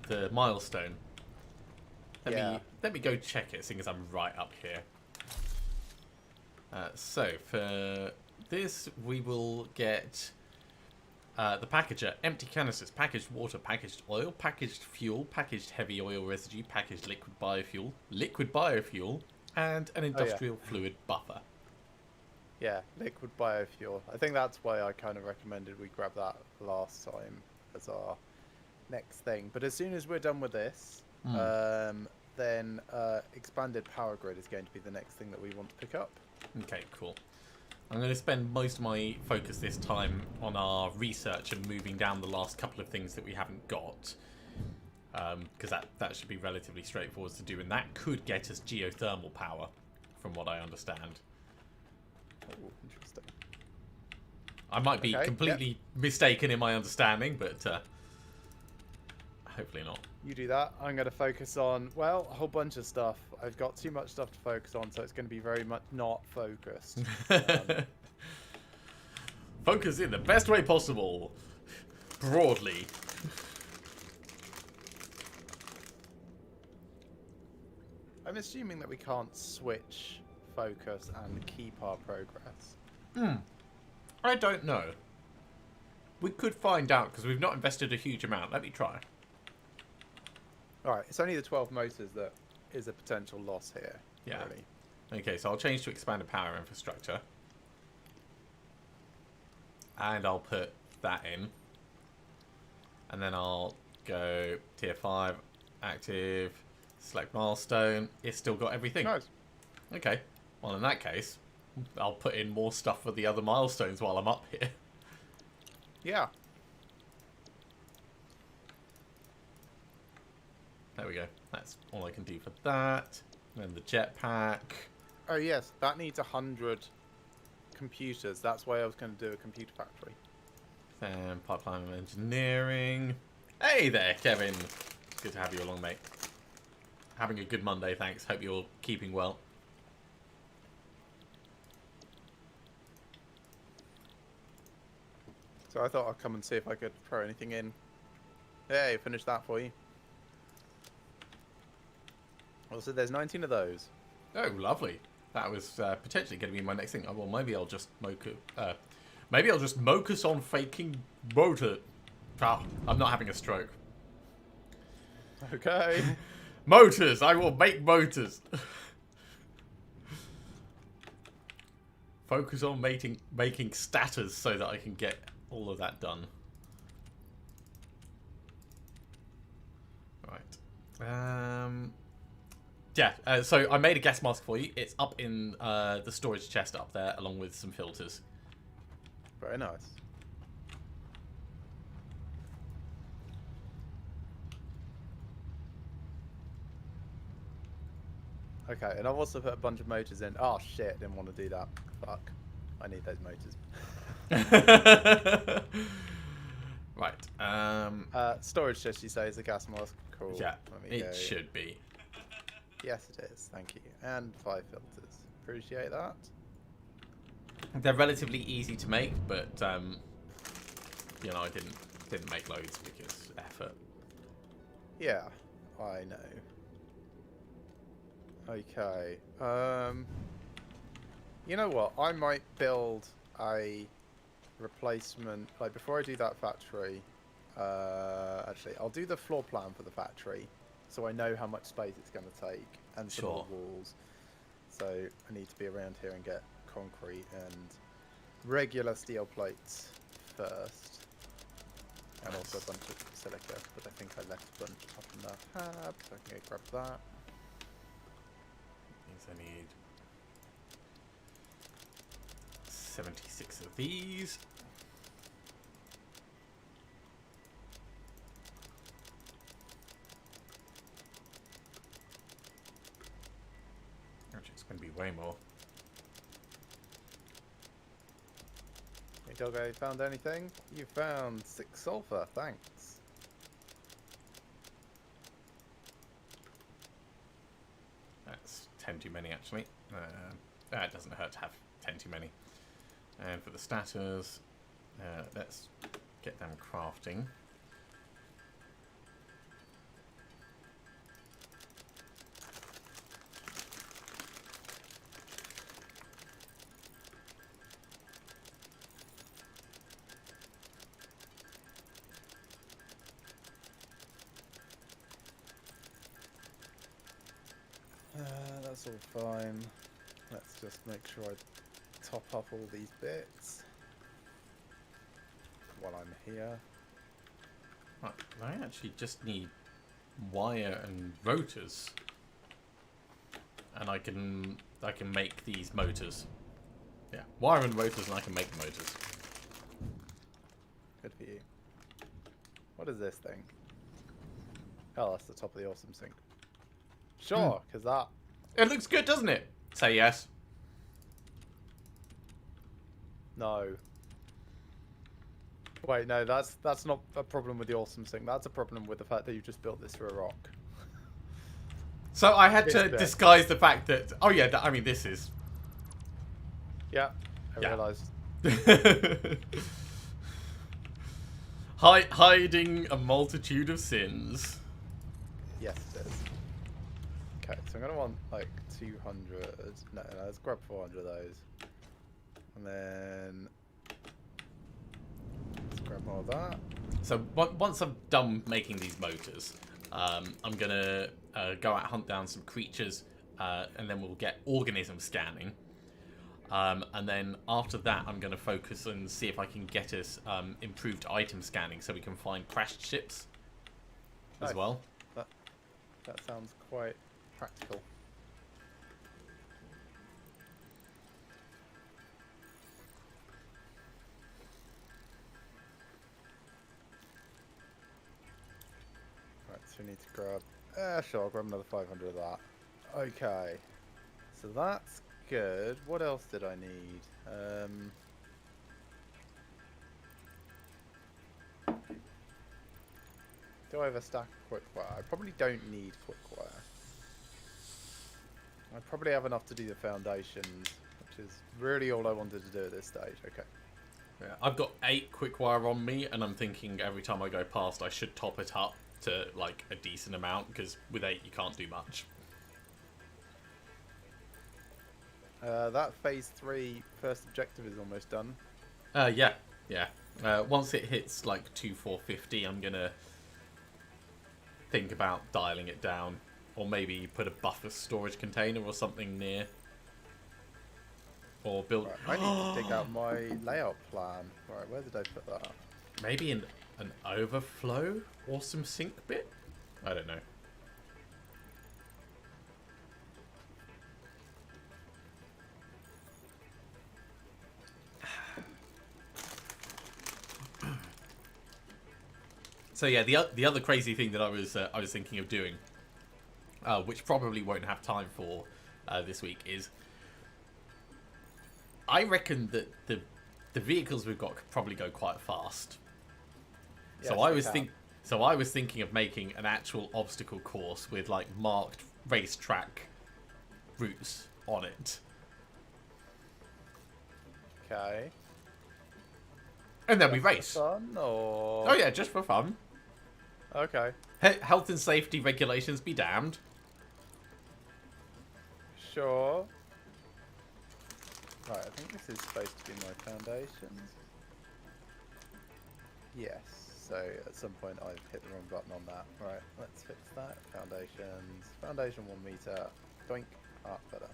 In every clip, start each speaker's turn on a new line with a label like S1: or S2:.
S1: the milestone. Let me go check it, seeing as I'm right up here. So for this, we will get the packager: empty canisters, packaged water, packaged oil, packaged fuel, packaged heavy oil residue, packaged liquid biofuel, and an industrial fluid buffer.
S2: Yeah, liquid biofuel. I think that's why I kind of recommended we grab that last time as our next thing. But as soon as we're done with this, then expanded power grid is going to be the next thing that we want to pick up.
S1: Okay, cool. I'm going to spend most of my focus this time on our research and moving down the last couple of things that we haven't got. Because that should be relatively straightforward to do, and that could get us geothermal power, from what I understand.
S2: Oh, interesting.
S1: I might be completely mistaken in my understanding, but hopefully not.
S2: You do that. I'm going to focus on, well, a whole bunch of stuff. I've got too much stuff to focus on, so it's going to be very much not focused.
S1: Focus in the best way possible. Broadly.
S2: I'm assuming that we can't switch focus and keep our progress.
S1: I don't know. We could find out, because we've not invested a huge amount. Let me try.
S2: Alright, it's only the 12 motors that is a potential loss here.
S1: Yeah.
S2: Really.
S1: Okay, so I'll change to expanded power infrastructure. And I'll put that in. And then I'll go tier 5, active, select milestone. It's still got everything.
S2: Nice.
S1: Okay. Well, in that case, I'll put in more stuff for the other milestones while I'm up here.
S2: Yeah.
S1: There we go. That's all I can do for that. And the jetpack.
S2: Oh, yes. That needs 100 computers. That's why I was going to do a computer factory.
S1: Then pipeline and engineering. Hey there, Kevin. Good to have you along, mate. Having a good Monday, thanks. Hope you're keeping well.
S2: So I thought I'd come and see if I could throw anything in. Hey, finish that for you. Also, there's 19 of those.
S1: Oh, lovely. That was potentially going to be my next thing. Oh, well, maybe I'll just maybe I'll just focus on faking motor. Ah, I'm not having a stroke.
S2: Okay.
S1: Motors! I will make motors! Focus on making statters so that I can get all of that done. Right. Yeah, so I made a gas mask for you. It's up in the storage chest up there, along with some filters.
S2: Very nice. Okay, and I've also put a bunch of motors in. Oh shit, didn't want to do that. Fuck. I need those motors.
S1: Right.
S2: Storage chest, you say, is a gas mask. Cool.
S1: Yeah, it
S2: go.
S1: should be.
S2: Yes, it is. Thank you. And 5 filters. Appreciate that.
S1: They're relatively easy to make, but you know, I didn't make loads because effort.
S2: Yeah, I know. Okay. You know what? I might build a replacement. Like before I do that factory. Actually, I'll do the floor plan for the factory, so I know how much space it's going to take and some more walls. So I need to be around here and get concrete and regular steel plates first, and also a bunch of silica. But I think I left a bunch up in the hab, so I can go grab that.
S1: Means I need 76 of these. Actually, it's going to be way more.
S2: Hey Doggo, found anything? You found 6 sulfur, thanks.
S1: That's 10 too many, actually. It doesn't hurt to have 10 too many. And for the status, let's get them crafting.
S2: That's all fine. Let's just make sure I top up all these bits while I'm here.
S1: Right, I actually just need wire and rotors, and I can make these motors. Yeah, wire and rotors, and I can make the motors.
S2: Good for you. What is this thing? Oh, that's the top of the awesome sink. Sure, because that...
S1: It looks good, doesn't it? Say yes.
S2: No. Wait, no, that's not a problem with the awesome sink. That's a problem with the fact that you just built this through a rock.
S1: So I had to
S2: This bit.
S1: disguise the fact that... Oh yeah, I mean, this is...
S2: Yeah, I
S1: Yeah.
S2: realised.
S1: Hiding a multitude of sins.
S2: Yes, it is. Okay, so I'm going to want like 200. No, let's grab 400 of those. And then... let's grab more of that.
S1: So once I'm done making these motors, I'm going to go out, hunt down some creatures, and then we'll get organism scanning. And then after that, I'm going to focus and see if I can get us improved item scanning so we can find crashed ships as
S2: Nice.
S1: well.
S2: That sounds quite practical. Right, so we need to grab... sure, I'll grab another 500 of that. Okay. So that's good. What else did I need? Do I have a stack of quickwire? I probably don't need quickwire. I probably have enough to do the foundations, which is really all I wanted to do at this stage. Okay.
S1: Yeah, I've got 8 quickwire on me, and I'm thinking every time I go past, I should top it up to like a decent amount, because with 8 you can't do much.
S2: That phase 3 first objective is almost done.
S1: Yeah. Once it hits like 2450, I'm gonna think about dialing it down, or maybe put a buffer storage container or something near, or build.
S2: Right, I need to dig out my layout plan. Right, where did I put that?
S1: Maybe an overflow awesome sink bit. I don't know. So yeah, the other crazy thing that I was thinking of doing, which probably won't have time for this week, is I reckon that the vehicles we've got could probably go quite fast.
S2: Yes,
S1: So I was thinking of making an actual obstacle course with like marked racetrack routes on it,
S2: Okay.
S1: and then we race.
S2: Fun or...
S1: Oh yeah, just for fun.
S2: Okay.
S1: Health and safety regulations be damned.
S2: Sure. Right, I think this is supposed to be my foundations. Yes. So at some point I've hit the wrong button on that. Right, let's fix that. Foundations. Foundation 1 meter. Doink. Ah, better.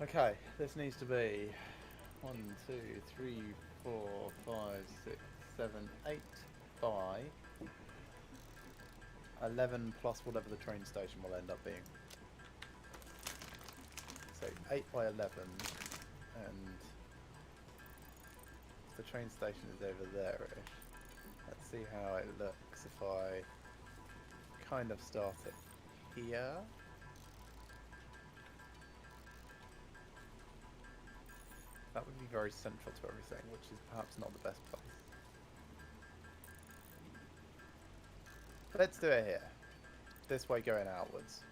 S2: Okay, this needs to be 1, 2, 3, 4, 5, 6, 7, 8 by 11 plus whatever the train station will end up being. So 8 by 11, and the train station is over there-ish. Let's see how it looks if I kind of start it here. That would be very central to everything, which is perhaps not the best place. Let's do it here. This way going outwards.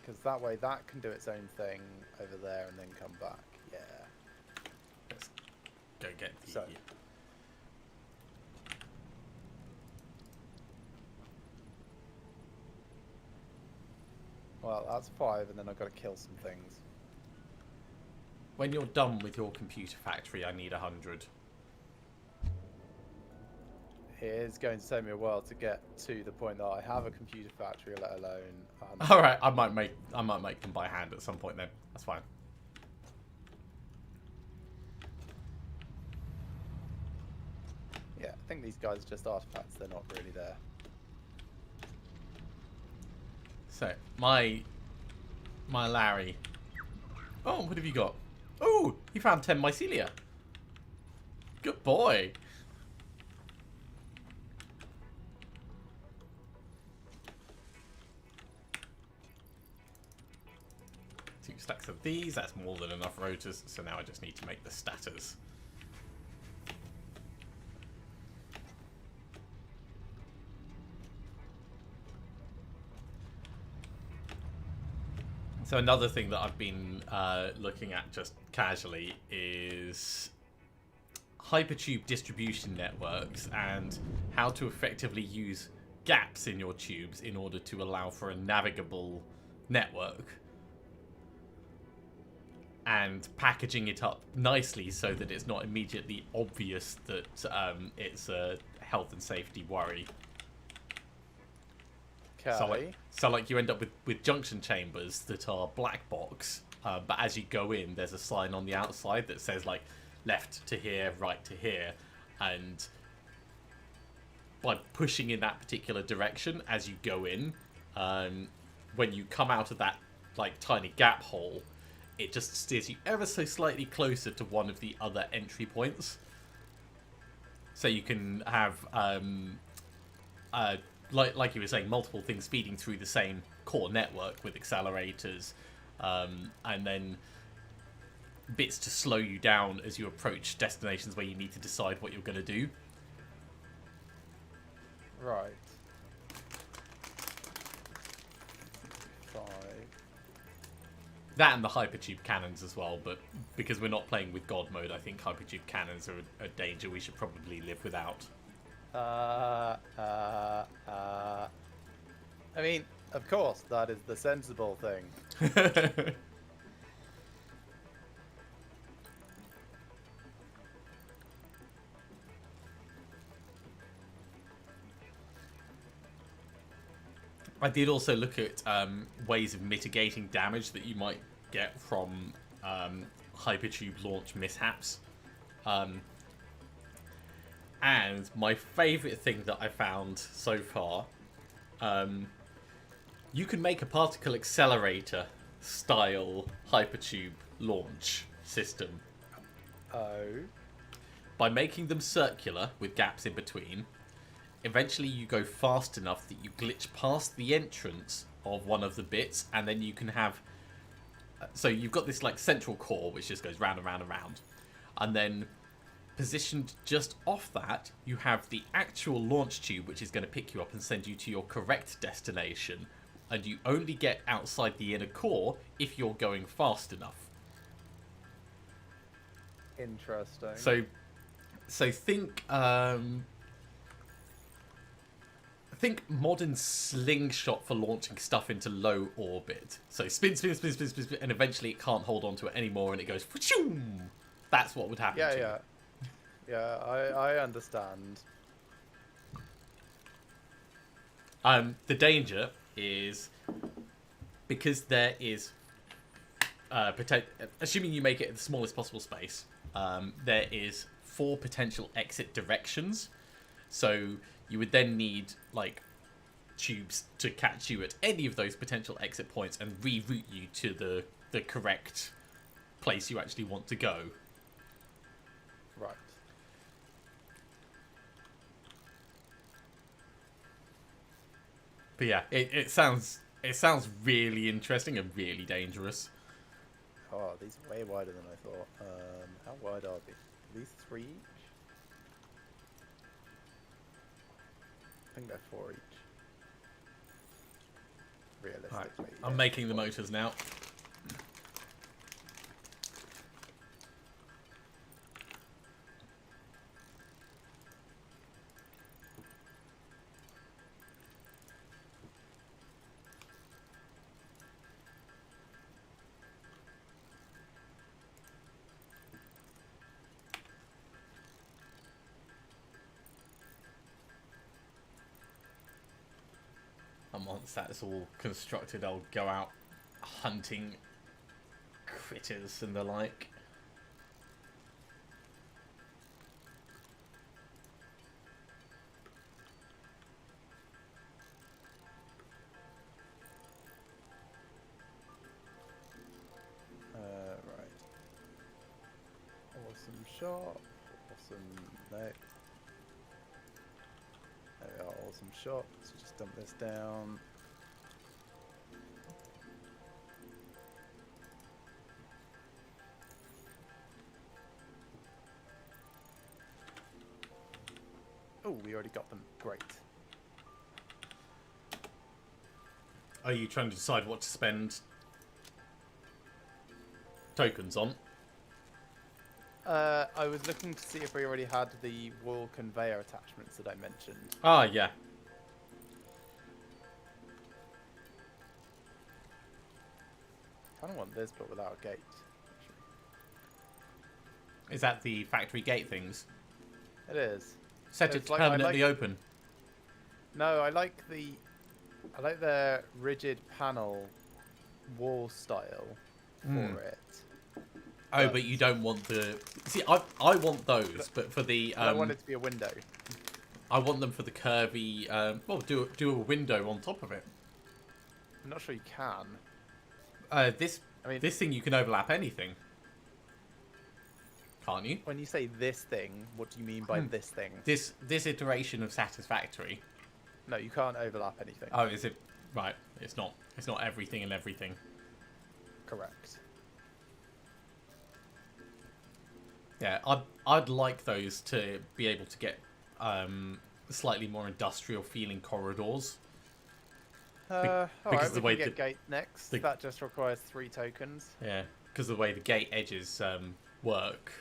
S2: Because that way that can do its own thing over there and then come back. Yeah.
S1: Let's go get the.
S2: So. Well, that's 5 and then I've got to kill some things.
S1: When you're done with your computer factory, I need 100.
S2: it is going to take me a while to get to the point that I have a computer factory, let alone.
S1: All right, I might make them by hand at some point then. That's fine.
S2: Yeah, I think these guys are just artifacts. They're not really there.
S1: So my Larry. Oh, what have you got? Oh, he found 10 mycelia. Good boy. Two stacks of these. That's more than enough rotors. So now I just need to make the statters. So another thing that I've been looking at just casually is hypertube distribution networks and how to effectively use gaps in your tubes in order to allow for a navigable network. And packaging it up nicely so that it's not immediately obvious that it's a health and safety worry.
S2: Okay.
S1: So like you end up with junction chambers that are black box, but as you go in, there's a sign on the outside that says like left to here, right to here, and by pushing in that particular direction as you go in, when you come out of that like tiny gap hole, it just steers you ever so slightly closer to one of the other entry points. So you can have like you were saying, multiple things feeding through the same core network with accelerators, and then bits to slow you down as you approach destinations where you need to decide what you're going to do.
S2: Right. 5.
S1: That and the hypertube cannons as well, but because we're not playing with God mode, I think hypertube cannons are a danger we should probably live without.
S2: I mean, of course, that is the sensible thing.
S1: I did also look at ways of mitigating damage that you might get from hypertube launch mishaps. And my favourite thing that I found so far, you can make a particle accelerator style hypertube launch system.
S2: Oh.
S1: By making them circular with gaps in between, eventually you go fast enough that you glitch past the entrance of one of the bits, and then you can have... So you've got this like central core which just goes round and round and round, and then positioned just off that, you have the actual launch tube which is going to pick you up and send you to your correct destination, and you only get outside the inner core if you're going fast enough.
S2: Interesting.
S1: So think modern slingshot for launching stuff into low orbit. So spin, spin, spin, spin, spin, spin, and eventually it can't hold on to it anymore and it goes phoom. That's what would happen to you.
S2: Yeah, I understand.
S1: The danger is because there is assuming you make it in the smallest possible space, there is 4 potential exit directions. So you would then need like tubes to catch you at any of those potential exit points and reroute you to the correct place you actually want to go.
S2: Right.
S1: But yeah, it sounds really interesting and really dangerous.
S2: Oh, these are way wider than I thought. How wide are these? Are these 3 each? I think they're 4 each. Realistically.
S1: Right, I'm making the motors now. once that's all constructed, I'll go out hunting critters and the like.
S2: Right. Awesome shop. Awesome. No. There we are. Awesome shop. So just dump this down. Oh, we already got them. Great.
S1: Are you trying to decide what to spend tokens on?
S2: I was looking to see if we already had the wall conveyor attachments that I mentioned.
S1: Ah, yeah.
S2: I kind of want this, but without a gate.
S1: Is that the factory gate things?
S2: It is.
S1: Set it permanently open.
S2: No, I like the rigid panel wall style for it.
S1: Oh, but you don't want the... See, I want those, but for the...
S2: I want it to be a window.
S1: I want them for the curvy... well, do a window on top of it.
S2: I'm not sure you can.
S1: This thing, you can overlap anything. Can't you?
S2: When you say this thing, what do you mean by this thing?
S1: This iteration of Satisfactory.
S2: No, you can't overlap anything.
S1: Oh, is it? Right. It's not everything and everything.
S2: Correct.
S1: Yeah, I'd like those to be able to get slightly more industrial feeling corridors.
S2: Alright,
S1: the
S2: we
S1: way
S2: can get gate next. That just requires 3 tokens.
S1: Yeah, because the way the gate edges work.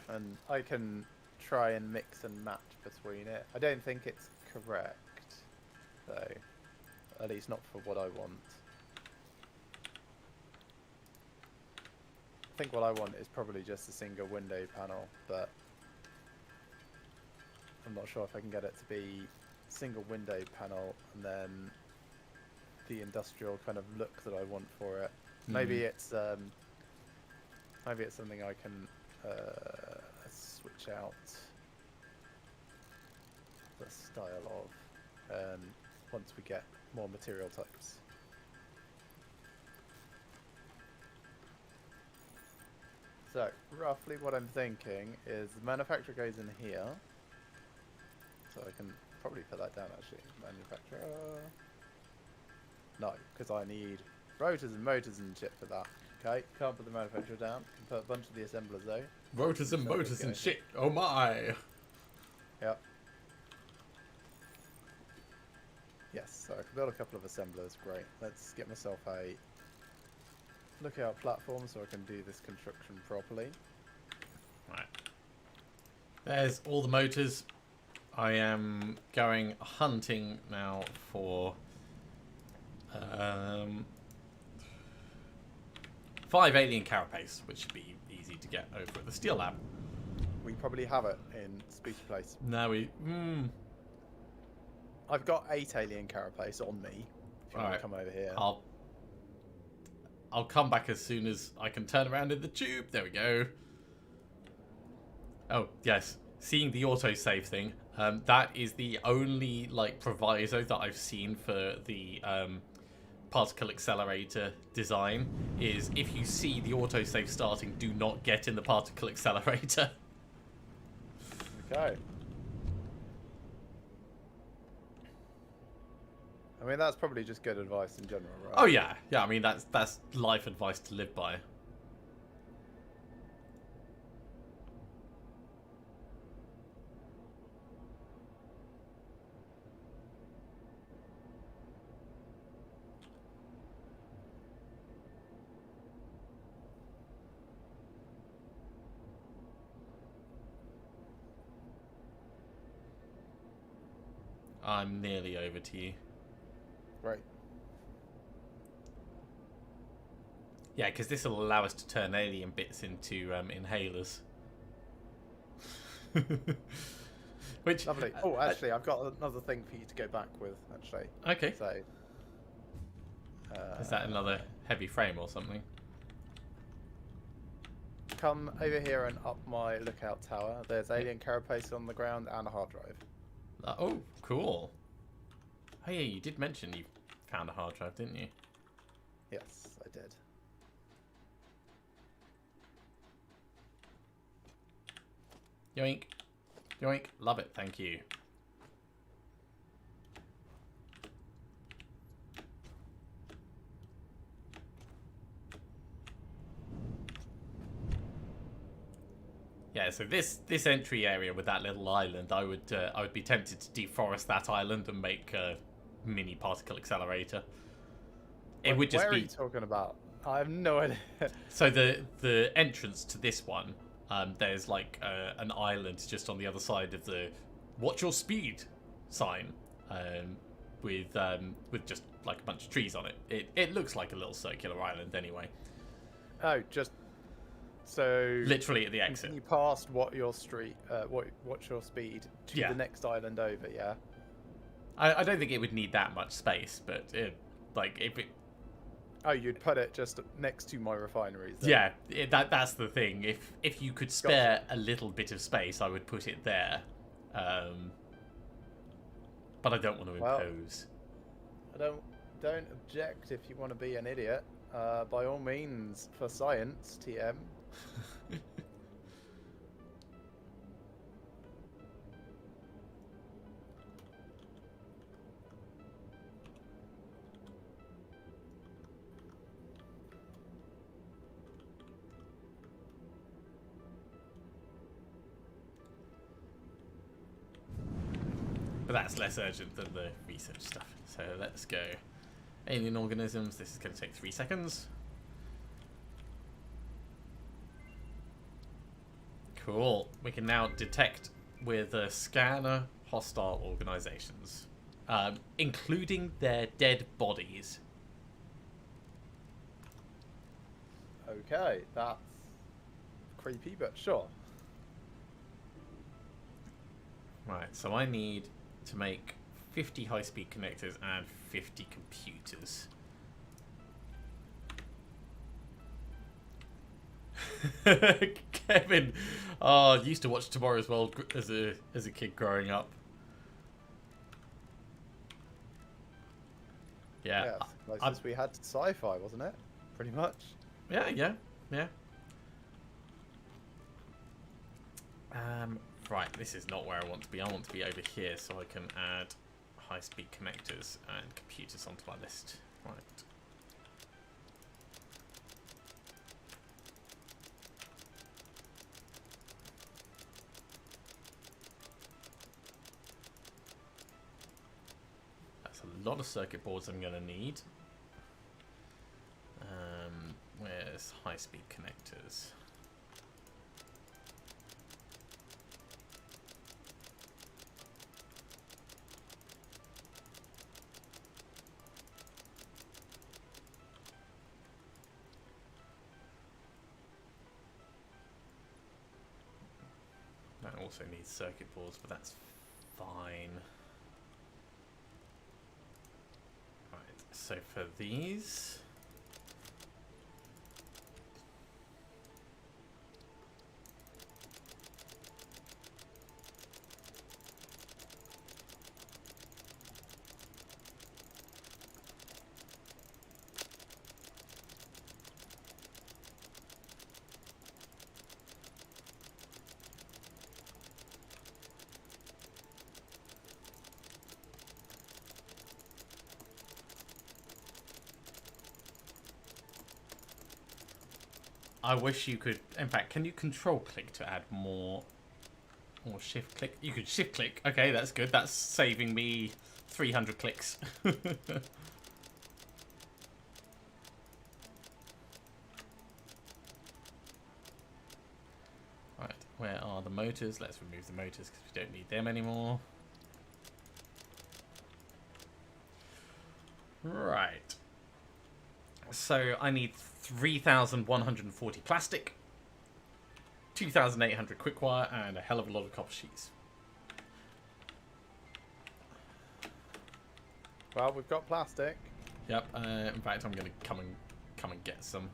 S2: And I can try and mix and match between it. I don't think it's correct, though. At least not for what I want. I think what I want is probably just a single window panel, but I'm not sure if I can get it to be single window panel and then the industrial kind of look that I want for it. Maybe it's something I can switch out the style of once we get more material types. So, roughly what I'm thinking is the manufacturer goes in here. So I can probably put that down actually. Manufacturer. No, because I need rotors and motors and shit for that. Okay, can't put the manufacturer down. Can put a bunch of the assemblers though.
S1: Rotors and motors and shit. Oh my.
S2: Yep. Yes, so I can build a couple of assemblers. Great. Let's get myself a lookout platform so I can do this construction properly.
S1: Right. There's all the motors. I am going hunting now for 5 alien carapace, which should be easy to get over at the StreamLabs.
S2: We probably have it in Spooky Place.
S1: No, we...
S2: I've got 8 alien carapace on me. If you want to come over here.
S1: I'll come back as soon as I can turn around in the tube. There we go. Oh, yes. Seeing the autosave thing. That is the only proviso that I've seen for the particle accelerator design, is if you see the autosave starting, do not get in the particle accelerator.
S2: Okay. I mean, that's probably just good advice in general, right?
S1: Oh yeah, yeah. I mean, that's life advice to live by. I'm nearly over to you.
S2: Right.
S1: Yeah, because this will allow us to turn alien bits into inhalers. Which
S2: Lovely. Oh, actually, I've got another thing for you to go back with, actually.
S1: okay.
S2: So.
S1: Is that another heavy frame or something?
S2: Come over here and up my lookout tower. There's alien carapace on the ground and a hard drive.
S1: Oh, cool. Oh yeah, you did mention you found a hard drive, didn't you?
S2: Yes, I did.
S1: Yoink. Yoink. Love it. Thank you. Yeah, so this entry area with that little island, I would be tempted to deforest that island and make a mini particle accelerator. It would just
S2: Where
S1: be.
S2: are you talking about? I have no idea.
S1: So the entrance to this one, there's like an island just on the other side of the "Watch your speed" sign, with just like a bunch of trees on it. It looks like a little circular island anyway.
S2: Oh, just so
S1: Literally at the exit.
S2: you passed watch your speed to
S1: Yeah.
S2: the next island over. Yeah.
S1: I don't think it would need that much space, but like if it.
S2: Oh, you'd put it just next to my refineries. Then.
S1: Yeah, that's the thing. If you could spare a little bit of space, I would put it there. But I don't want to impose.
S2: I don't object if you want to be an idiot. By all means, for science, TM.
S1: But that's less urgent than the research stuff. So let's go. Alien organisms. This is going to take 3 seconds. Cool. We can now detect with a scanner hostile organizations, including their dead bodies.
S2: Okay, that's creepy, but sure.
S1: Right, so I need to make 50 high-speed connectors and 50 computers. Kevin, oh, I used to watch Tomorrow's World as a kid growing up. Yeah,
S2: Closest we had to sci-fi, wasn't it? Pretty much.
S1: yeah. Right, this is not where I want to be. I want to be over here so I can add high-speed connectors and computers onto my list. Right. That's a lot of circuit boards I'm going to need. Where's high-speed connectors? That also needs circuit boards, but that's fine. Right, so for these... I wish you could... In fact, can you control click to add more... Or shift click? You could shift click. Okay, that's good. That's saving me 300 clicks. Right, where are the motors? Let's remove the motors because we don't need them anymore. Right. So I need 3,140 plastic, 2,800 quick wire, and a hell of a lot of copper sheets.
S2: Well, we've got plastic.
S1: Yep. In fact, I'm gonna come and get some.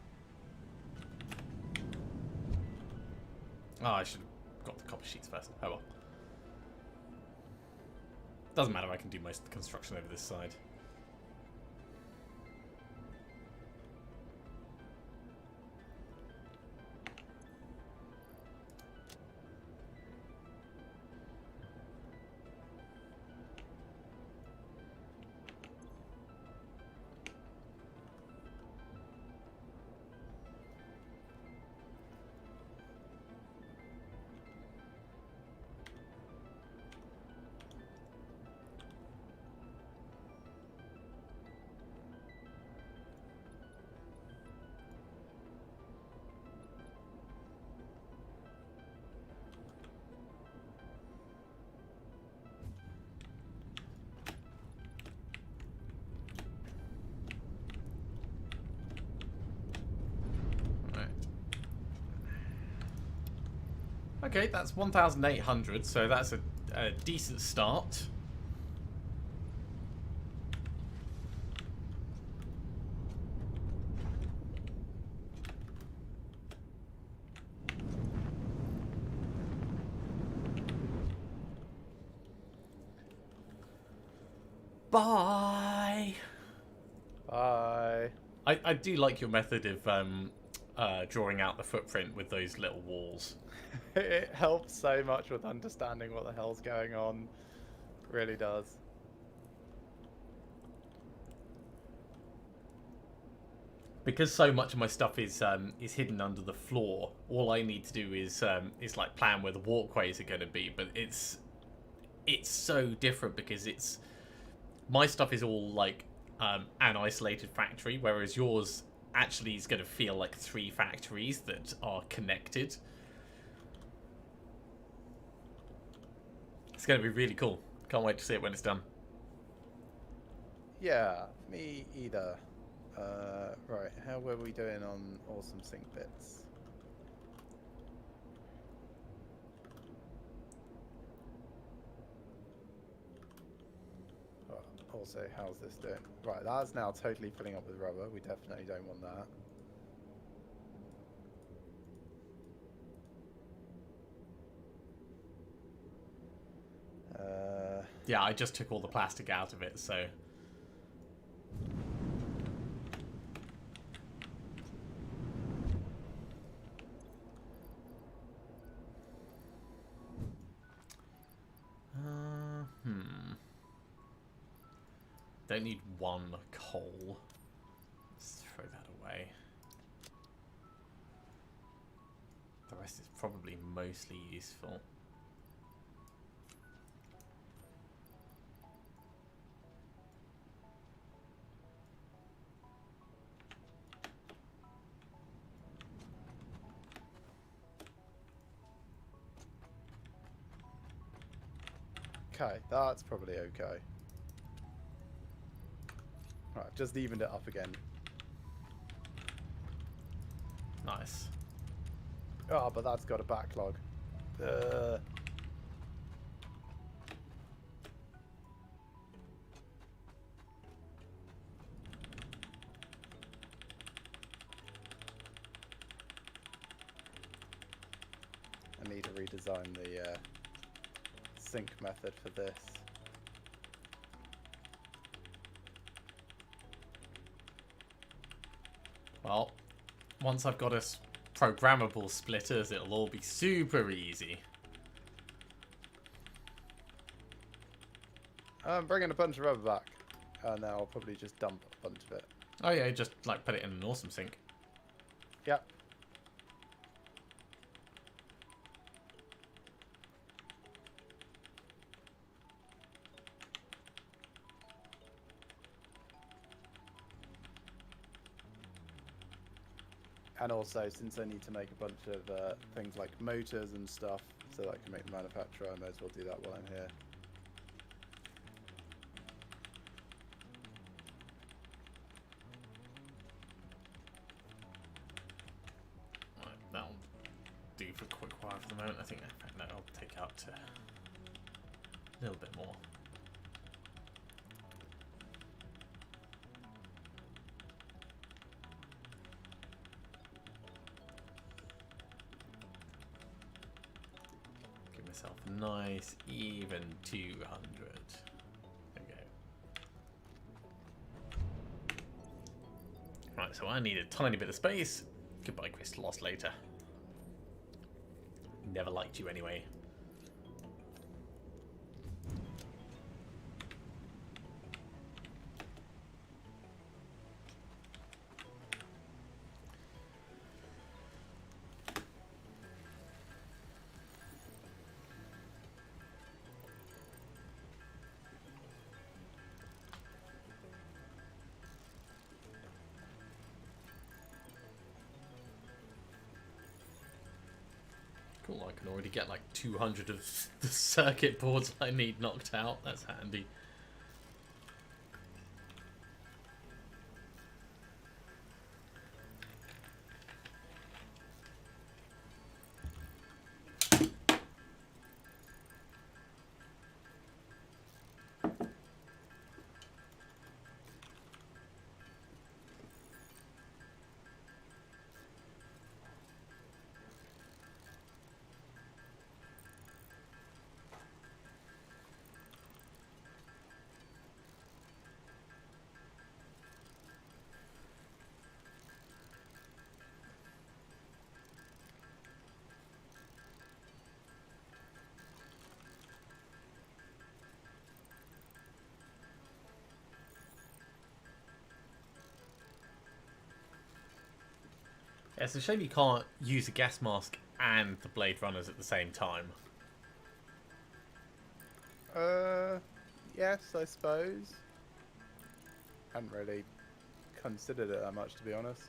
S1: Oh, I should have got the copper sheets first. Oh well. Doesn't matter. I can do most of the construction over this side. Okay, that's 1,800, so that's a decent start. Bye!
S2: Bye.
S1: I do like your method of drawing out the footprint with those little walls.
S2: It helps so much with understanding what the hell's going on. Really does.
S1: Because so much of my stuff is hidden under the floor, all I need to do is like plan where the walkways are going to be. But it's so different because it's my stuff is all like an isolated factory, whereas yours actually is going to feel like 3 factories that are connected. It's going to be really cool. Can't wait to see it when it's done.
S2: Yeah, me either. Right, how were we doing on awesome sync bits? Oh, also, how's this doing? Right, that's now totally filling up with rubber. We definitely don't want that.
S1: Yeah, I just took all the plastic out of it, so... Don't need 1 coal. Let's throw that away. The rest is probably mostly useful.
S2: Okay, that's probably okay. Right, just evened it up again.
S1: Nice.
S2: Oh, but that's got a backlog. I need to redesign the sync method for this.
S1: Well, once I've got us programmable splitters, it'll all be super easy.
S2: I'm bringing a bunch of rubber back, and then I'll probably just dump a bunch of it.
S1: Oh yeah, just like put it in an awesome sink.
S2: Yep. And also, since I need to make a bunch of things like motors and stuff, so that I can make the manufacturer, I may as well do that while I'm here.
S1: Right, that'll do for a quick while for the moment. I think, in fact, no, I'll take it up to a little bit more. myself a nice even 200. There we go. Right, so I need a tiny bit of space. Goodbye, Crystal Lost later. Never liked you anyway. Cool, I can already get like 200 of the circuit boards I need knocked out. That's handy. Yeah, it's a shame you can't use a gas mask and the Blade Runners at the same time.
S2: Yes, I suppose. Hadn't really considered it that much, to be honest.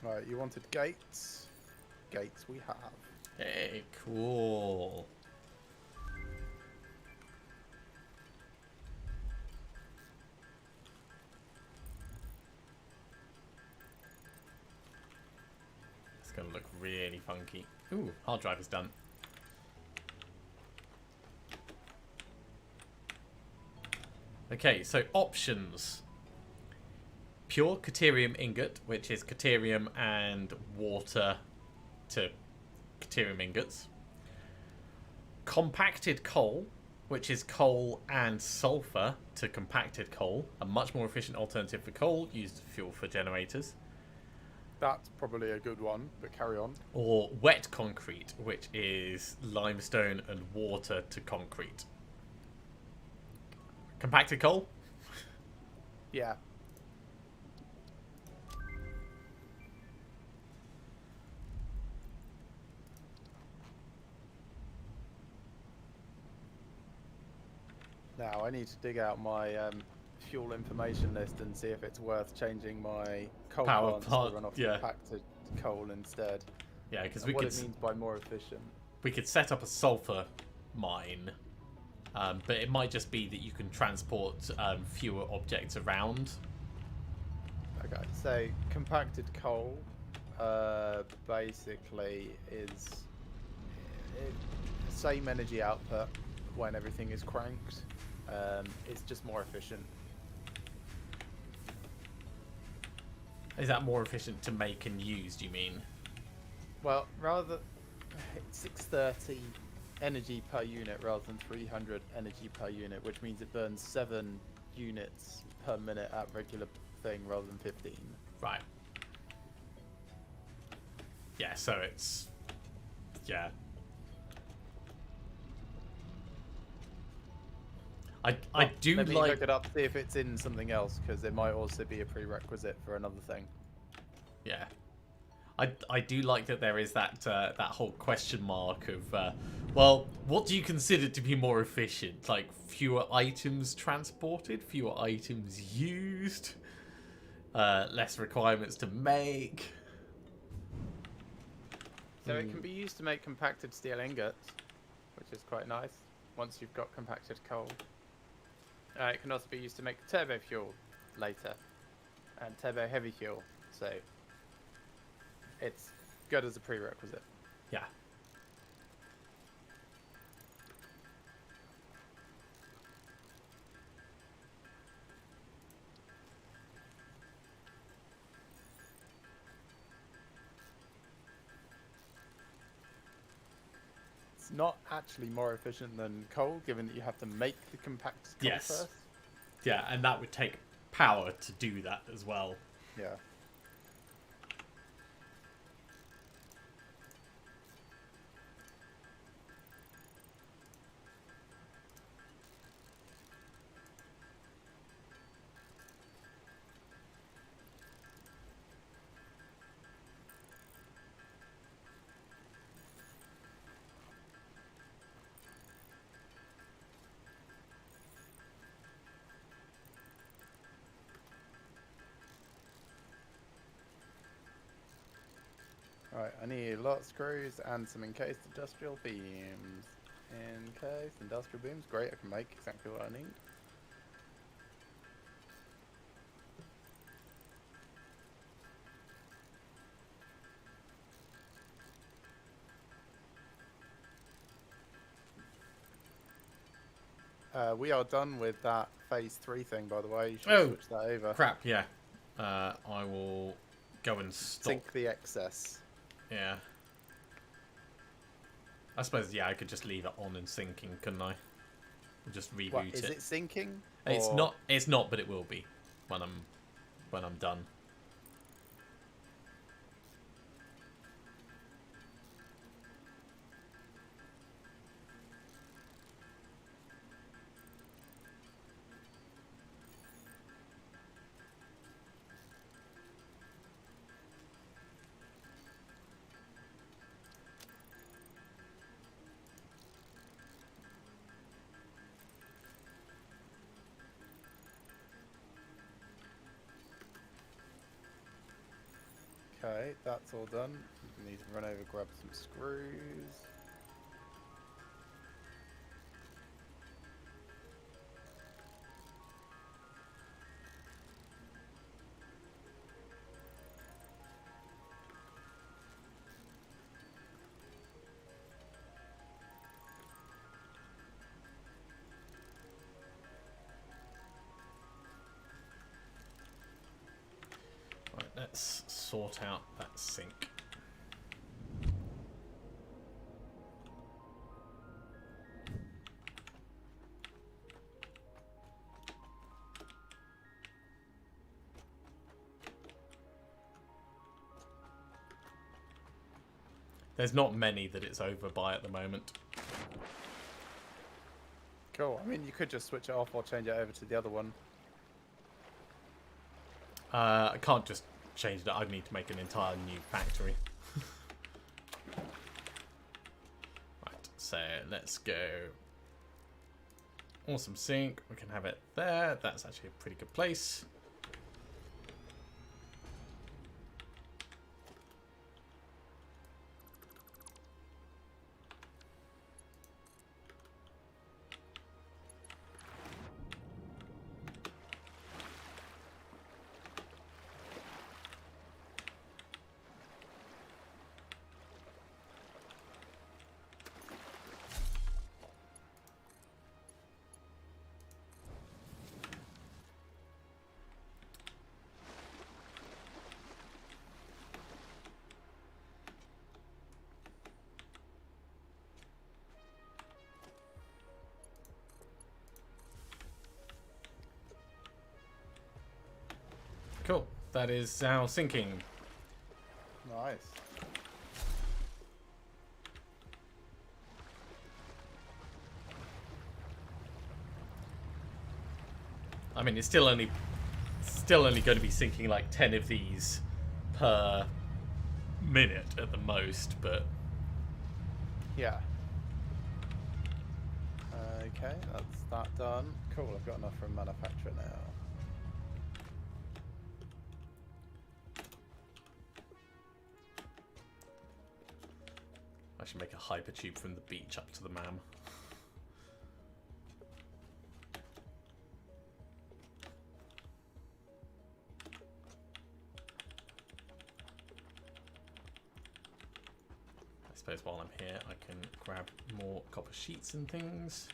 S2: Right, you wanted gates? Gates we have.
S1: Hey, cool. It's gonna look really funky. Ooh, hard drive is done. Okay, so options. Pure Caterium ingot, which is Caterium and water to Caterium ingots. Compacted coal, which is coal and sulfur to compacted coal. A much more efficient alternative for coal, used fuel for generators.
S2: That's probably a good one, but carry on.
S1: Or wet concrete, which is limestone and water to concrete. Compacted coal?
S2: Yeah. Now I need to dig out my fuel information list and see if it's worth changing my coal
S1: Power
S2: plants
S1: plant,
S2: to run off
S1: yeah.
S2: compacted coal instead.
S1: Yeah, because
S2: And
S1: we
S2: what
S1: could
S2: it means by more efficient.
S1: we could set up a sulfur mine, but it might just be that you can transport fewer objects around.
S2: Okay, so compacted coal basically is same energy output when everything is cranked. It's just more efficient.
S1: Is that more efficient to make and use, do you mean?
S2: Well, rather it's 630 energy per unit rather than 300 energy per unit, which means it burns 7 units per minute at regular thing rather than 15.
S1: Right. Yeah, so it's... yeah. I do
S2: Let me
S1: like...
S2: look it up, see if it's in something else, because it might also be a prerequisite for another thing.
S1: Yeah. I do like that there is that that whole question mark of, well, what do you consider to be more efficient? Like, fewer items transported, fewer items used, less requirements to make.
S2: So it can be used to make compacted steel ingots, which is quite nice, once you've got compacted coal. It can also be used to make turbo fuel later, and turbo heavy fuel, so it's good as a prerequisite.
S1: Yeah.
S2: it's not actually more efficient than coal, given that you have to make the compacted coal
S1: Yes.
S2: first.
S1: Yeah, and that would take power to do that as well.
S2: Yeah. Right, I need a lot of screws and some encased industrial beams. Encased industrial beams, great, I can make exactly what I need. We are done with that phase 3 thing, by the way. You should switch that over.
S1: Crap, yeah. I will go and stop.
S2: Sink the excess.
S1: Yeah. I suppose, yeah, I could just leave it on and sinking, couldn't I? Just reboot
S2: What,
S1: it.
S2: is it sinking?
S1: It's not, but it will be when I'm done.
S2: Okay, that's all done. Need to run over, grab some screws.
S1: Right, let's sort out that sink. There's not many that it's over by at the moment.
S2: Cool. I mean, you could just switch it off or change it over to the other one.
S1: I can't just change it. I'd need to make an entire new factory. Right, so let's go. Awesome sink. We can have it there. That's actually a pretty good place. Cool. That is our sinking.
S2: Nice.
S1: I mean, it's still only going to be sinking like 10 of these per minute at the most, but
S2: Yeah. Okay, that's that done. Cool, I've got enough for a manufacturer now.
S1: I should make a hypertube from the beach up to the MAM. I suppose while I'm here, I can grab more copper sheets and things.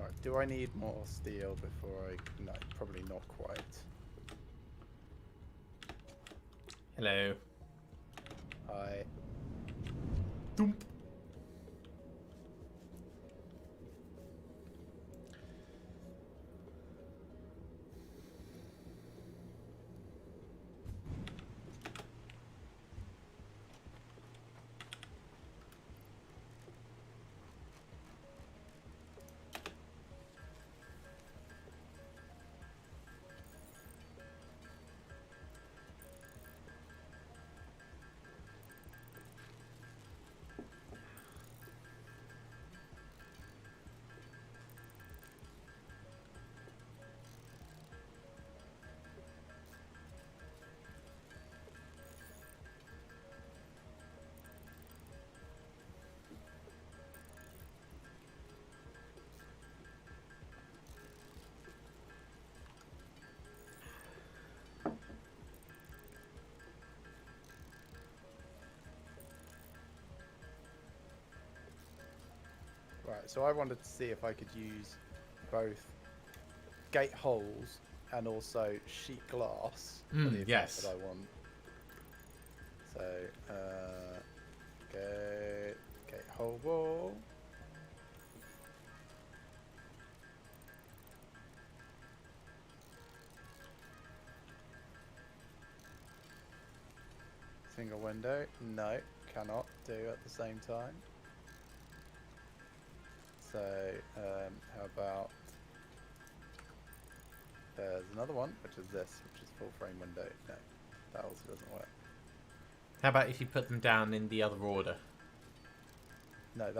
S2: Right, do I need more steel before I... No, probably not quite.
S1: Hello.
S2: I...
S1: Doomp.
S2: Right, so I wanted to see if I could use both gate holes and also sheet glass for the effect
S1: Yes.
S2: that I want. So, gate hole wall. Single window. No, cannot do at the same time. So, how about... There's another one, which is this, which is full frame window. No, that also doesn't work.
S1: How about if you put them down in the other order?
S2: No,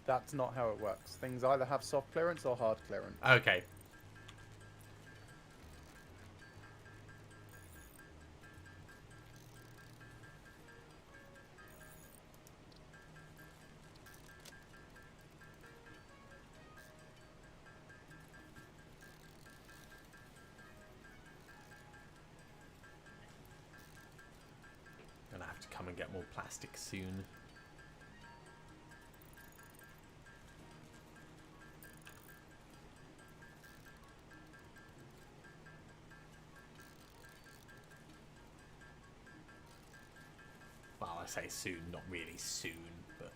S2: that's not how it works. Things either have soft clearance or hard clearance.
S1: Okay. Gonna have to come and get more plastic soon. Well, I say soon, not really soon, but...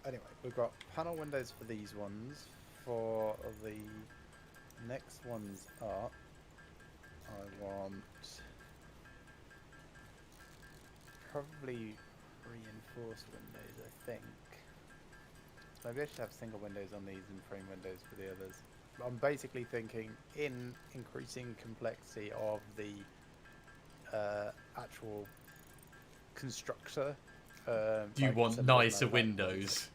S2: Anyway, we've got panel windows for these ones. For the next ones up, I want probably reinforced windows, I think. So maybe I should have single windows on these and frame windows for the others. I'm basically thinking in increasing complexity of the actual constructor.
S1: Do you
S2: like
S1: want
S2: instead of
S1: nicer
S2: automatic
S1: windows?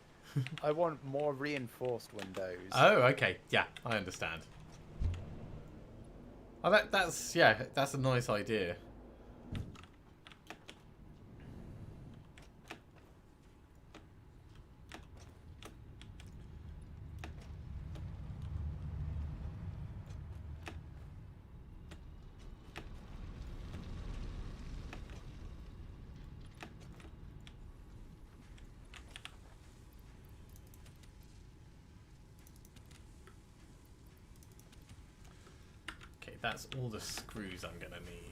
S2: I want more reinforced windows.
S1: Oh, okay. Yeah, I understand. Oh, that's a nice idea. Okay, that's all the screws I'm gonna need.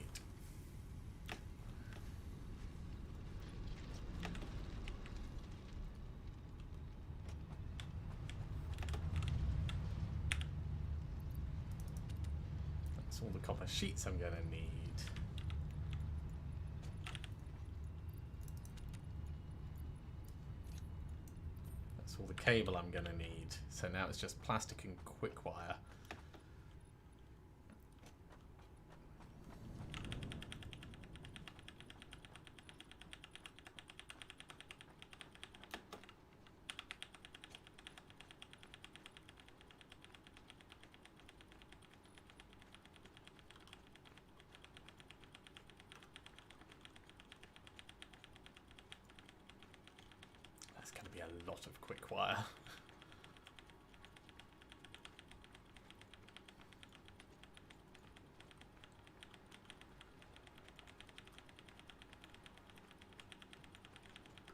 S1: copper sheets I'm going to need. That's all the cable I'm going to need. So now it's just plastic and quick wire. That's going to be a lot of quick wire.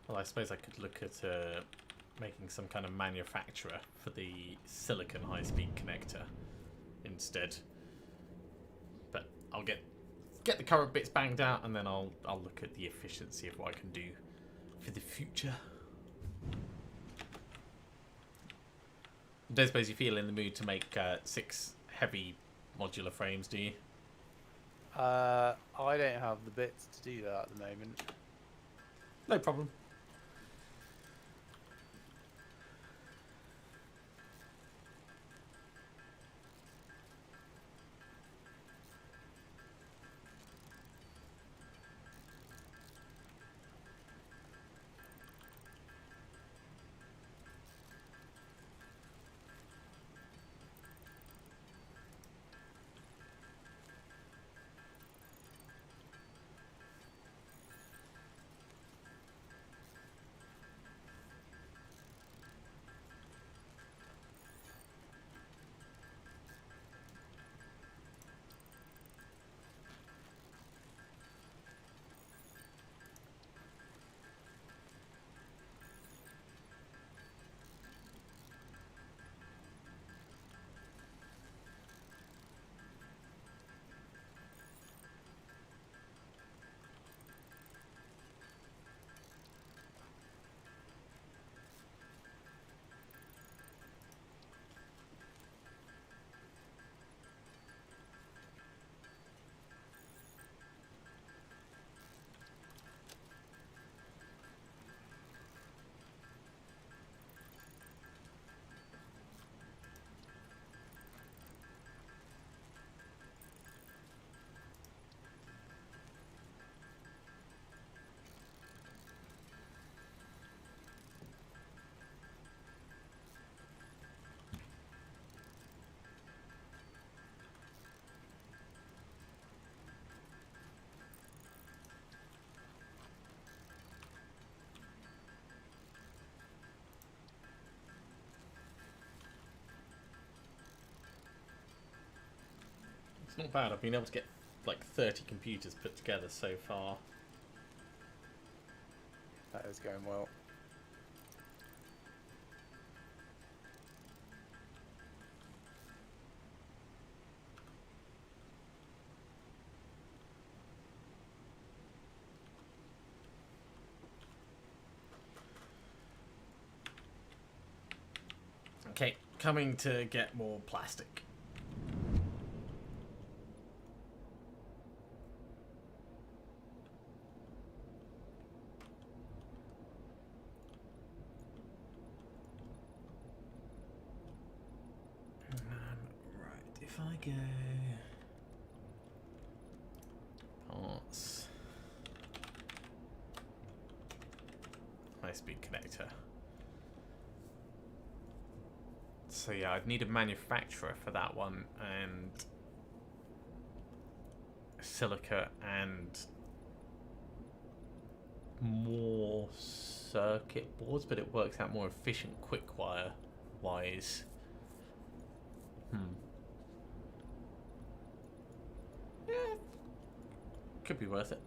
S1: Well, I suppose I could look at making some kind of manufacturer for the silicon high-speed connector instead. But I'll get the current bits banged out, and then I'll look at the efficiency of what I can do for the future. I don't suppose you feel in the mood to make 6 heavy modular frames, do you?
S2: I don't have the bits to do that at the moment.
S1: No problem. It's not bad. I've been able to get like 30 computers put together so far.
S2: That is going well.
S1: Okay, coming to get more plastic. Right, if I go parts, high-speed connector. So yeah, I'd need a manufacturer for that one, and silica, and more circuit boards, but it works out more efficient quick wire wise. Yeah, could be worth it.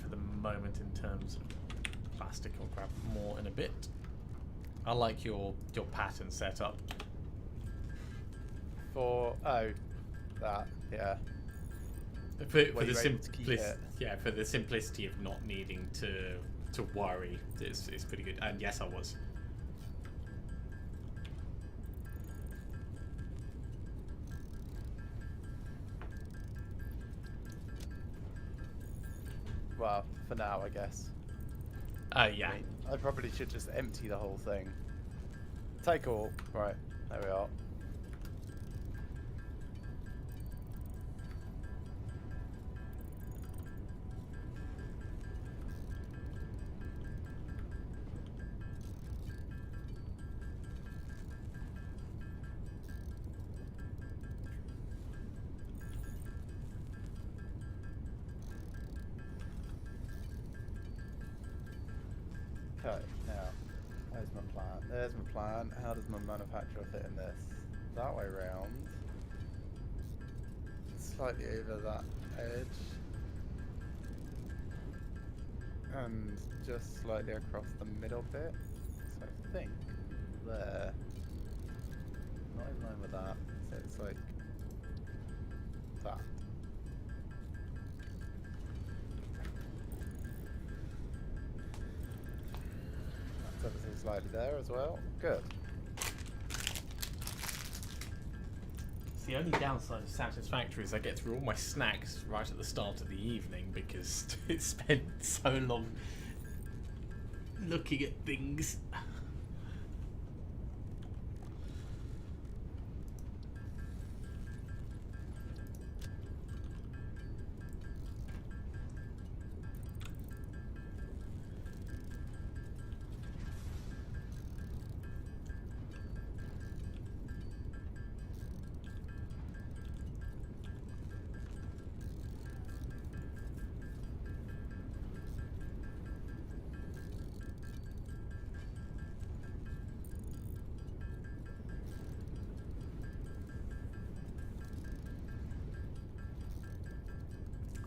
S1: for the moment in terms of plastic. I'll grab more in a bit. I like your pattern setup.
S2: For that, yeah.
S1: For
S2: Were
S1: the
S2: you able to keep it?
S1: yeah, for the simplicity of not needing to worry, it's pretty good. And yes, I was.
S2: Well, for now, I guess.
S1: Yeah.
S2: I mean, I probably should just empty the whole thing. Take all. Right, there we are. Okay, now, there's my plan. There's my plan. How does my manufacturer fit in this? That way round. Slightly over that edge. And just slightly across the middle bit. So I think there. Not in line with that. So it's like that. That's everything slightly there as well. Good.
S1: The only downside of Satisfactory is I get through all my snacks right at the start of the evening because it spent so long looking at things.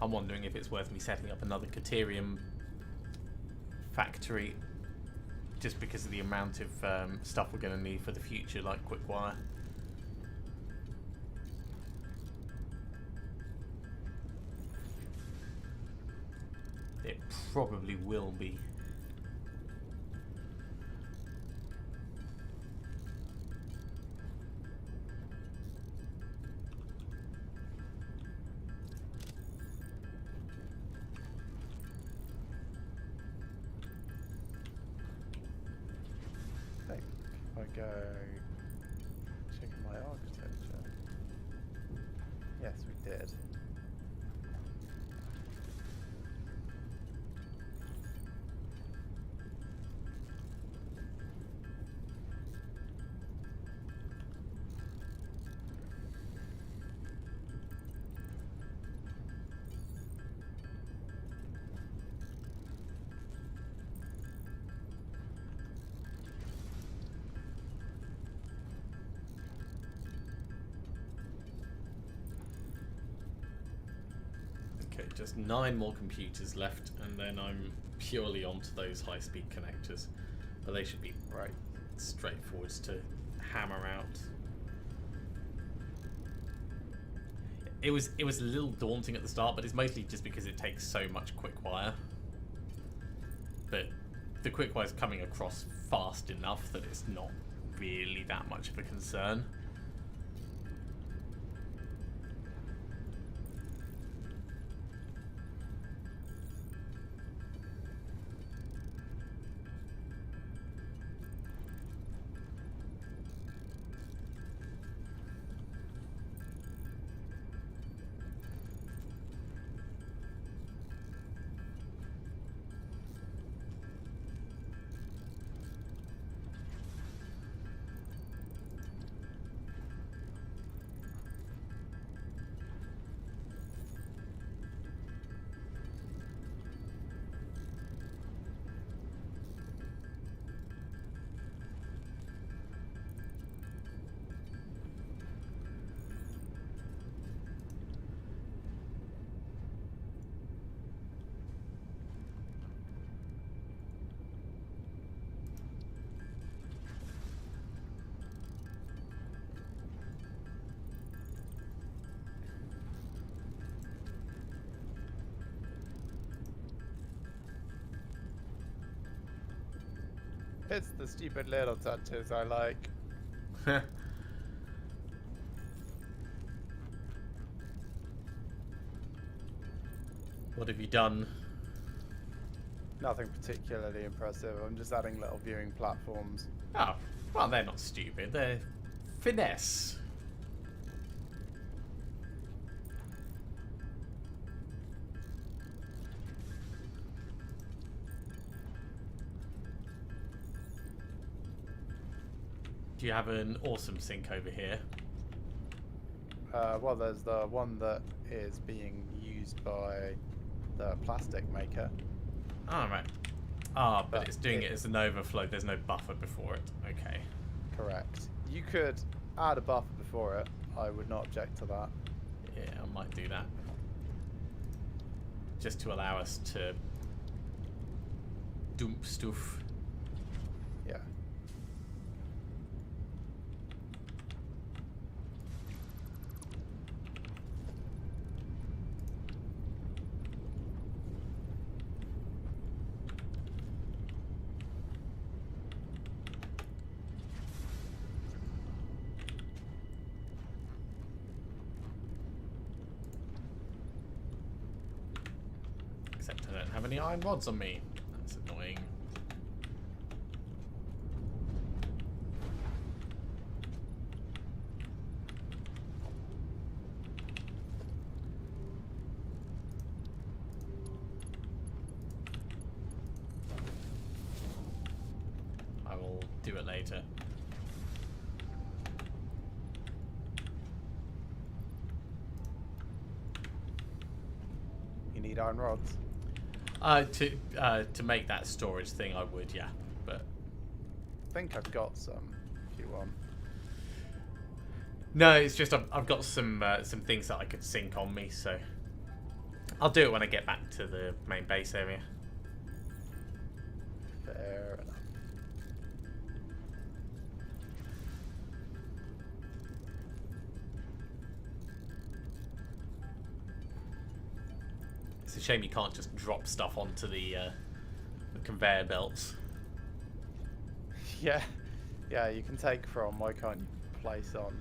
S1: I'm wondering if it's worth me setting up another Caterium factory just because of the amount of stuff we're going to need for the future, like quick wire. It probably will be.
S2: I think if I go check my architecture. Yes, we did.
S1: Okay, just 9 more computers left, and then I'm purely onto those high-speed connectors. But they should be
S2: Right.
S1: straightforward to hammer out. It was a little daunting at the start, but it's mostly just because it takes so much quick wire. But the quick wire's coming across fast enough that it's not really that much of a concern.
S2: It's the stupid little touches I like.
S1: What have you done?
S2: Nothing particularly impressive. I'm just adding little viewing platforms.
S1: Oh, well, they're not stupid. They're finesse. Do you have an awesome sink over here?
S2: Well, there's the one that is being used by the plastic maker.
S1: Oh, right. Ah, but
S2: But
S1: it's doing it as an overflow. There's no buffer before it. Okay.
S2: Correct. You could add a buffer before it. I would not object to that.
S1: Yeah, I might do that. Just to allow us to dump stuff.
S2: Yeah.
S1: Except I don't have any iron rods on me. That's annoying. I will do it later.
S2: You need iron rods.
S1: To make that storage thing, I would, yeah. But
S2: I think I've got some. If you want.
S1: no, it's just I've got some things that I could sink on me, so I'll do it when I get back to the main base area.
S2: Fair enough.
S1: It's a shame you can't just drop stuff onto the conveyor belts.
S2: Yeah. Yeah, you can take from. Why can't you place on?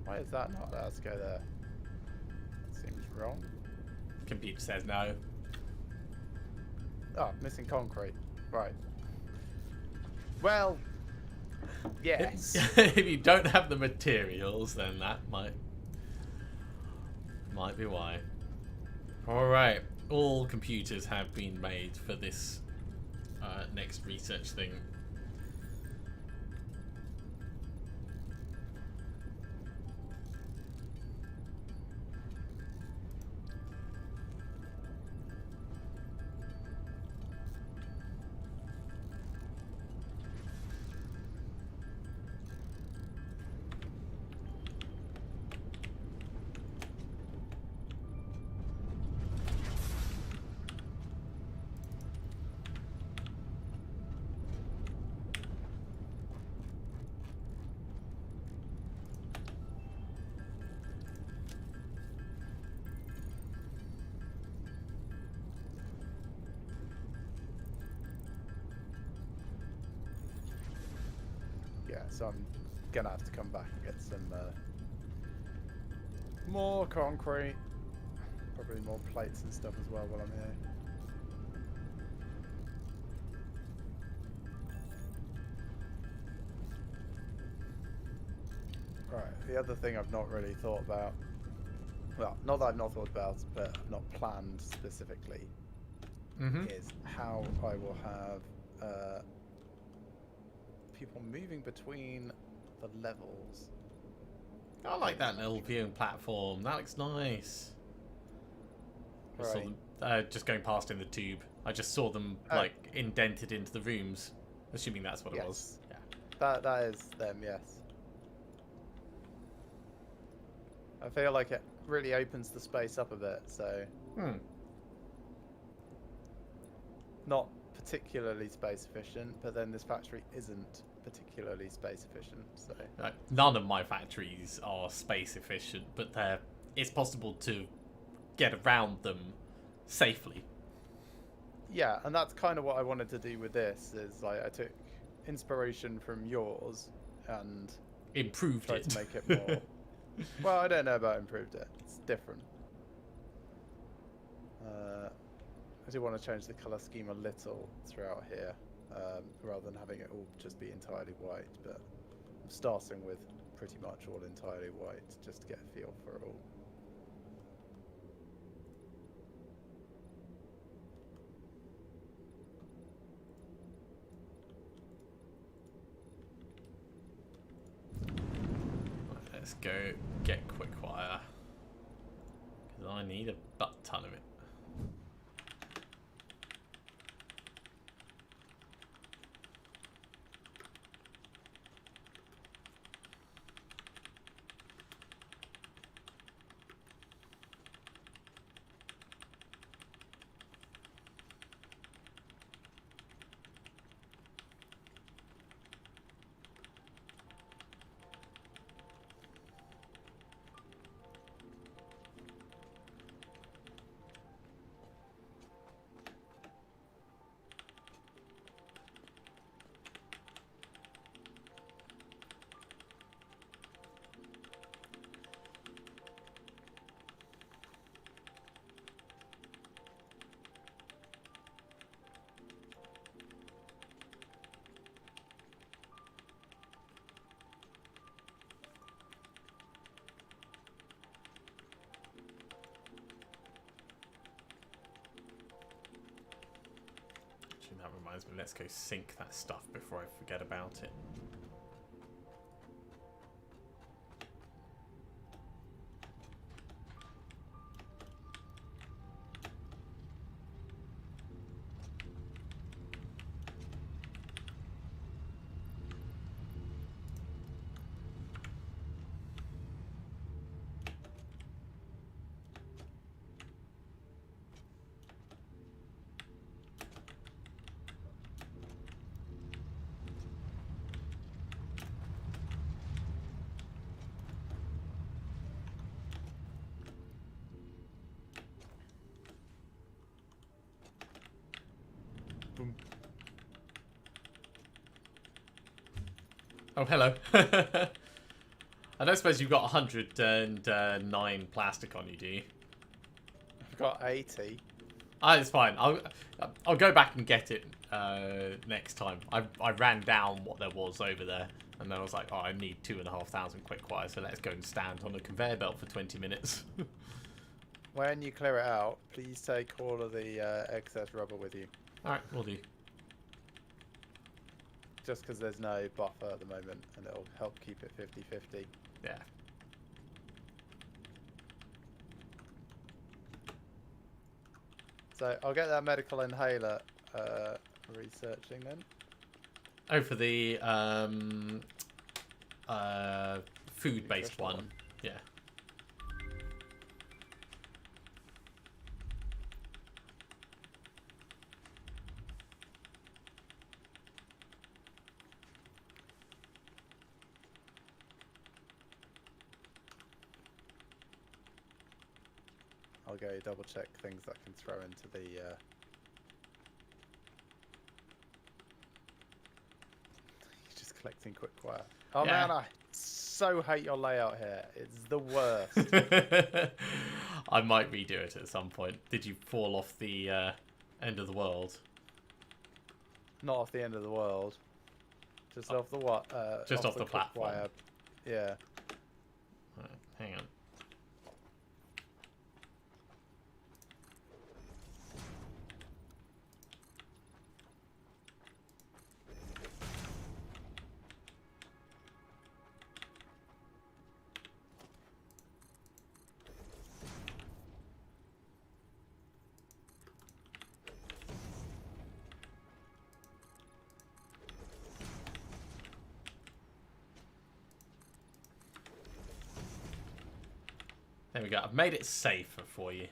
S2: Why is that not allowed to go there? That seems wrong.
S1: Computer says no.
S2: Oh, missing concrete. Right. Well, yes.
S1: If you don't have the materials, then that might be why. All right, all computers have been made for this next research thing.
S2: Yeah, so I'm gonna have to come back and get some more concrete. Probably more plates and stuff as well while I'm here. Right, the other thing I've not really thought about, well, not that I've not thought about, but I've not planned specifically, is how I will have people moving between the levels.
S1: I like that little viewing platform. That looks nice. I saw
S2: Right.
S1: them just going past in the tube. I just saw them like indented into the rooms, assuming that's what it was.
S2: Yes.
S1: Yeah.
S2: That is them, yes. I feel like it really opens the space up a bit, so not particularly space efficient, but then this factory isn't particularly space efficient, so
S1: None of my factories are space efficient, but it's possible to get around them safely.
S2: yeah, and that's kind of what I wanted to do with this. Is like I took inspiration from yours and
S1: Improved
S2: tried
S1: it.
S2: to make it more. Well, I don't know about improved it. It's different. I do want to change the color scheme a little throughout here, rather than having it all just be entirely white. But I'm starting with pretty much all entirely white, just to get a feel for it all.
S1: Let's go get quick wire, because I need a butt ton of it. That reminds me, let's go sync that stuff before I forget about it. Boom. Oh, hello. I don't suppose you've got 109 plastic on you, do you?
S2: I've got 80.
S1: Ah, it's fine. I'll go back and get it next time. I ran down what there was over there, and then I was like, oh, I need 2,500 quick wire, so let's go and stand on a conveyor belt for 20 minutes.
S2: When you clear it out, please take all of the excess rubber with you.
S1: Alright, we'll do.
S2: Just because there's no buffer at the moment, and it'll help keep it 50-50.
S1: Yeah.
S2: So I'll get that medical inhaler researching then.
S1: Oh, for the food-based one. Yeah.
S2: I'll go double check things that I can throw into the just collecting quick wire. Oh
S1: Yeah.
S2: man, I so hate your layout here. It's the worst.
S1: I might redo it at some point. Did you fall off the end of the world?
S2: Not off the end of the world. Just off the what?
S1: Just off the
S2: quick
S1: platform.
S2: wire. Yeah.
S1: Right, hang on. There we go. I've made it safer for you.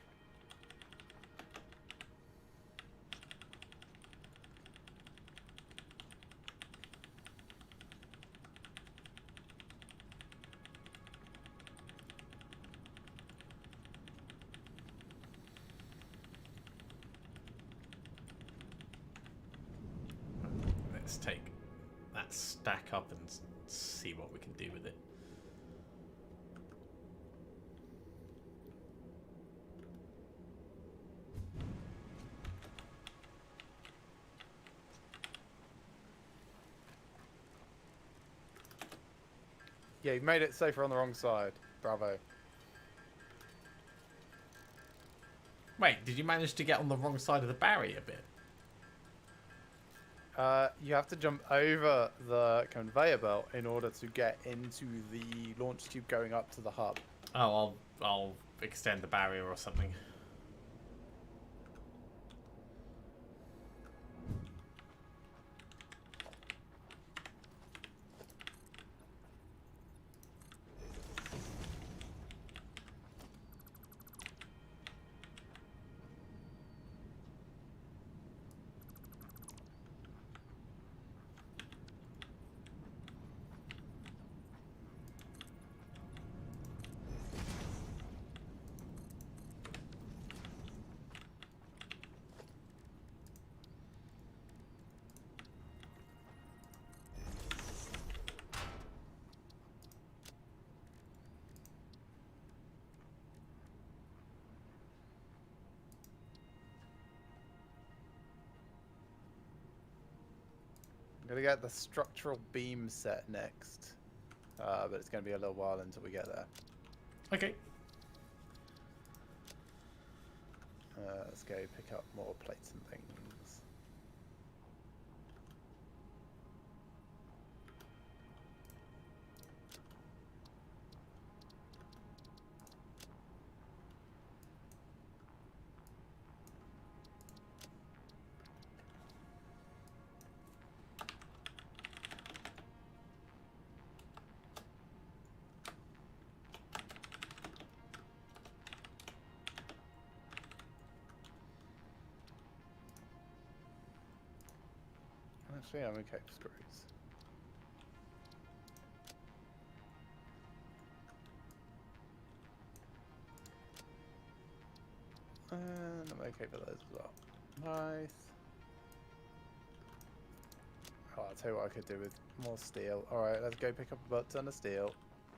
S1: Let's take that stack up and see what we can do with it.
S2: Yeah, you made it safer on the wrong side. Bravo.
S1: Wait, did you manage to get on the wrong side of the barrier bit?
S2: You have to jump over the conveyor belt in order to get into the launch tube going up to the hub.
S1: Oh, I'll extend the barrier or something.
S2: I'm gonna get the structural beam set next, but it's gonna be a little while until we get there.
S1: Okay.
S2: Let's go pick up more plates and things. Actually, I'm okay with screws. And I'm okay for those as well. Nice. Oh, I'll tell you what I could do with more steel. Alright, let's go pick up a butt ton of steel.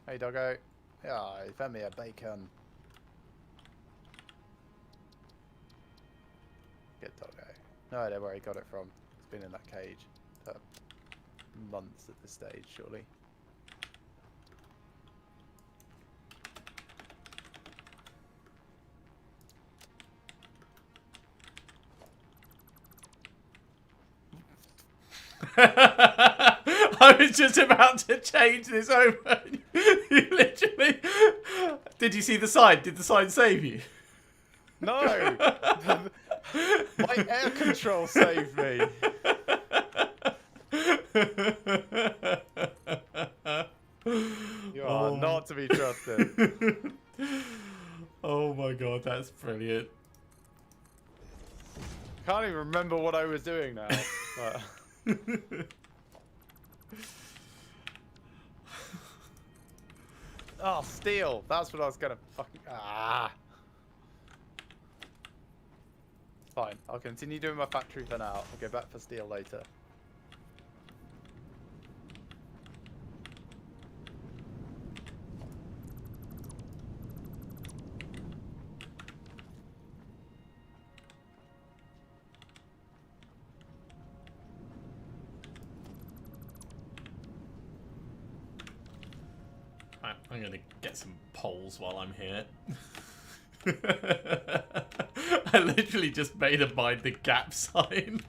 S2: Hey, doggo. Yeah, you found me a bacon. Good doggo. No, I don't know where he got it from. It's been in that cage for months at this stage, surely.
S1: I was just about to change this over. You literally... Did you see the sign? Did the sign save you?
S2: No! My air control saved me. You are not to be trusted.
S1: Oh my god, that's brilliant.
S2: Can't even remember what I was doing now. But... Oh, steel! That's what I was gonna fucking... Ah! Fine, I'll continue doing my factory for now. I'll go back for steel later.
S1: Right, I'm gonna get some poles while I'm here. I literally just made a mind the gap sign.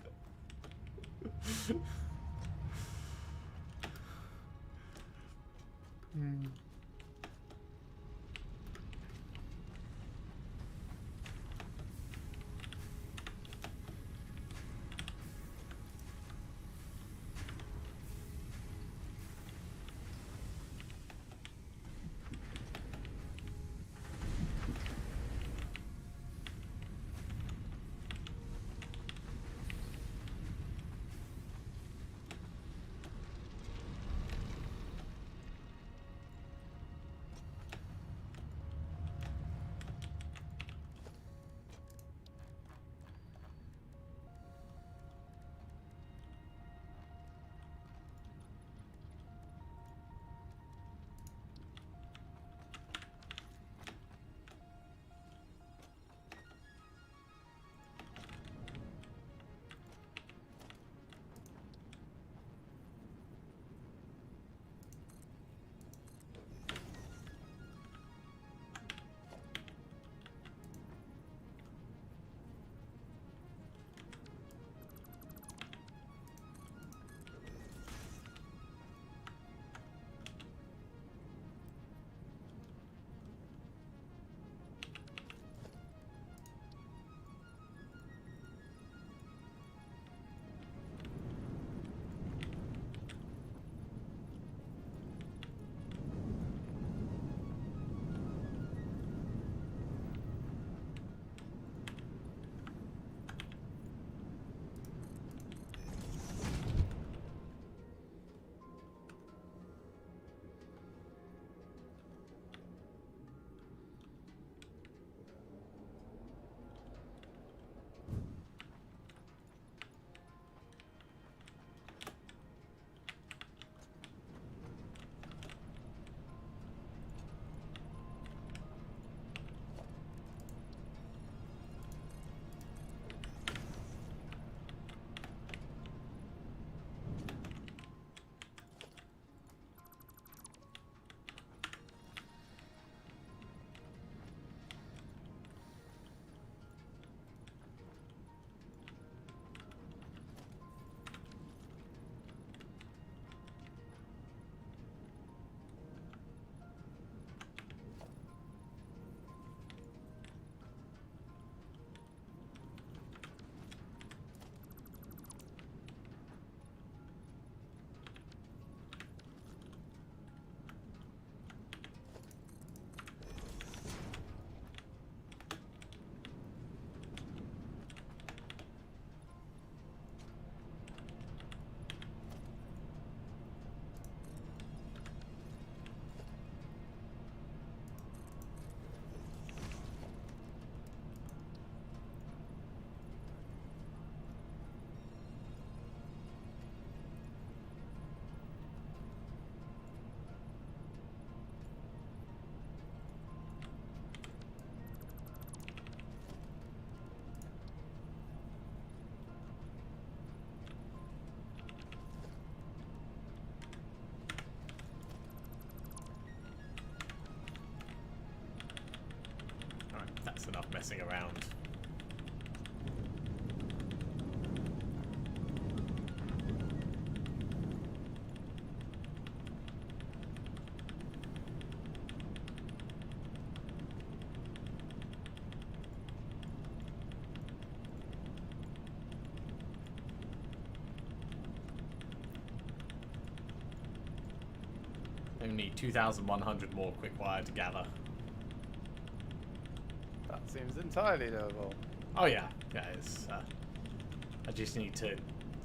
S1: messing around. We need 2,100 more quick wire to gather.
S2: That seems entirely doable.
S1: Oh yeah, yeah. It's, I just need to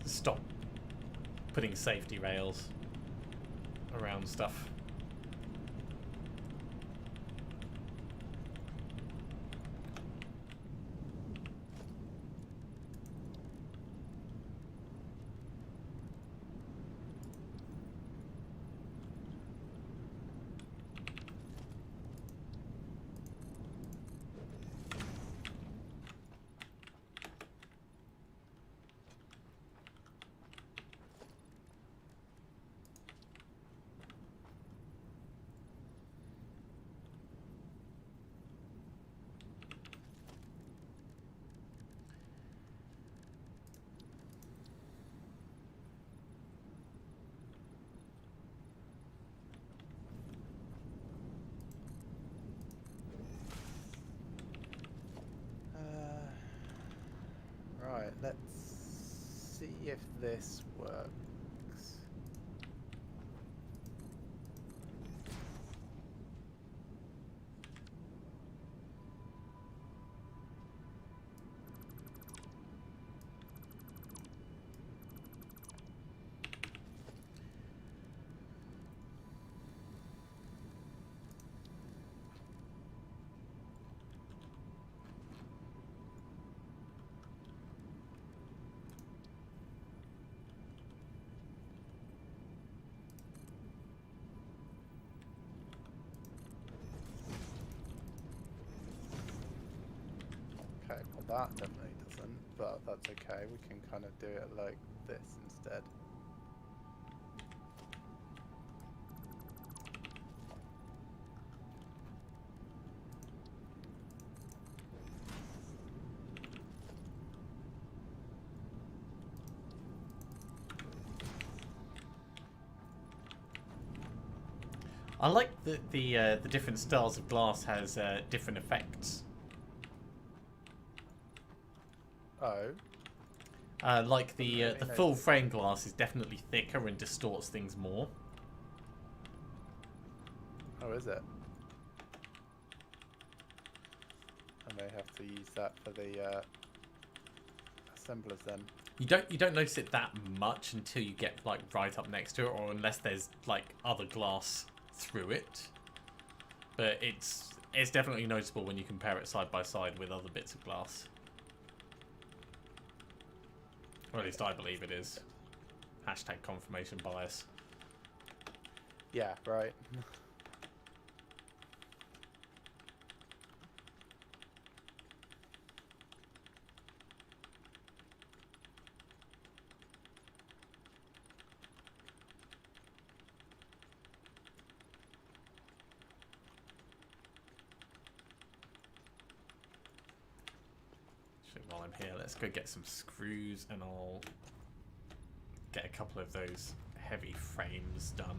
S1: stop putting safety rails around stuff.
S2: Right, let's see if this works. Okay, well that definitely doesn't, but that's okay. We can kind of do it like this instead.
S1: I like that the different styles of glass has different effects.
S2: Oh.
S1: Like the full frame glass is definitely thicker and distorts things more.
S2: Oh, is it? I may have to use that for the assemblers then.
S1: You don't notice it that much until you get like right up next to it, or unless there's like other glass through it. But it's definitely noticeable when you compare it side by side with other bits of glass. Or at least I believe it is. Hashtag confirmation bias.
S2: Yeah, right.
S1: While I'm here, let's go get some screws and I'll get a couple of those heavy frames done.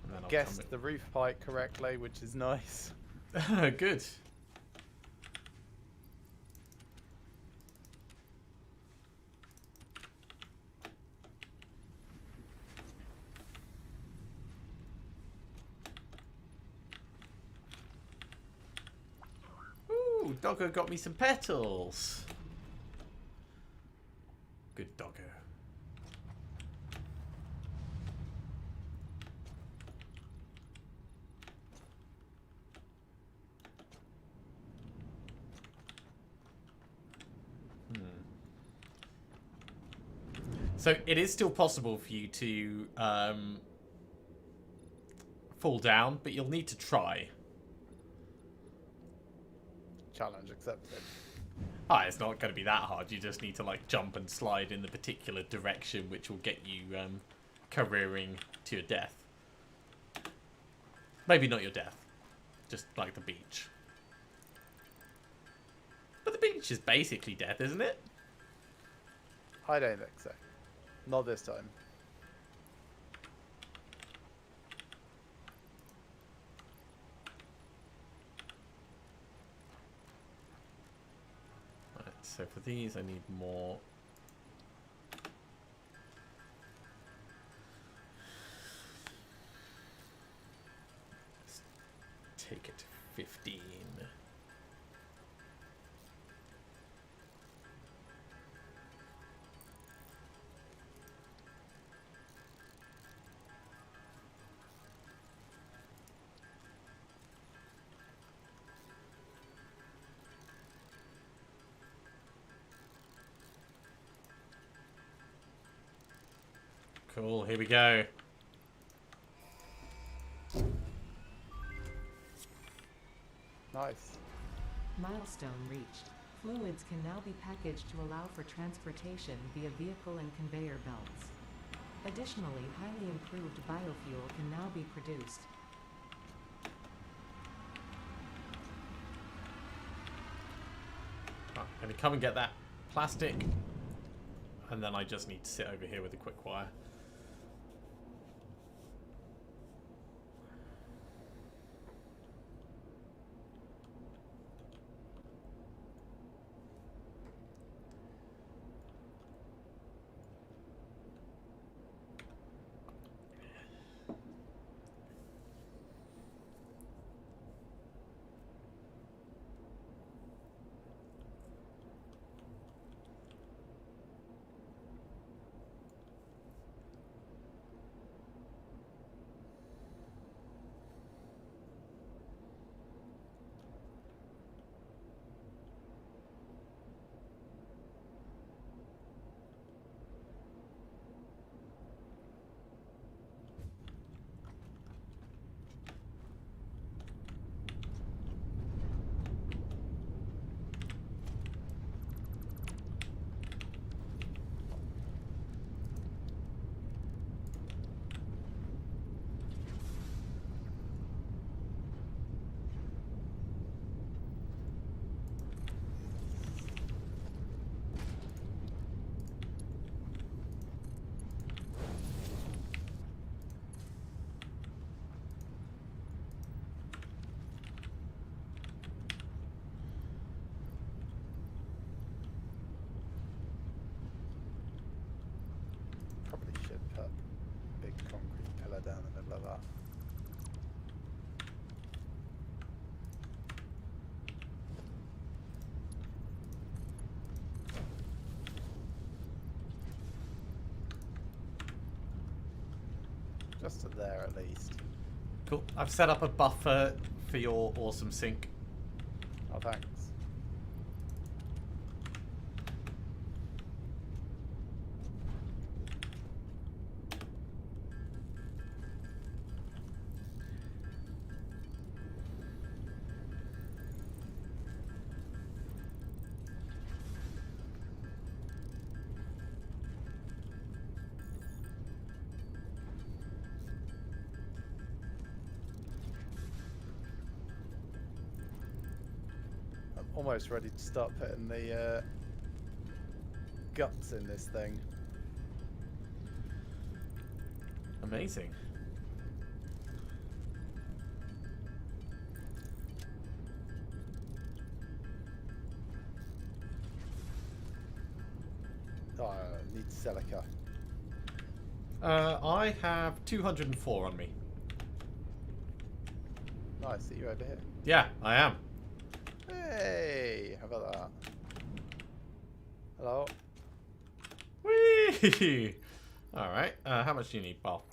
S1: And then I'll
S2: Guessed the roof height correctly, which is nice.
S1: Good. Ooh, Doggo got me some petals. Good Doggo. So it is still possible for you to fall down, but you'll need to try.
S2: Challenge accepted.
S1: Ah, it's not going to be that hard. You just need to like jump and slide in the particular direction, which will get you careering to your death. Maybe not your death. Just like the beach. But the beach is basically death, isn't it?
S2: I don't think so. Not this time.
S1: Right, so for these I need more. Let's take it to 15. Cool, here we go.
S2: Nice.
S3: Milestone reached. Fluids can now be packaged to allow for transportation via vehicle and conveyor belts. Additionally, highly improved biofuel can now be produced.
S1: Right, let me come and get that plastic. And then I just need to sit over here with a quick wire.
S2: Probably should put a big concrete pillar down the middle of that. Just to there at least.
S1: Cool. I've set up a buffer for your awesome sink.
S2: Oh, thanks. I'm almost ready to start putting the guts in this thing.
S1: Amazing.
S2: Oh, I need silica.
S1: I have 204 on me.
S2: Nice, are you over here?
S1: Yeah, I am.
S2: Hey, how about that? Hello?
S1: Whee! Alright, how much do you need, Paul?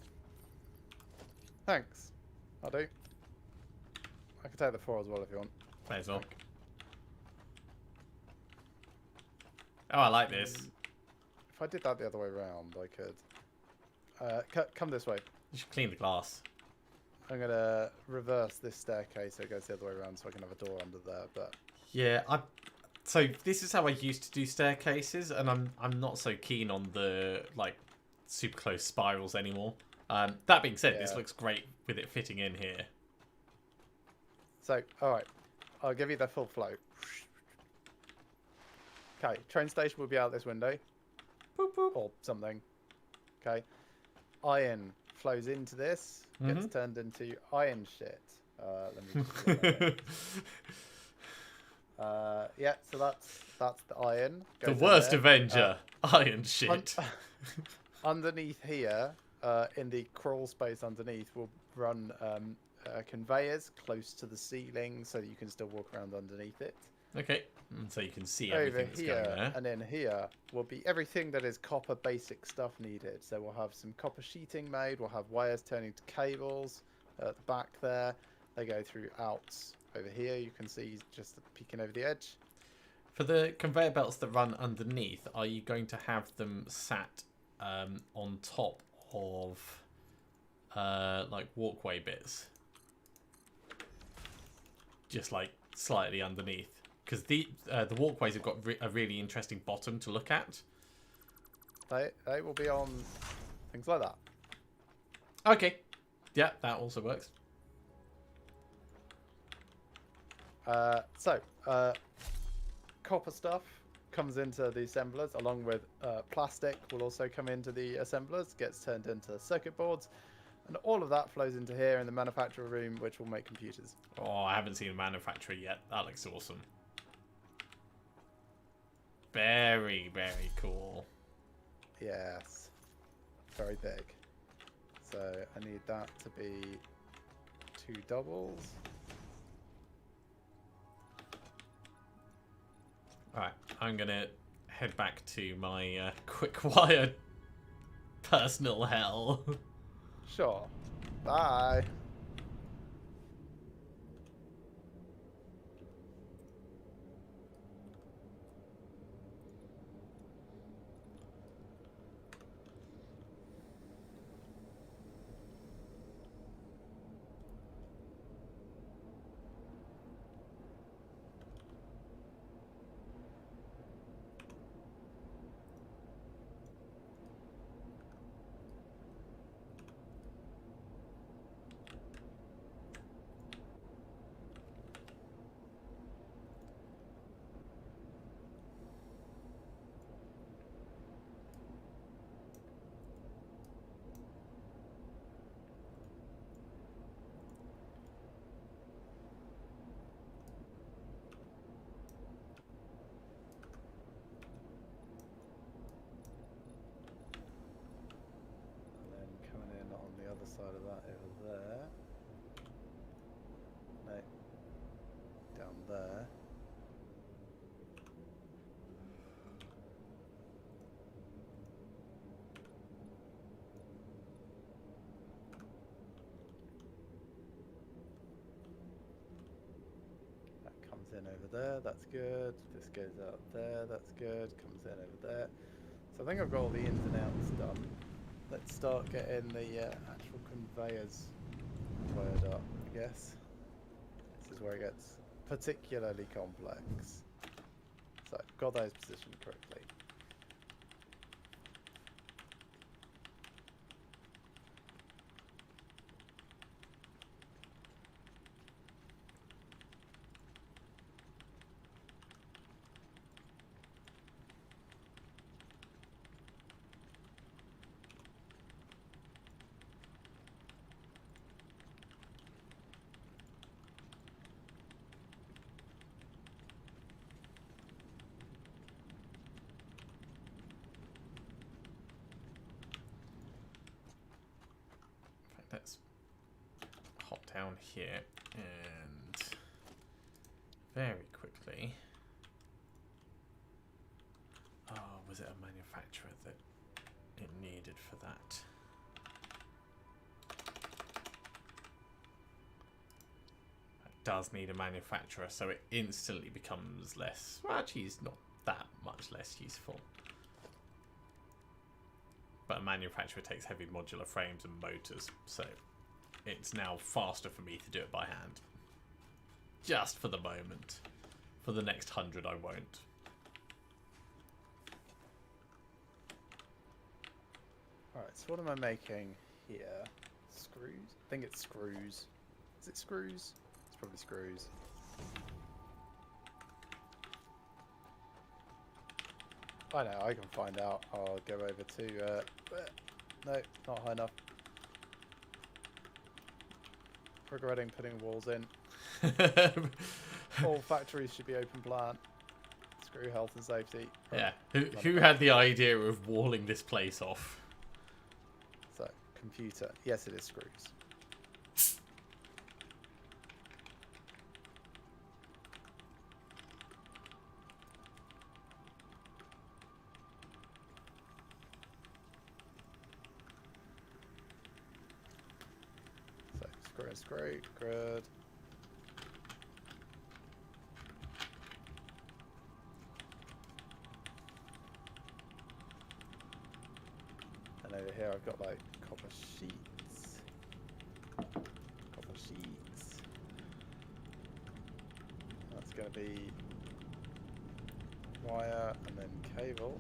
S2: Thanks. I do. I can take the 4 as well if you want.
S1: May as well. Oh, I like this.
S2: If I did that the other way around, I could. Come this way.
S1: You should clean the glass.
S2: I'm gonna reverse this staircase so it goes the other way around so I can have a door under there, but
S1: Yeah, so this is how I used to do staircases, and I'm not so keen on the like super close spirals anymore. That being said, this
S2: Yeah.
S1: looks great with it fitting in here.
S2: So, all right, I'll give you the full flow. Okay, train station will be out this window.
S1: Boop, boop.
S2: Or something. Okay. Iron flows into this, gets turned into iron shit. Let me just do that. Yeah, so that's the iron.
S1: The
S2: Goes in
S1: worst
S2: there.
S1: Avenger. Iron shit.
S2: Underneath here, in the crawl space underneath, we'll run conveyors close to the ceiling so that you can still walk around underneath it.
S1: Okay. So you can see
S2: Over
S1: everything that's
S2: here
S1: going there.
S2: and in here will be everything that is copper basic stuff needed. So we'll have some copper sheeting made. We'll have wires turning to cables at the back there. They go through outs over here. You can see just peeking over the edge.
S1: For the conveyor belts that run underneath, are you going to have them sat on top of like walkway bits? Just like slightly underneath? Because the walkways have got a really interesting bottom to look at.
S2: They will be on things like that.
S1: Okay. Yeah, that also works.
S2: Copper stuff comes into the assemblers along with plastic will also come into the assemblers, gets turned into circuit boards, and all of that flows into here in the manufacturer room, which will make computers.
S1: Oh, I haven't seen a manufacturer yet. That looks awesome. Very, very cool.
S2: Yes. Very big. So I need that to be 2 doubles.
S1: Alright, I'm going to head back to my quick wire personal hell.
S2: Sure. Bye. Other side of that over there. No. Down there. That comes in over there, that's good. This goes out there, that's good. Comes in over there. So I think I've got all the ins and outs done. Let's start getting the actual conveyors wired up, I guess. This is where it gets particularly complex. So, got those positioned correctly.
S1: Let's hop down here and very quickly. Oh, was it a manufacturer that it needed for that? It does need a manufacturer, so it instantly becomes less. Well, actually, it's not that much less useful. But a manufacturer takes heavy modular frames and motors, so it's now faster for me to do it by hand. Just for the moment. For the next 100, I won't.
S2: Alright, so what am I making here? Screws? I think it's screws. Is it screws? It's probably screws. I know, I can find out. I'll go over to... no, not high enough. Regretting putting walls in. All factories should be open plan. Screw health and safety.
S1: Yeah. Who had the idea of walling this place off?
S2: So, computer. Yes, it is screws. So, screw and screw. Good. And over here I've got like copper sheets. Copper sheets. That's going to be wire and then cable.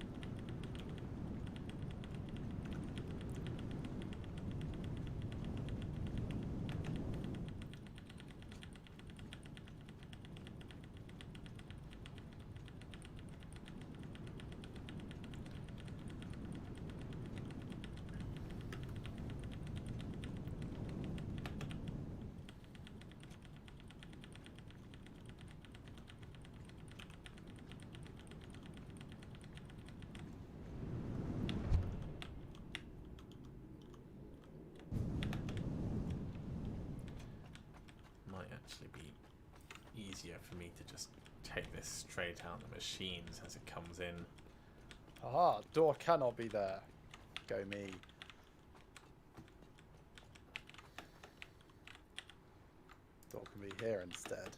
S1: Might actually be easier for me to just take this straight out the machines as it comes in.
S2: Aha, door cannot be there. Go me. Door can be here instead.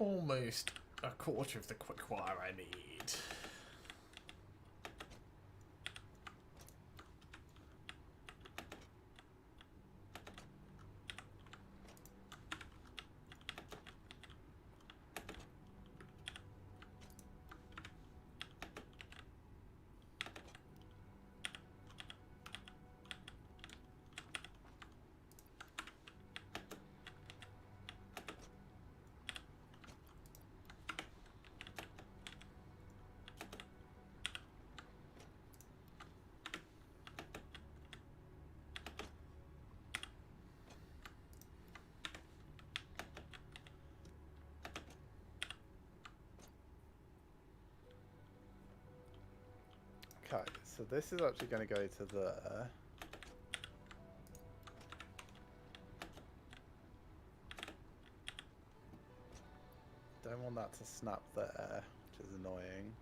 S1: Almost a quarter of the quick wire I need.
S2: Okay, so this is actually going to go to there. Don't want that to snap there, which is annoying.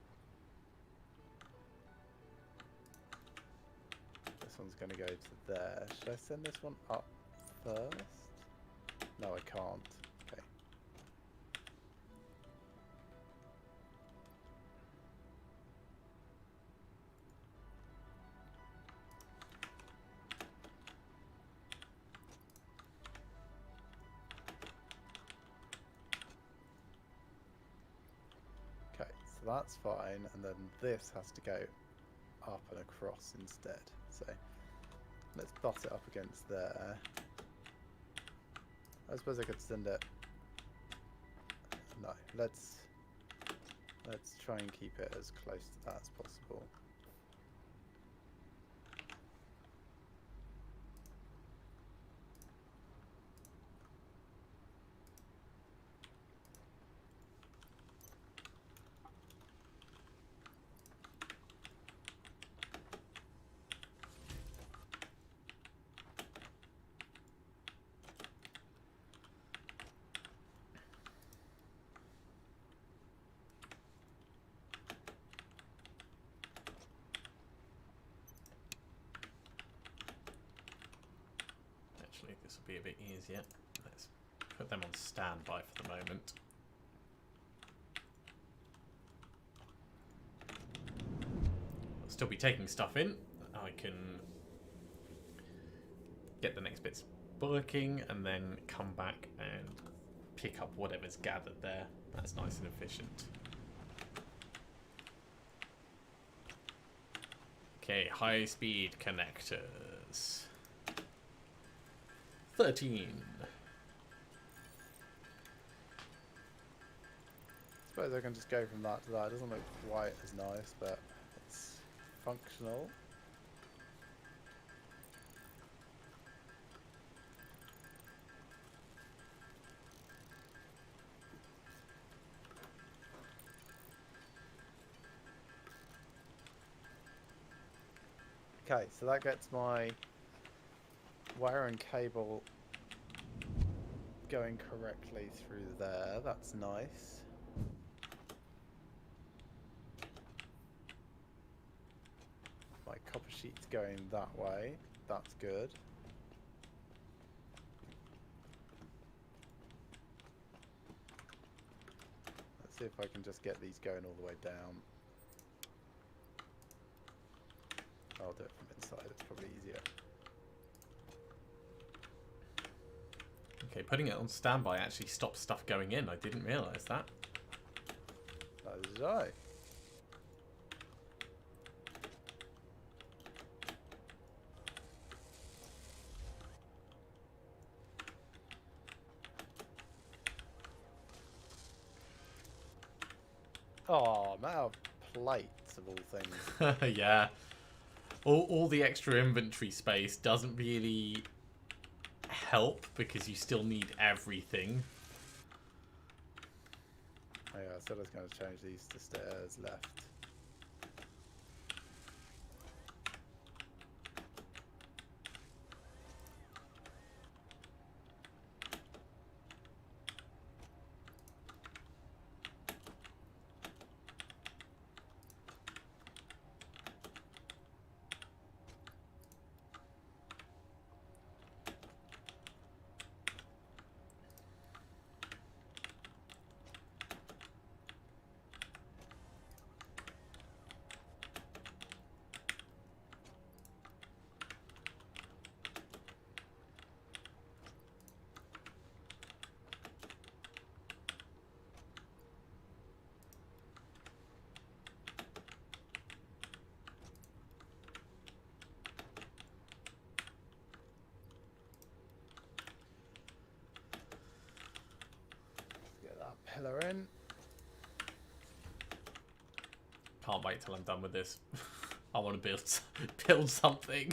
S2: This one's going to go to there. Should I send this one up first? No, I can't. Okay. Okay, so that's fine, and then this has to go up and across instead. So let's butt it up against there. I suppose I could send it. No, let's try and keep it as close to that as possible.
S1: This will be a bit easier. Let's put them on standby for the moment. I'll still be taking stuff in. I can get the next bits working and then come back and pick up whatever's gathered there. That's nice and efficient. Okay, high-speed connectors. 13.
S2: I suppose I can just go from that to that. It doesn't look quite as nice, but it's functional. Okay, so that gets my wire and cable going correctly through there. That's nice. My copper sheet's going that way. That's good. Let's see if I can just get these going all the way down. I'll do it from inside, it's probably easier.
S1: Okay, putting it on standby actually stops stuff going in. I didn't realise that.
S2: Neither did I. Oh, I'm out of plates of all things.
S1: Yeah. All the extra inventory space doesn't really help because you still need everything.
S2: Oh yeah, I said I was going to change these to stairs left. Get that pillar in.
S1: Can't wait till I'm done with this. I want to build something.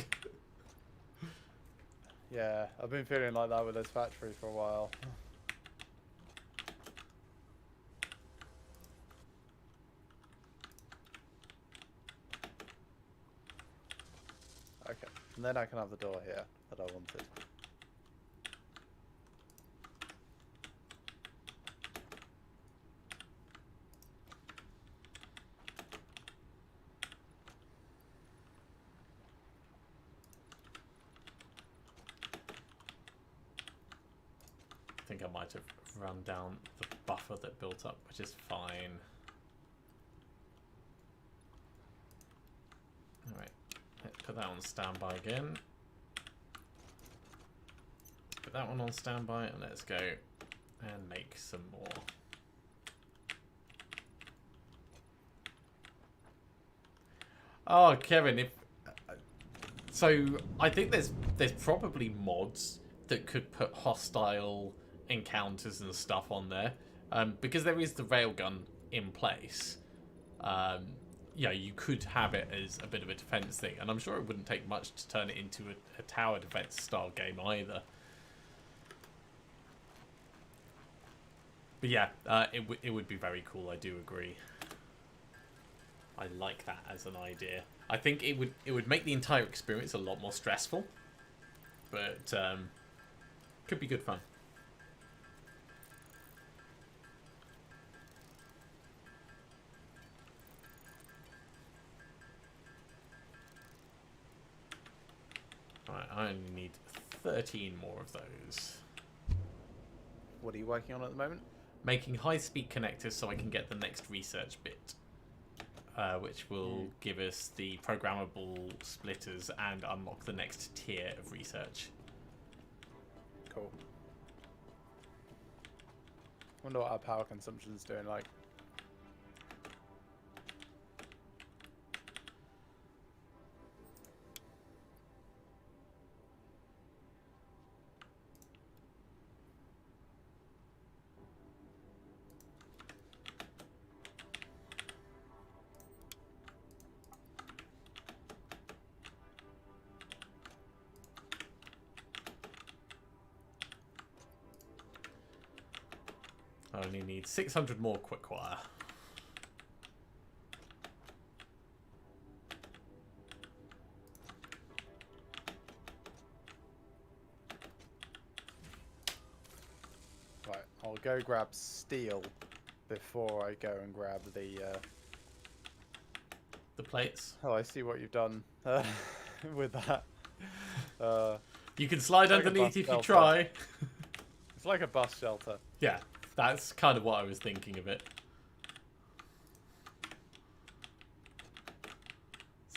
S2: Yeah, I've been feeling like that with this factory for a while. Okay, and then I can have the door here that I wanted.
S1: I think I might have run down the buffer that built up, which is fine. Alright, let's put that on standby again. Put that one on standby and let's go and make some more. Oh, Kevin, if so, I think there's probably mods that could put hostile encounters and stuff on there, because there is the railgun in place. Yeah, you could have it as a bit of a defense thing, and I'm sure it wouldn't take much to turn it into a tower defense style game either. But yeah, it would be very cool. I do agree. I like that as an idea. I think it would make the entire experience a lot more stressful, but could be good fun. Right, I only need 13 more of those.
S2: What are you working on at the moment?
S1: Making high-speed connectors so I can get the next research bit, which will give us the programmable splitters and unlock the next tier of research.
S2: Cool. Wonder what our power consumption's doing like.
S1: I only need 600 more quick wire.
S2: Right, I'll go grab steel before I go and grab
S1: The plates.
S2: Oh, I see what you've done with that.
S1: You can slide
S2: like a
S1: underneath
S2: bus
S1: if you
S2: shelter.
S1: try.
S2: It's like a bus shelter.
S1: Yeah, that's kind of what I was thinking of it.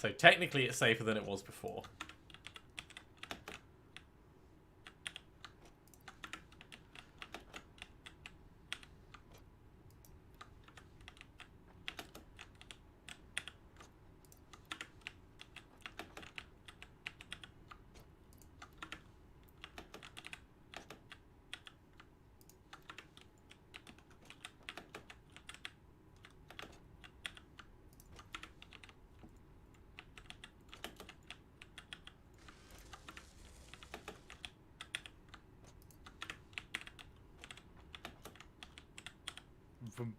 S1: So technically it's safer than it was before.
S2: Vroom.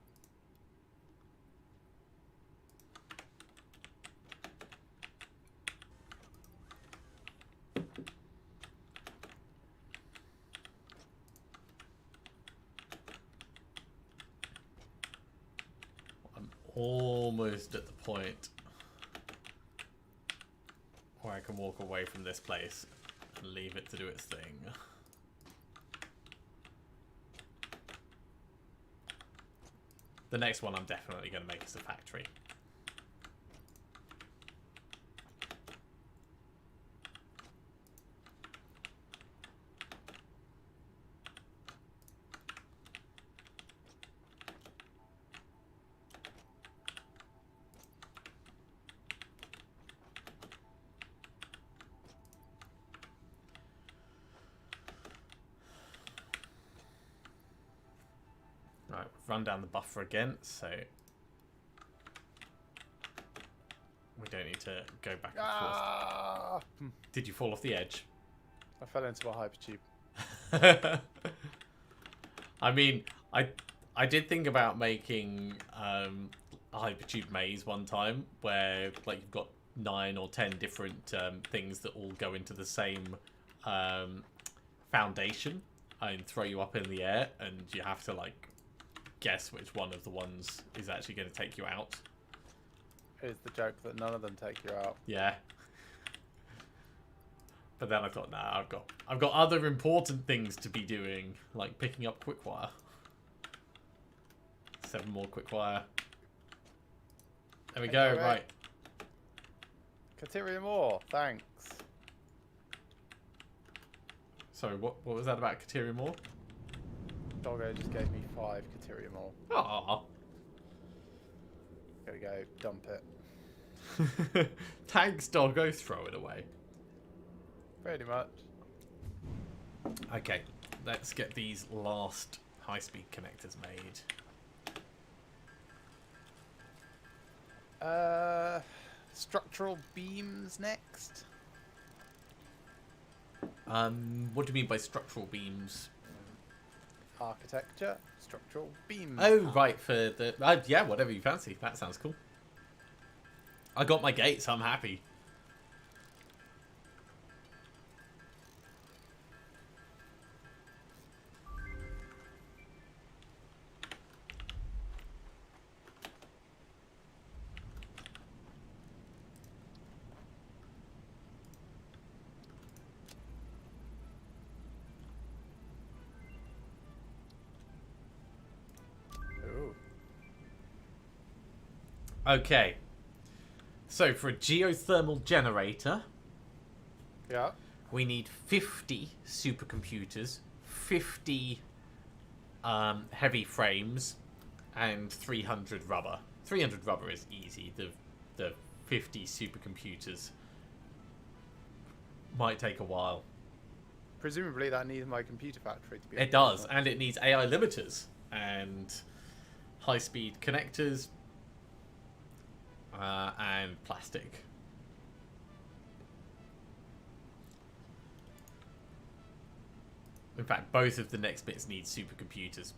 S1: I'm almost at the point where I can walk away from this place and leave it to do its thing. The next one I'm definitely going to make is a factory. Right, we've run down the buffer again, so we don't need to go back and
S2: Ah!
S1: forth. Did you fall off the edge?
S2: I fell into a hypertube.
S1: I mean, I did think about making a hypertube maze one time where like you've got 9 or 10 different things that all go into the same foundation and throw you up in the air, and you have to like guess which one of the ones is actually going to take you out.
S2: Is the joke that none of them take you out.
S1: Yeah. But then I thought, nah, I've got other important things to be doing, like picking up quick wire. 7 more quick wire. There we go,
S2: Okay,
S1: right.
S2: Caterium ore, thanks.
S1: Sorry, what was that about Caterium ore?
S2: Doggo just gave me 5 Caterium ore.
S1: Aww.
S2: Gotta go dump it.
S1: Thanks, doggo, throw it away.
S2: Pretty much.
S1: Okay, let's get these last high-speed connectors made.
S2: Structural beams next.
S1: What do you mean by structural beams?
S2: Architecture, structural beams.
S1: Oh, right, for the... yeah, whatever you fancy. That sounds cool. I got my gates, I'm happy. Okay. So for a geothermal generator,
S2: Yeah.
S1: we need 50 supercomputers, 50 heavy frames, and 300 rubber. 300 rubber is easy. The 50 supercomputers might take a while.
S2: Presumably that needs my computer factory to be.
S1: It does, and it needs AI limiters and high-speed connectors and plastic. In fact, both of the next bits need supercomputers.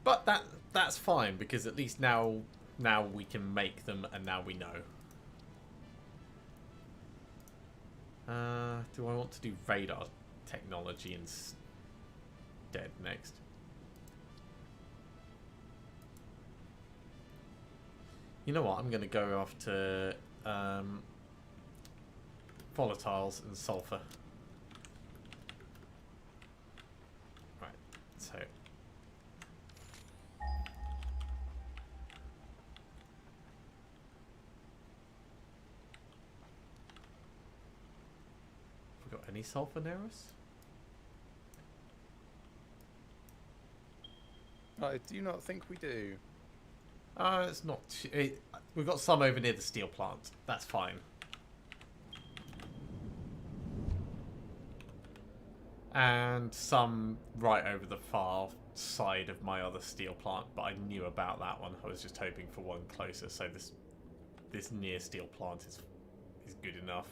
S1: But that's fine, because at least now we can make them, and now we know. Do I want to do radar technology instead next? You know what? I'm going to go after volatiles and sulfur. Right, so... Have we got any sulfur near us?
S2: I do not think we do.
S1: It's not... we've got some over near the steel plant. That's fine. And some right over the far side of my other steel plant, but I knew about that one. I was just hoping for one closer, so this near steel plant is good enough.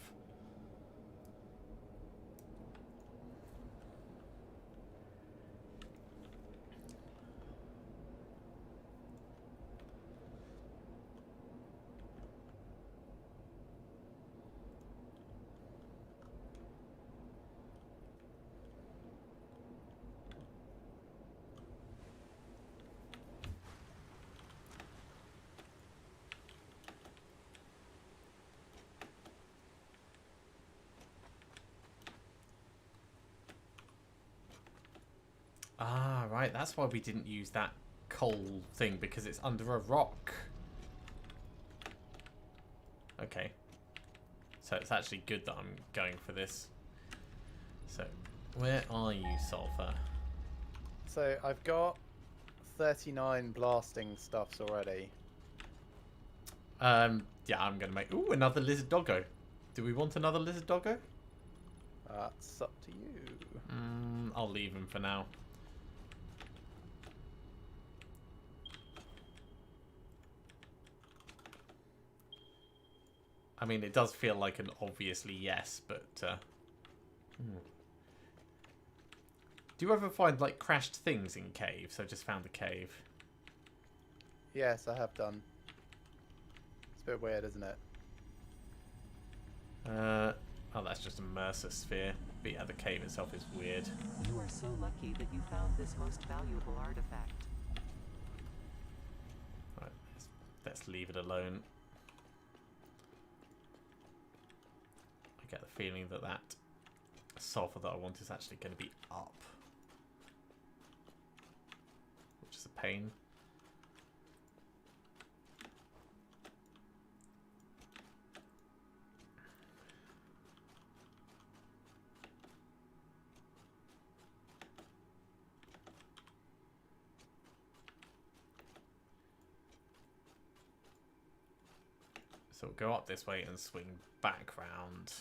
S1: Ah, right. That's why we didn't use that coal thing, because it's under a rock. Okay. So it's actually good that I'm going for this. So, where are you, sulfur?
S2: So I've got 39 blasting stuffs already.
S1: Yeah, I'm going to make... Ooh, another lizard doggo. Do we want another lizard doggo?
S2: That's up to you.
S1: I'll leave him for now. I mean, it does feel like an obviously yes, but... Do you ever find, like, crashed things in caves? I just found the cave.
S2: Yes, I have done. It's a bit weird, isn't it?
S1: Oh, that's just a Mercer sphere. But yeah, the cave itself is weird.
S3: You are so lucky that you found this most valuable artifact.
S1: Right, let's leave it alone. I get the feeling that that sulfur that I want is actually going to be up. Which is a pain. So we'll go up this way and swing back round.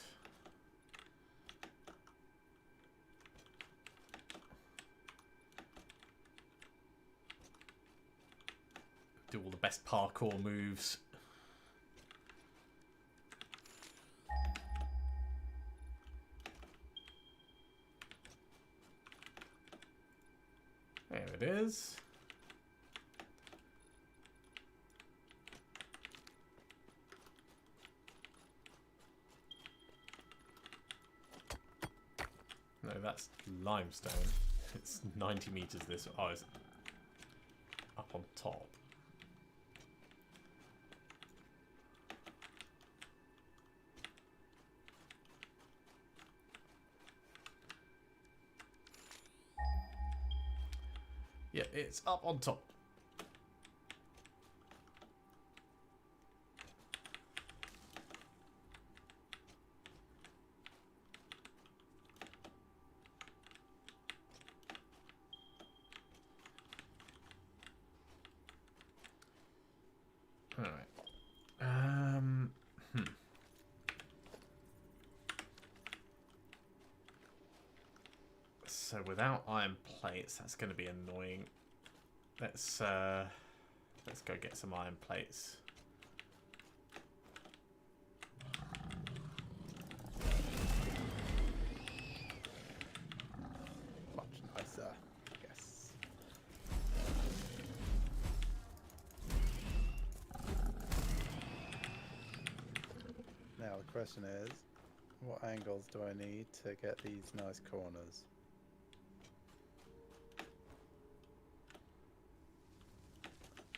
S1: Do all the best parkour moves. There it is. No, that's limestone. It's 90 meters this. Oh, it's up on top. Yeah, it's up on top. So without iron plates, that's going to be annoying. Let's go get some iron plates.
S2: Much nicer, I guess. Now the question is, what angles do I need to get these nice corners?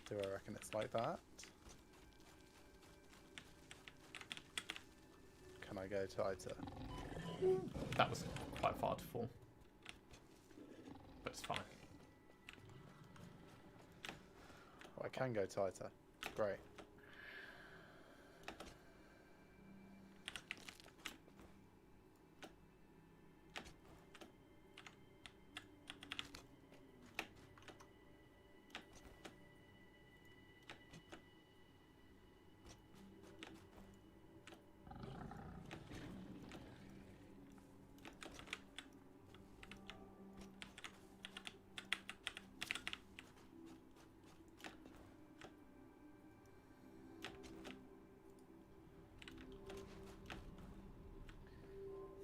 S2: Do I reckon it's like that? Can I go tighter?
S1: That was quite far to fall. But it's fine.
S2: Oh, I can go tighter. Great.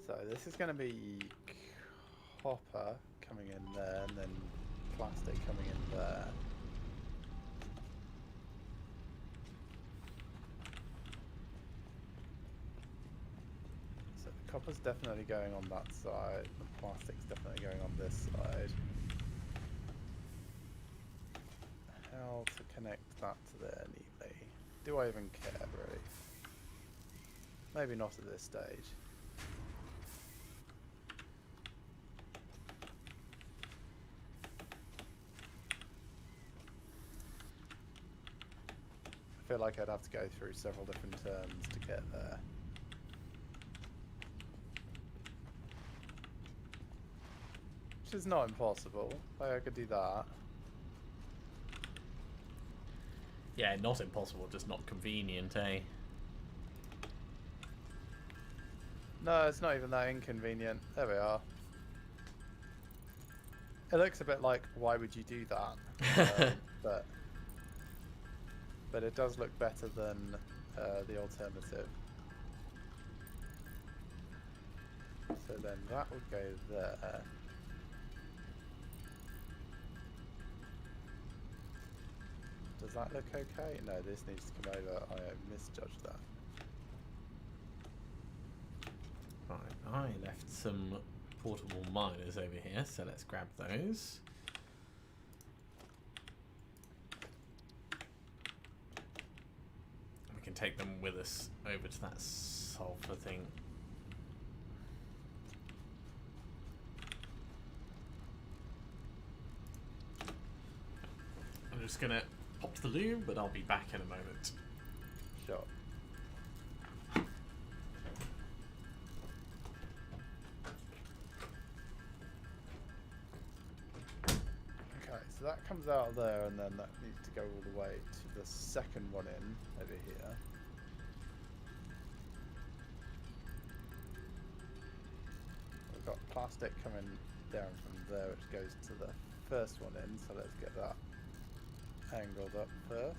S2: So this is going to be copper coming in there, and then plastic coming in there. So the copper's definitely going on that side, the plastic's definitely going on this side. How to connect that to there neatly? Do I even care, really? Maybe not at this stage. I feel like I'd have to go through several different turns to get there. Which is not impossible. Like I could do that.
S1: Yeah, not impossible, just not convenient, eh?
S2: No, it's not even that inconvenient. There we are. It looks a bit like, why would you do that? But it does look better than the alternative. So then that would go there. Does that look okay? No, this needs to come over. I misjudged that.
S1: Right, I left some portable miners over here, so let's grab those. We can take them with us over to that sulfur thing. I'm just gonna pop the loom, but I'll be back in a moment.
S2: Sure. Okay, so that comes out of there, and then that needs to go all the way to the second one in over here. We've got plastic coming down from there, which goes to the first one in, so let's get that angled up first.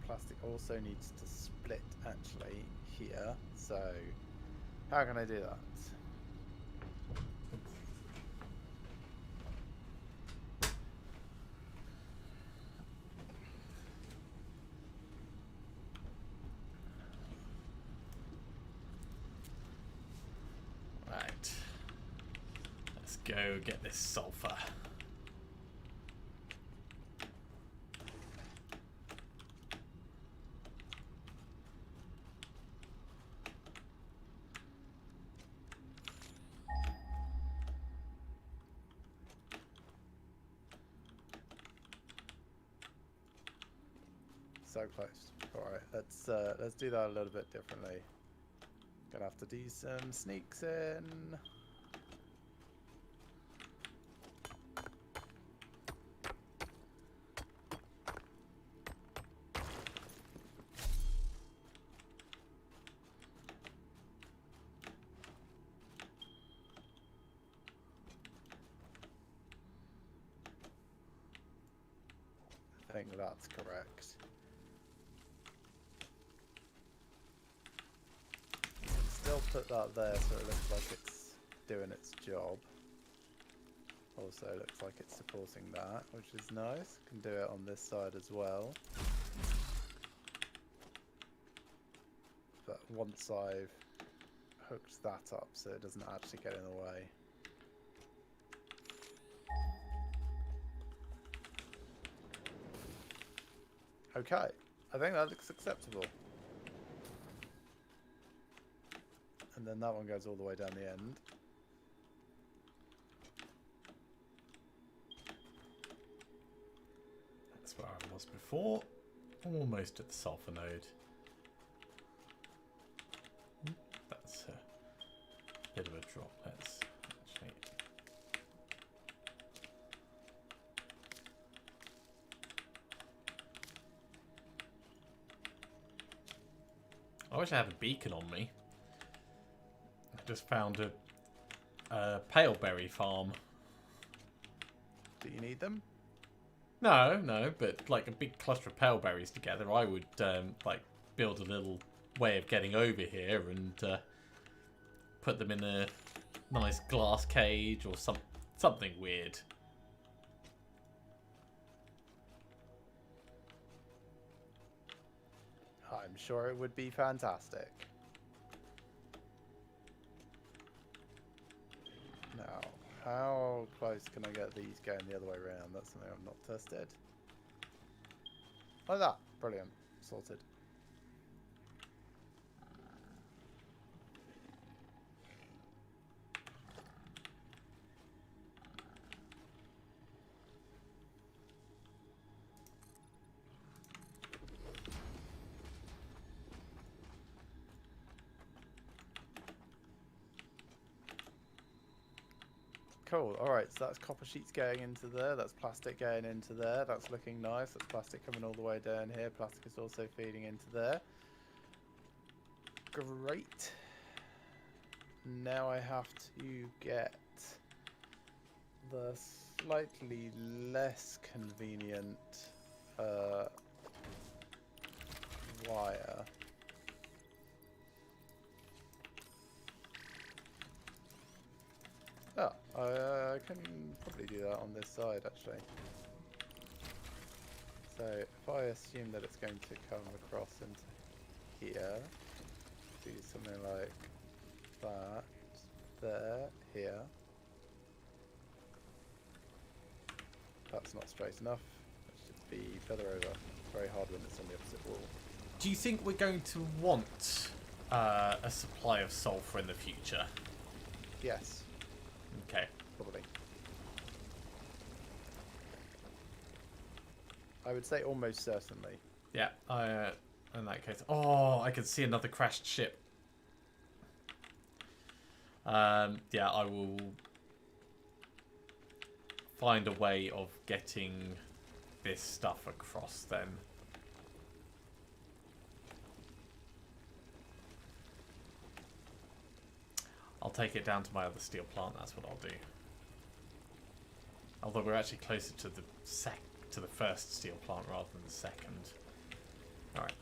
S2: Plastic also needs to split actually here, so how can I do that?
S1: Right. Let's go get this sulfur.
S2: so close. Alright, let's do that a little bit differently. Gonna have to do some sneaks in. I think that's correct. Still put that there so it looks like it's doing its job. Also looks like it's supporting that, which is nice. Can do it on this side as well. But once I've hooked that up so it doesn't actually get in the way. Okay, I think that looks acceptable. And then that one goes all the way down the end.
S1: That's where I was before. Almost at the sulfur node. That's a bit of a drop. Let's actually... I wish I had a beacon on me. I just found a paleberry farm.
S2: Do you need them?
S1: No, but like a big cluster of paleberries together, I would like build a little way of getting over here and put them in a nice glass cage or something weird.
S2: I'm sure it would be fantastic. Now, how close can I get these going the other way around? That's something I've not tested. Like that. Brilliant. Sorted. Cool, alright, so that's copper sheets going into there, that's plastic going into there, that's looking nice, that's plastic coming all the way down here, plastic is also feeding into there. Great. Now I have to get the slightly less convenient wire. Oh, I can probably do that on this side actually. So if I assume that it's going to come across into here, do something like that, there, here. That's not straight enough. It should be further over. It's very hard when it's on the opposite wall.
S1: Do you think we're going to want a supply of sulfur in the future?
S2: Yes.
S1: Okay.
S2: Probably. I would say almost certainly.
S1: Yeah, in that case. Oh, I can see another crashed ship. Yeah, I will find a way of getting this stuff across then. I'll take it down to my other steel plant, that's what I'll do. Although we're actually closer to the first steel plant rather than the second. Alright.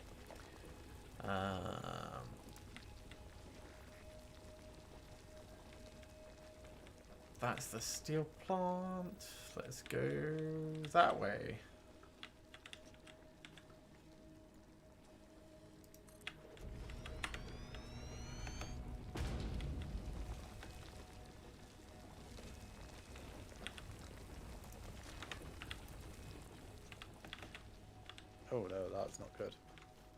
S1: That's the steel plant. Let's go that way.
S2: Oh no, that's not good.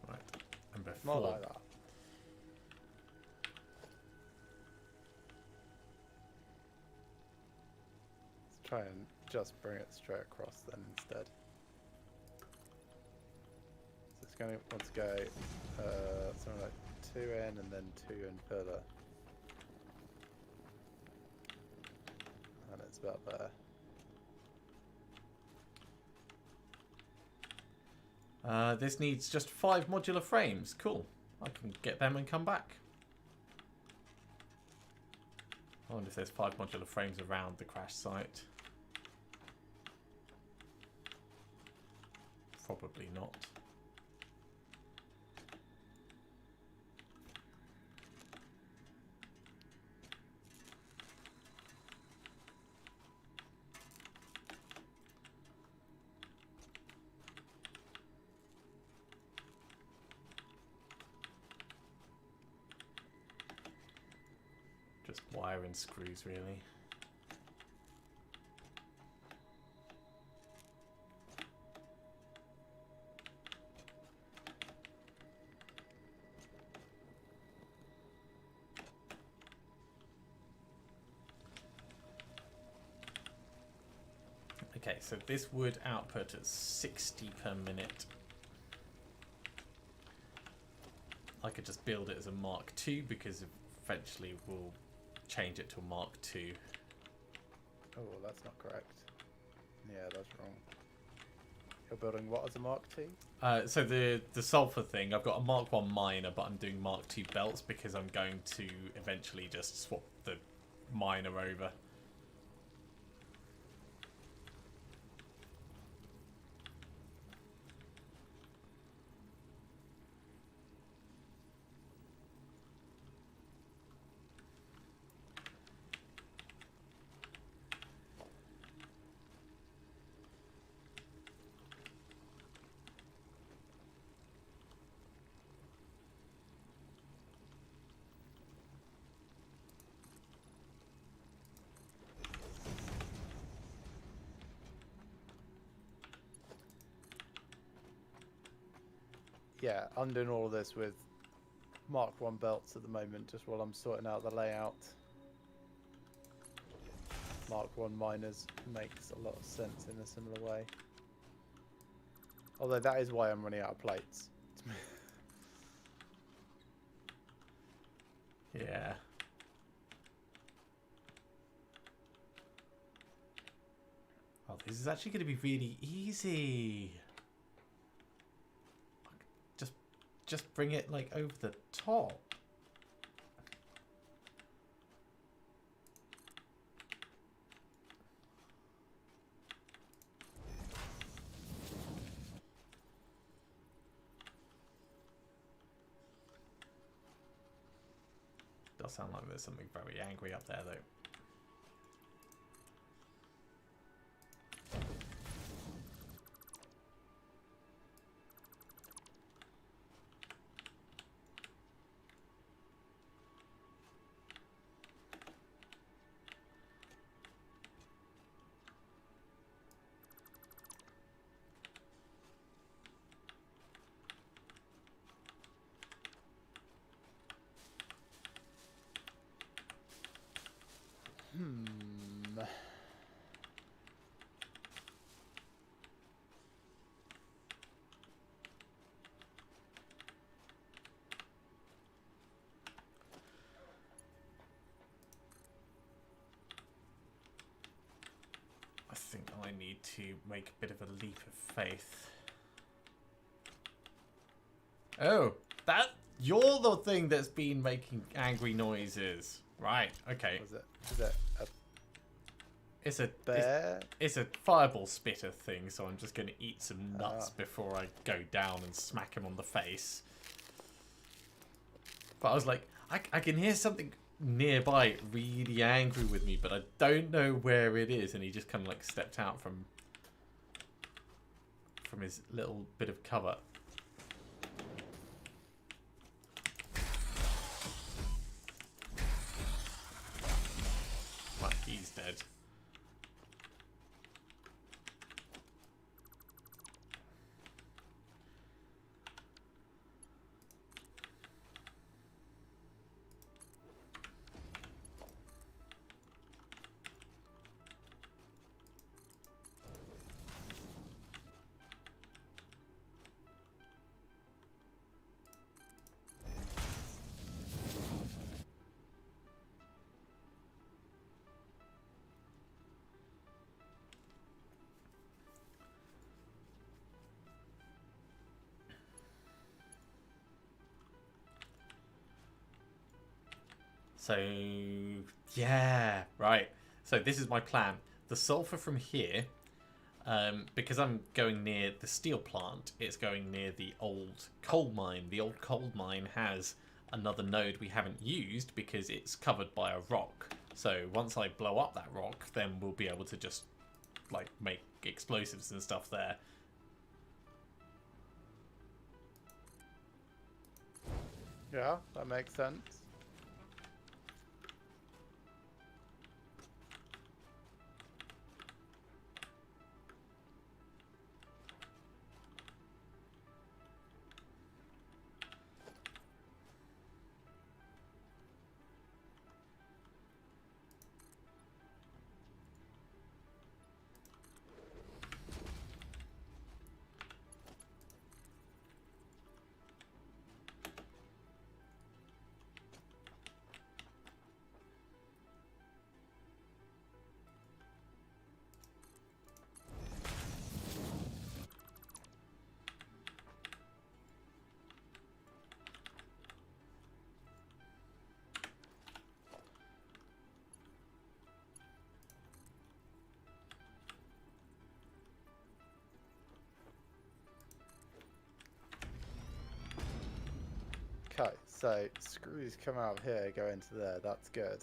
S1: Right. And before
S2: Not like that. Let's try and just bring it straight across then instead. So it's going to want to go something like 2 in and then 2 in pillar. And it's about there.
S1: This needs just 5 modular frames. Cool. I can get them and come back. I wonder if there's 5 modular frames around the crash site. Probably not. Just wire and screws, really. Okay, so this would output at 60 per minute. I could just build it as a Mark II because eventually we'll change it to a Mark II.
S2: Oh, that's not correct. Yeah, that's wrong. You're building what as a Mark II?
S1: So the sulfur thing, I've got a Mark I miner, but I'm doing Mark II belts because I'm going to eventually just swap the miner over.
S2: Yeah, I'm doing all of this with Mark I belts at the moment, just while I'm sorting out the layout. Mark I miners makes a lot of sense in a similar way. Although that is why I'm running out of plates.
S1: Yeah. Oh, this is actually going to be really easy. Just bring it like over the top. Does sound like there's something very angry up there though. I think I need to make a bit of a leap of faith. Oh, you're the thing that's been making angry noises. Right, okay.
S2: Is it a
S1: It's a
S2: bear?
S1: It's a fireball spitter thing, so I'm just going to eat some nuts before I go down and smack him on the face. But I was like, I can hear something nearby really angry with me, but I don't know where it is. And he just kind of like stepped out from his little bit of cover. Right, he's dead. So, yeah, right. So this is my plan. The sulfur from here, because I'm going near the steel plant, it's going near the old coal mine. The old coal mine has another node we haven't used because it's covered by a rock. So once I blow up that rock, then we'll be able to just, like, make explosives and stuff there.
S2: Yeah, that makes sense. Okay, so screws come out of here, go into there. That's good.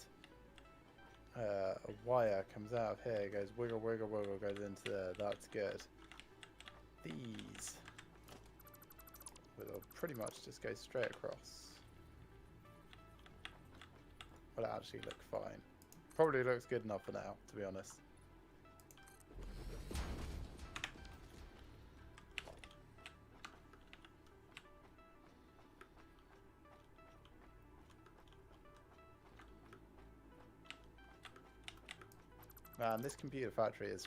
S2: A wire comes out of here, goes wiggle, wiggle, wiggle, goes into there. That's good. These will pretty much just go straight across. Will it actually look fine? Probably looks good enough for now, to be honest. Man, this computer factory is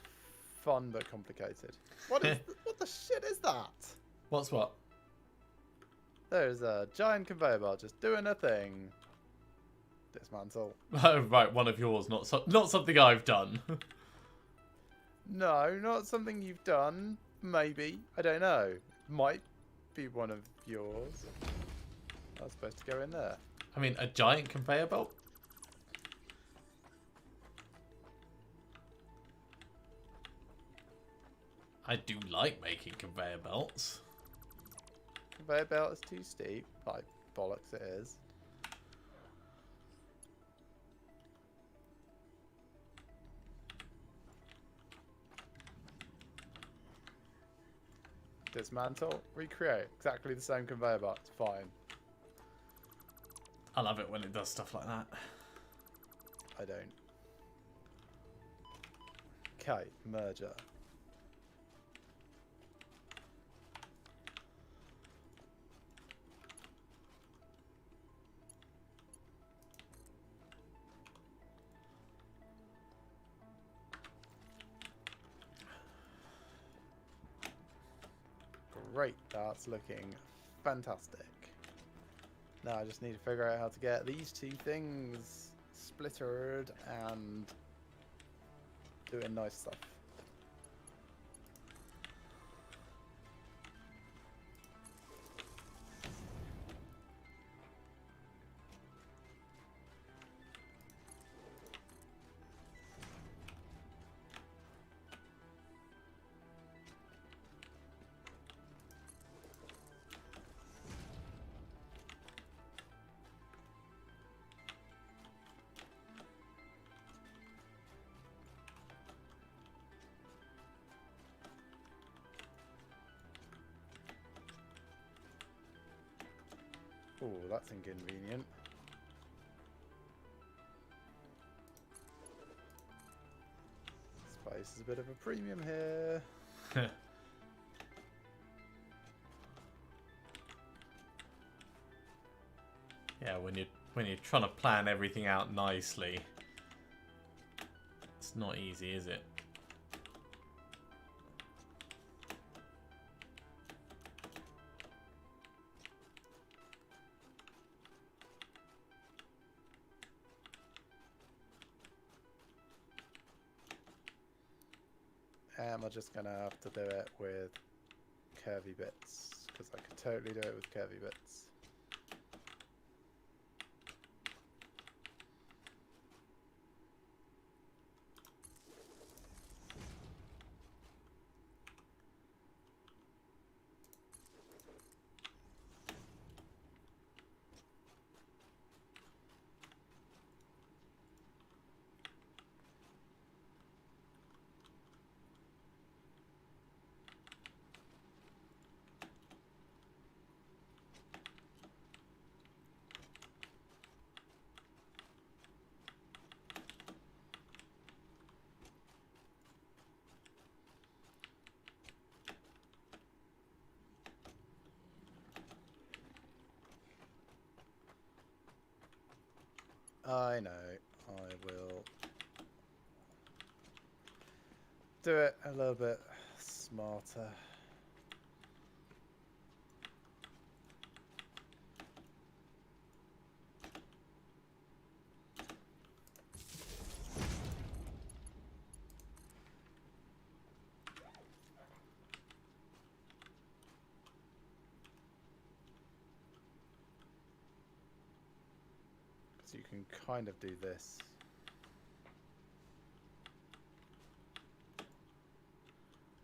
S2: fun but complicated. What the shit is that?
S1: What's what?
S2: There's a giant conveyor belt just doing a thing. Dismantle.
S1: Oh, right, one of yours, not something I've done.
S2: No, not something you've done. Maybe. I don't know. Might be one of yours. That's supposed to go in there.
S1: I mean, a giant conveyor belt? I do like making conveyor belts.
S2: Conveyor belt is too steep. Like, bollocks it is. Dismantle, recreate. Exactly the same conveyor belt. It's fine.
S1: I love it when it does stuff like that.
S2: I don't. Okay, merger. Great, that's looking fantastic. Now I just need to figure out how to get these two things splittered and doing nice stuff. Oh, that's inconvenient. Space is a bit of a premium here.
S1: Yeah, when you're trying to plan everything out nicely, it's not easy, is it?
S2: Am I just gonna have to do it with curvy bits? Because I could totally do it with curvy bits. I know. I will do it a little bit smarter. So you can kind of do this.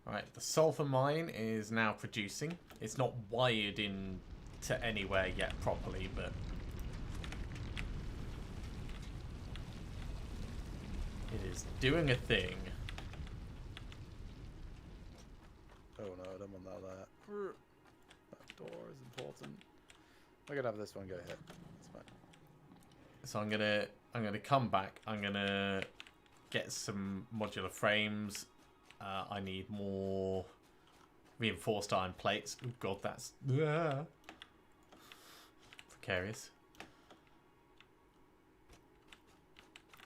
S1: Right, the sulfur mine is now producing. It's not wired in to anywhere yet properly, but it is doing a thing.
S2: Oh no, I don't want that there. That door is important. I'm gonna have this one go hit. That's fine.
S1: So I'm gonna come back. I'm gonna get some modular frames. I need more reinforced iron plates. Oh god, that's precarious.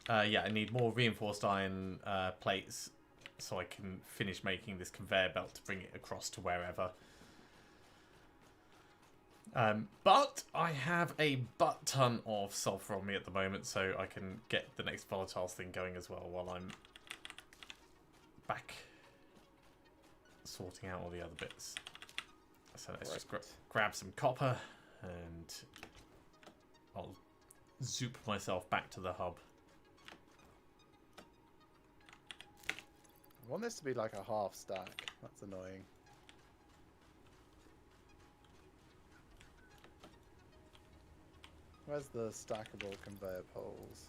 S1: Yeah, I need more reinforced iron plates so I can finish making this conveyor belt to bring it across to wherever. But I have a butt ton of sulfur on me at the moment, so I can get the next volatiles thing going as well while I'm back sorting out all the other bits. So let's just grab some copper and I'll zoop myself back to the hub.
S2: I want this to be like a half stack. That's annoying. Where's the stackable conveyor poles?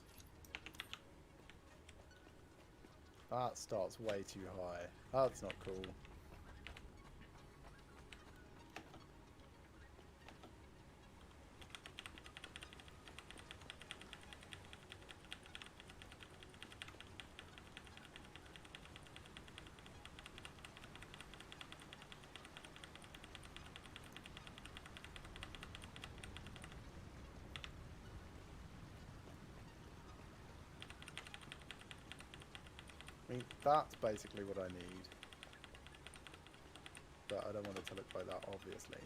S2: That starts way too high. That's not cool. I mean, that's basically what I need. But I don't want it to look like that, obviously.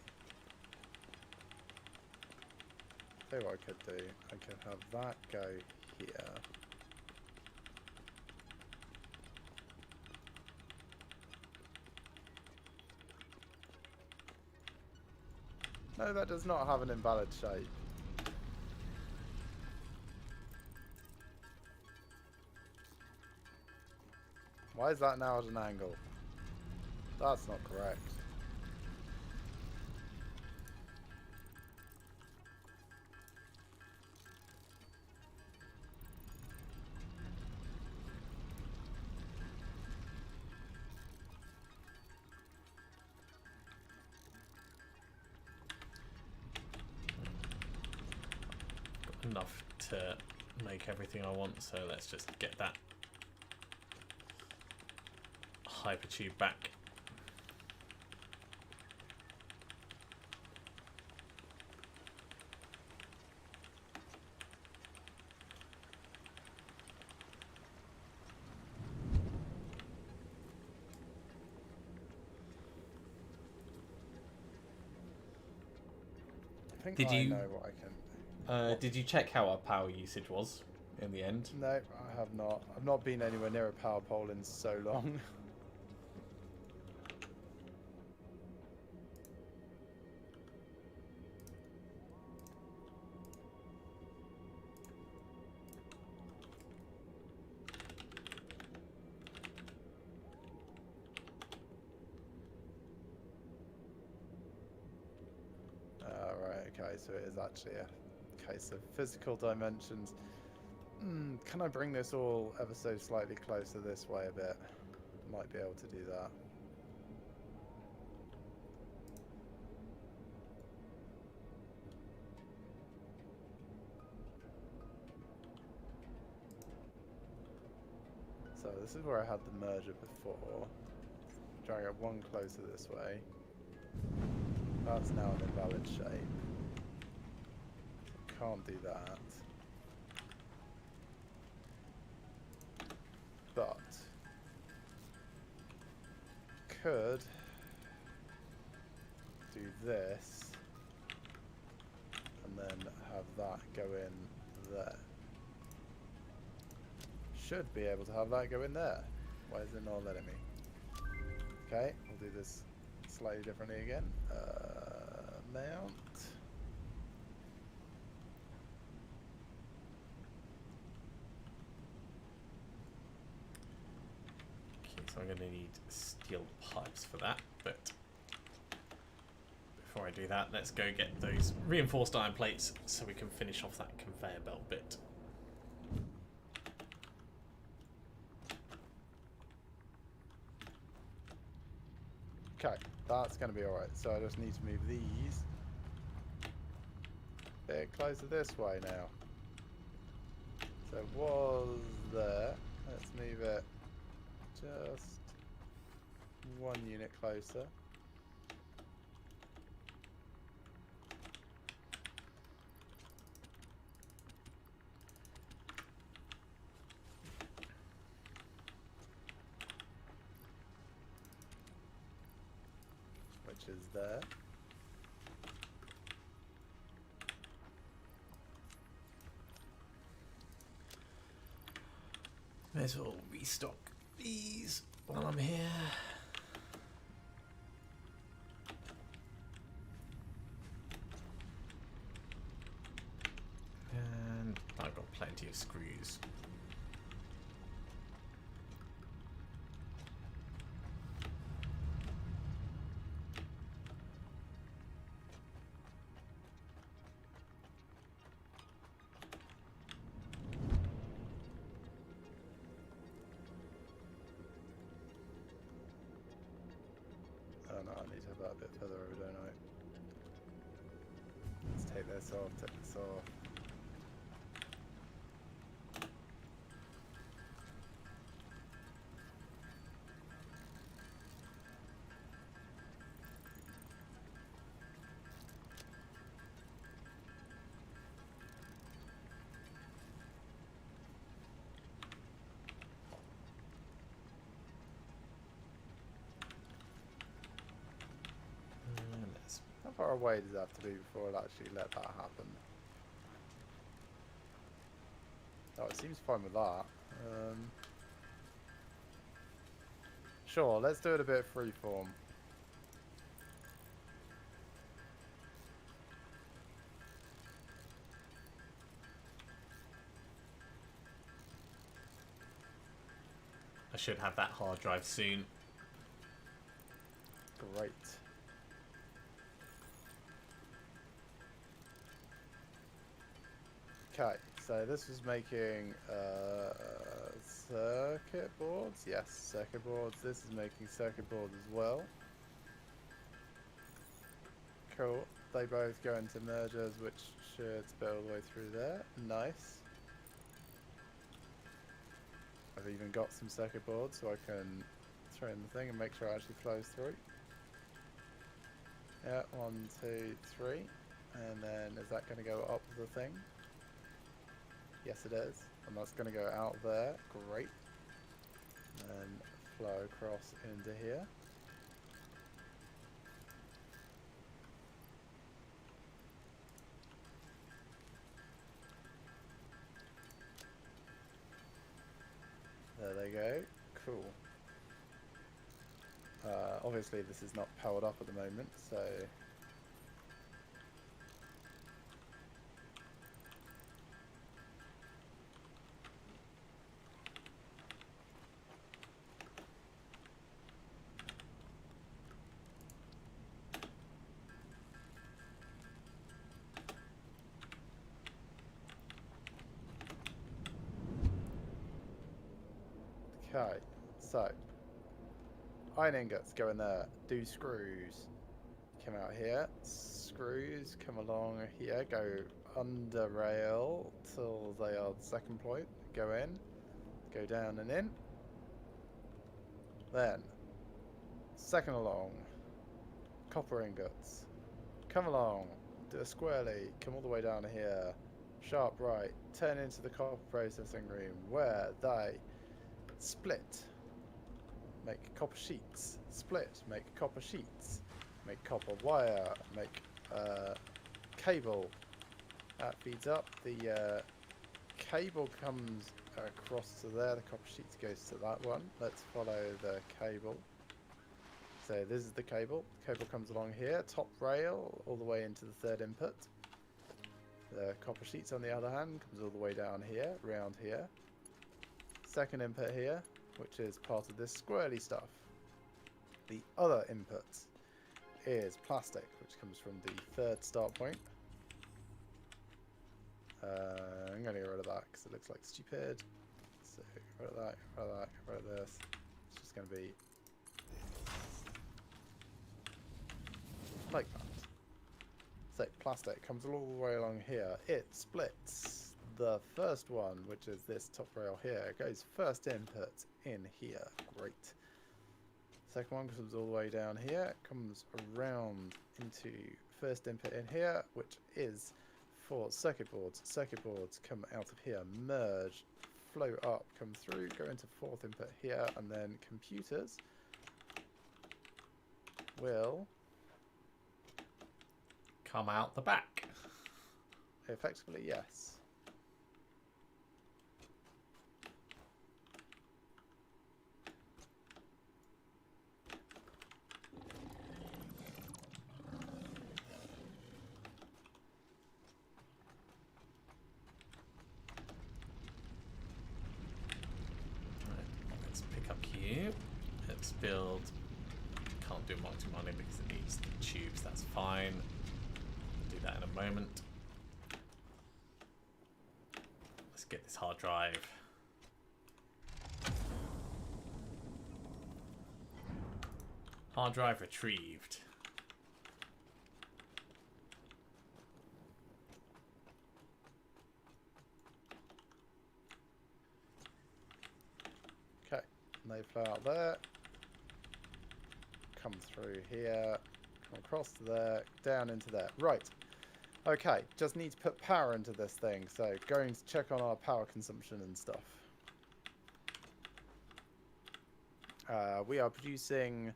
S2: Tell you what I could do. I could have that go here. No, that does not have an invalid shape. Why is that now at an angle? That's not correct.
S1: Got enough to make everything I want, so let's just get that hypertube back.
S2: I think
S1: Did
S2: I
S1: you-
S2: know what I can do.
S1: Did you check how our power usage was in the end?
S2: No, I have not. I've not been anywhere near a power pole in so long. Right, okay, so it is actually a case of physical dimensions. Can I bring this all ever so slightly closer this way a bit? Might be able to do that. So this is where I had the merger before. Try and get one closer this way. That's now an invalid shape. Can't do that. but could do this and then have that go in there. Should be able to have that go in there. Why is it not letting me? Okay, we'll do this slightly differently again. Mount.
S1: Okay, so I'm going to need steel pipes for that, but before I do that, let's go get those reinforced iron plates so we can finish off that conveyor belt bit.
S2: Okay, that's going to be alright. So I just need to move these a bit closer this way now. So it was there. Let's move it just one unit closer. Which is there.
S1: May as well restock these while I'm here. And I've got plenty of screws.
S2: Oh no, I need to have that a bit further over, don't I? Let's take this off, take this off.
S1: And let's
S2: How far away does it have to be before it actually let that happen? Oh, it seems fine with that. Sure, let's do it a bit freeform.
S1: I should have that hard drive soon.
S2: Great. Okay, so this was making circuit boards. Yes, circuit boards. This is making circuit boards as well. Cool. They both go into mergers, which should spill all the way through there. Nice. I've even got some circuit boards so I can throw in the thing and make sure it actually flows through. Yeah, 1, 2, 3. And then is that going to go up the thing? Yes, it is. And that's going to go out there. Great. And flow across into here. There they go. Cool. Obviously this is not powered up at the moment, so okay, so iron ingots go in there. Do screws. Come out here. Screws come along here. Go under rail till they are the second point. Go in. Go down and in. Then second along. Copper ingots. Come along. Do a squarely. Come all the way down here. Sharp right. Turn into the copper processing room where they split, make copper sheets, split, make copper sheets, make copper wire, make cable. That feeds up. The cable comes across to there. The copper sheets goes to that one. Let's follow the cable. So this is the cable. Cable comes along here, top rail, all the way into the third input. The copper sheets, on the other hand, comes all the way down here, round here. Second input here, which is part of this squirrely stuff. The other input is plastic, which comes from the third start point. I'm going to get rid of that because it looks like stupid. So get rid of that, get rid of that, get rid of this. It's just going to be like that. So plastic comes all the way along here. It splits. The first one, which is this top rail here, goes first input in here. Great. Second one comes all the way down here, comes around into first input in here, which is for circuit boards. Circuit boards come out of here, merge, flow up, come through, go into fourth input here, and then computers will
S1: come out the back.
S2: effectively, yes.
S1: Let's pick up here. Let's build. Can't do multi-mining because it needs the tubes. That's fine. Do that in a moment. Let's get this hard drive. Hard drive retrieved.
S2: Okay, and they flow out there. Come through here. Come across to there. Down into there. Right. Okay, just need to put power into this thing. So going to check on our power consumption and stuff. We are producing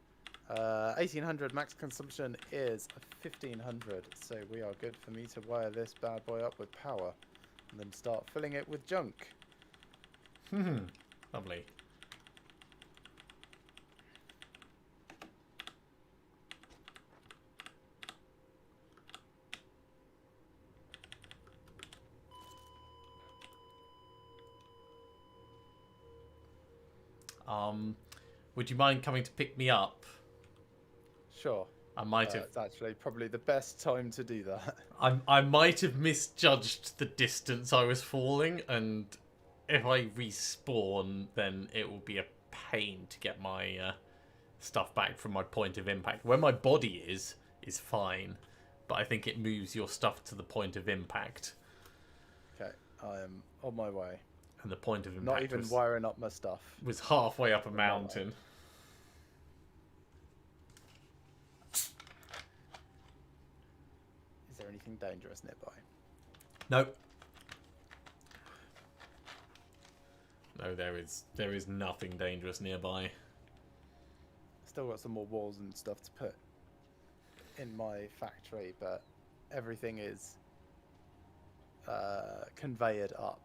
S2: 1800. Max consumption is 1500. So we are good for me to wire this bad boy up with power. And then start filling it with junk.
S1: Lovely. Would you mind coming to pick me up?
S2: Sure.
S1: I might have.
S2: It's actually probably the best time to do that.
S1: I might have misjudged the distance I was falling, and if I respawn, then it will be a pain to get my stuff back from my point of impact. Where my body is fine, but I think it moves your stuff to the point of impact.
S2: Okay, I am on my way.
S1: And the point of impact
S2: Not even wiring up my stuff.
S1: was halfway up a mountain.
S2: Is there anything dangerous nearby?
S1: Nope. No, there is nothing dangerous nearby.
S2: Still got some more walls and stuff to put in my factory, but everything is conveyed up.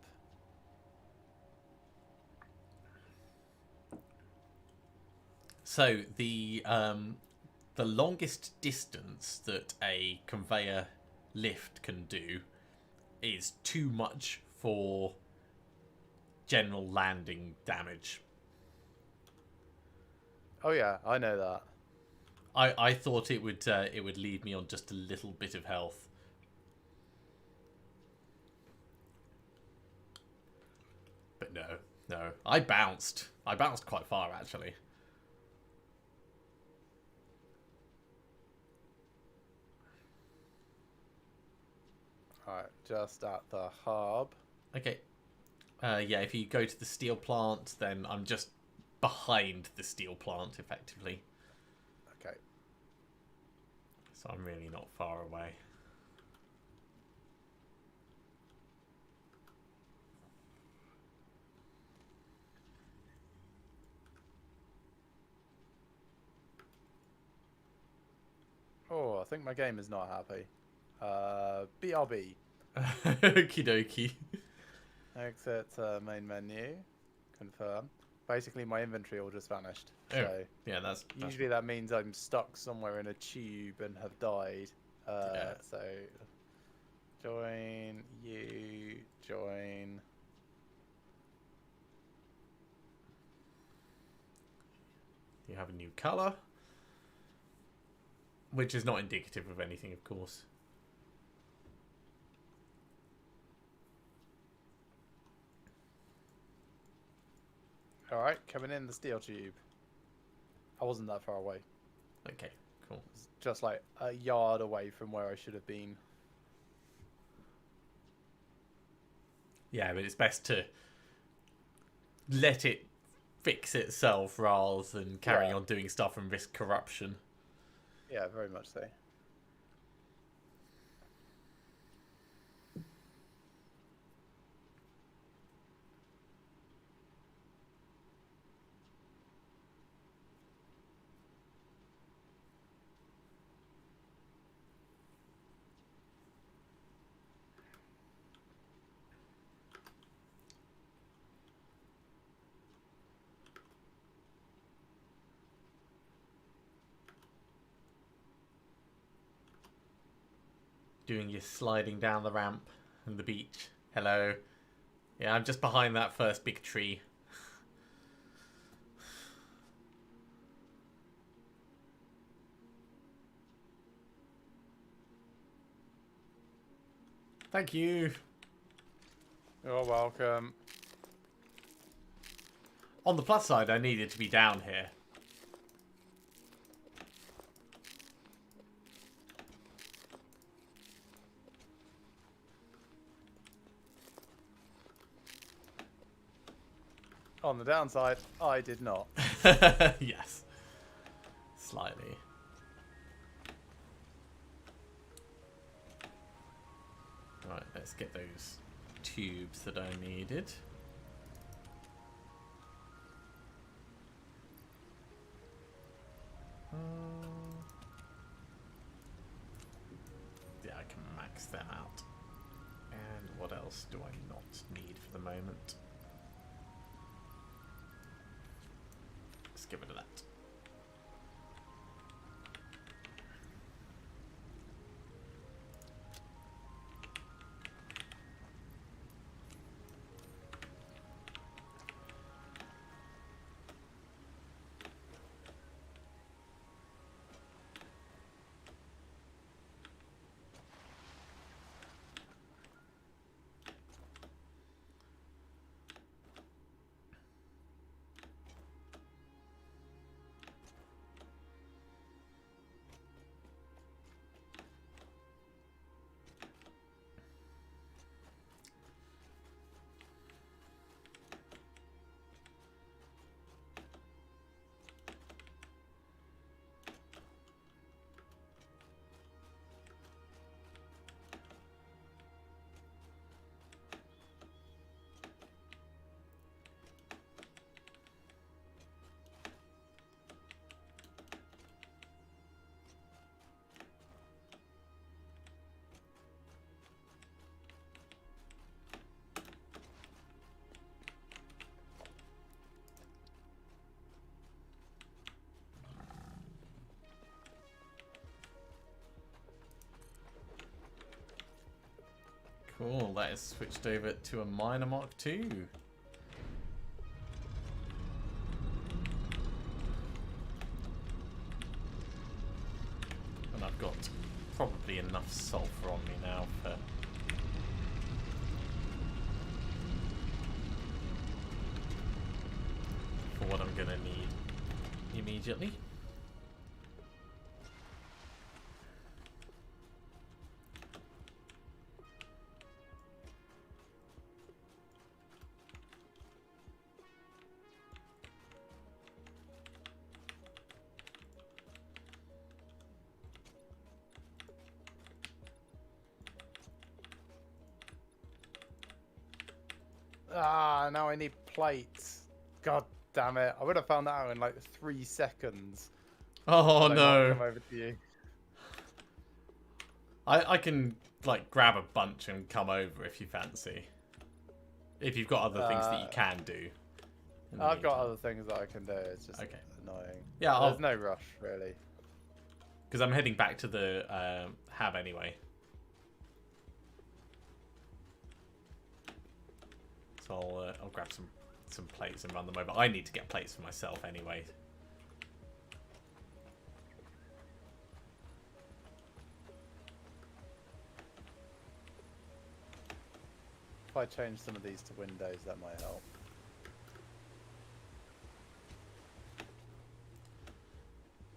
S1: So the longest distance that a conveyor lift can do is too much for general landing damage.
S2: Oh yeah, I know that.
S1: I thought it would leave me on just a little bit of health. But no. I bounced quite far actually.
S2: Alright, just at the hub.
S1: Okay. Yeah, if you go to the steel plant, then I'm just behind the steel plant, effectively.
S2: Okay.
S1: So I'm really not far away.
S2: Oh, I think my game is not happy. BRB.
S1: Okie dokie.
S2: Exit main menu. Confirm. Basically, my inventory all just vanished.
S1: Oh,
S2: So
S1: yeah, that's
S2: usually that means I'm stuck somewhere in a tube and have died.
S1: Yeah.
S2: So join you. Join.
S1: You have a new color, which is not indicative of anything, of course.
S2: All right, coming in the steel tube. I wasn't that far away.
S1: Okay, cool.
S2: It's just like a yard away from where I should have been.
S1: Yeah, but it's best to let it fix itself rather than carry on doing stuff and risk corruption.
S2: Yeah, very much so.
S1: Doing your sliding down the ramp and the beach. Hello. Yeah, I'm just behind that first big tree. Thank you.
S2: You're welcome.
S1: On the plus side, I needed to be down here.
S2: On the downside, I did not.
S1: Yes. Slightly. Right, let's get those tubes that I needed. Yeah, I can max them out. And what else do I not need for the moment? Let's get rid of that. Cool, that is switched over to a miner Mark II. And I've got probably enough sulfur on me now for what I'm gonna need immediately.
S2: Ah, now I need plates. God damn it. I would have found that out in like 3 seconds.
S1: Oh
S2: But I might
S1: no.
S2: come over to you.
S1: I can like grab a bunch and come over if you fancy. If you've got other things that you can do.
S2: I've got other things that I can do. It's just annoying.
S1: Yeah,
S2: there's no rush really.
S1: Because I'm heading back to the hab anyway. So I'll grab some plates and run them over. I need to get plates for myself anyway.
S2: If I change some of these to windows, that might help.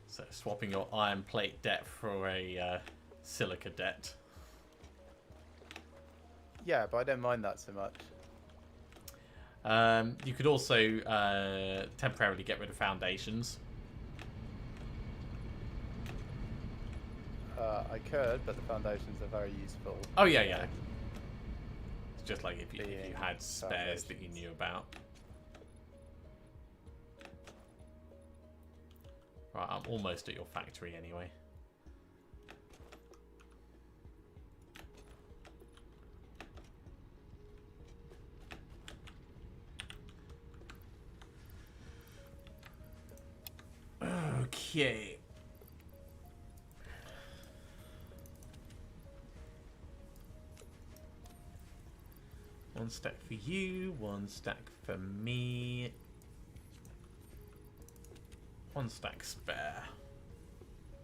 S1: So swapping your iron plate debt for a silica debt.
S2: Yeah, but I don't mind that so much.
S1: You could also temporarily get rid of foundations.
S2: I could, but the foundations are very useful.
S1: Oh yeah, yeah. It's just like if you had spares that you knew about. Right, I'm almost at your factory anyway. Okay. One stack for you, one stack for me. One stack spare.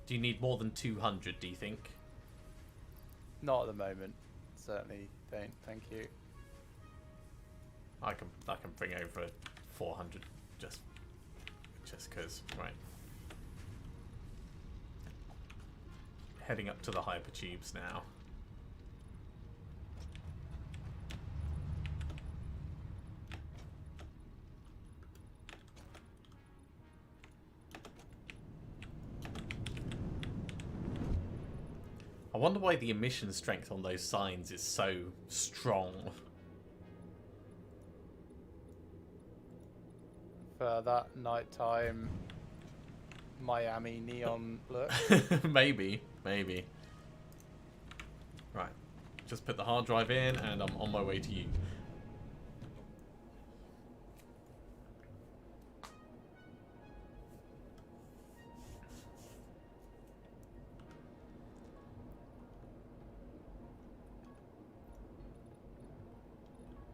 S1: Do you need more than 200, do you think?
S2: Not at the moment. Certainly don't, thank you.
S1: I can bring over 400 just because, right. Heading up to the hypertubes now. I wonder why the emission strength on those signs is so strong.
S2: For that nighttime Miami neon look.
S1: Maybe. Right. Just put the hard drive in and I'm on my way to you.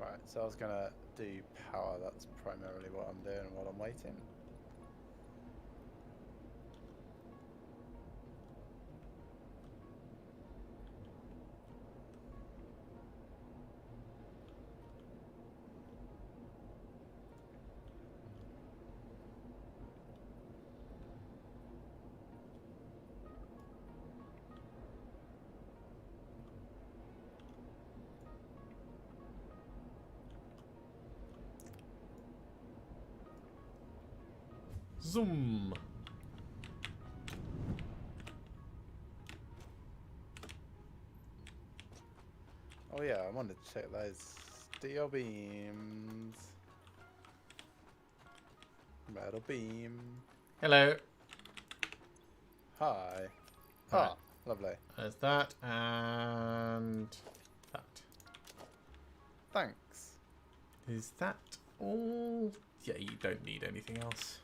S2: Right, so I was gonna do power, that's primarily what I'm doing while I'm waiting.
S1: Zoom.
S2: Oh yeah, I wanted to check those steel beams. Metal beam.
S1: Hello.
S2: Hi.
S1: Right.
S2: Ah, lovely.
S1: There's that and that.
S2: Thanks.
S1: Is that all? Yeah, you don't need anything else.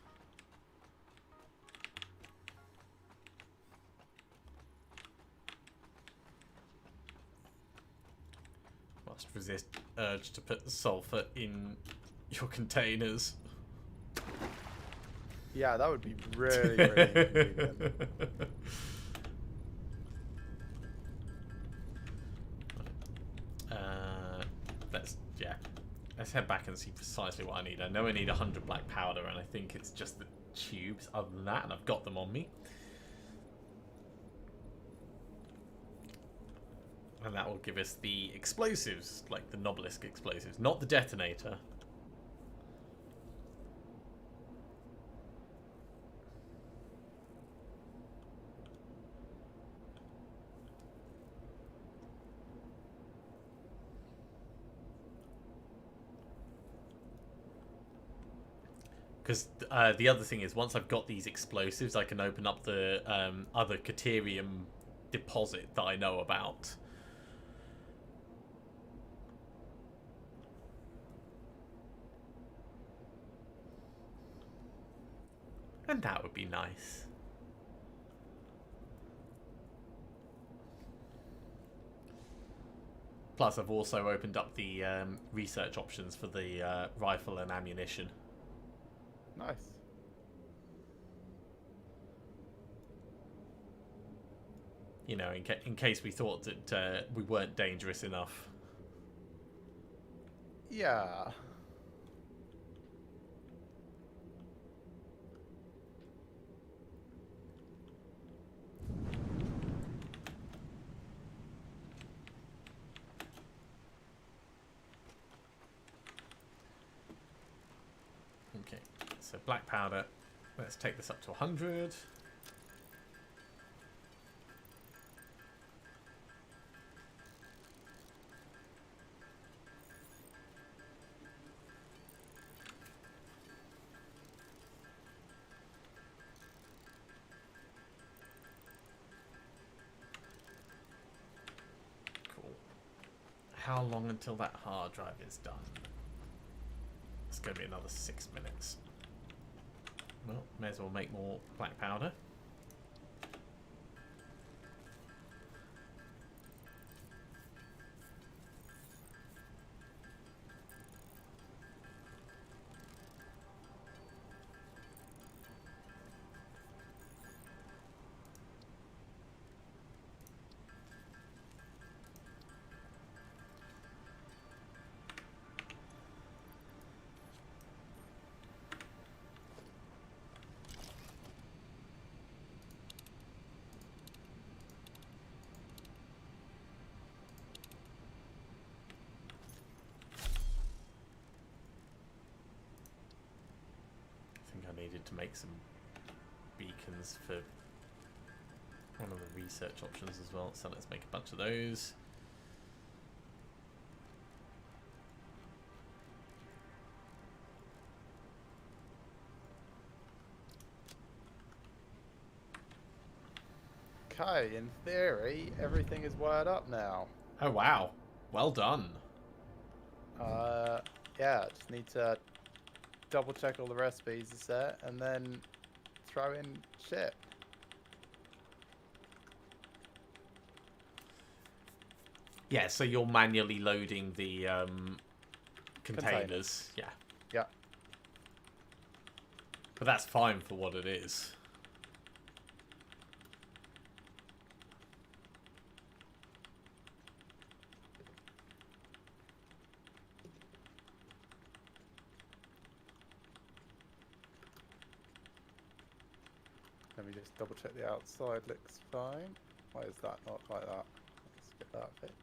S1: Must resist urge to put the sulfur in your containers.
S2: Yeah, that would be really, really inconvenient.
S1: Let's head back and see precisely what I need. I know I need 100 black powder, and I think it's just the tubes. Other than that, and I've got them on me. And that will give us the explosives, like the Nobelisk explosives, not the detonator. Because the other thing is, once I've got these explosives, I can open up the other Caterium deposit that I know about. And that would be nice. Plus, I've also opened up the research options for the rifle and ammunition.
S2: Nice.
S1: You know, in case we thought that we weren't dangerous enough.
S2: Yeah.
S1: Okay, so black powder. Let's take this up to 100. Cool. How long until that hard drive is done? It's going to be another 6 minutes. Well, may as well make more black powder. I needed to make some beacons for one of the research options as well, so let's make a bunch of those.
S2: Okay, in theory, everything is wired up now.
S1: Oh wow, well done.
S2: Yeah, just need to double check all the recipes are set and then throw in shit.
S1: Yeah, so you're manually loading the containers. Yeah.
S2: Yeah.
S1: But that's fine for what it is.
S2: Let me just double check the outside looks fine. Why is that not like that? Let's get that fixed.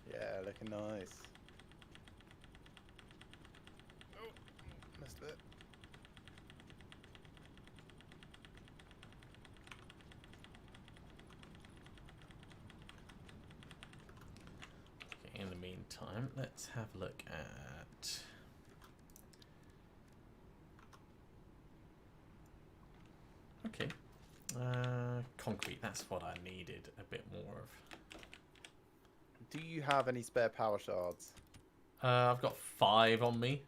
S2: Yeah, looking nice. Oh, missed it.
S1: Okay, in the meantime, let's have a look at... Okay. Concrete, that's what I needed a bit more of.
S2: Do you have any spare power shards?
S1: I've got 5 on me.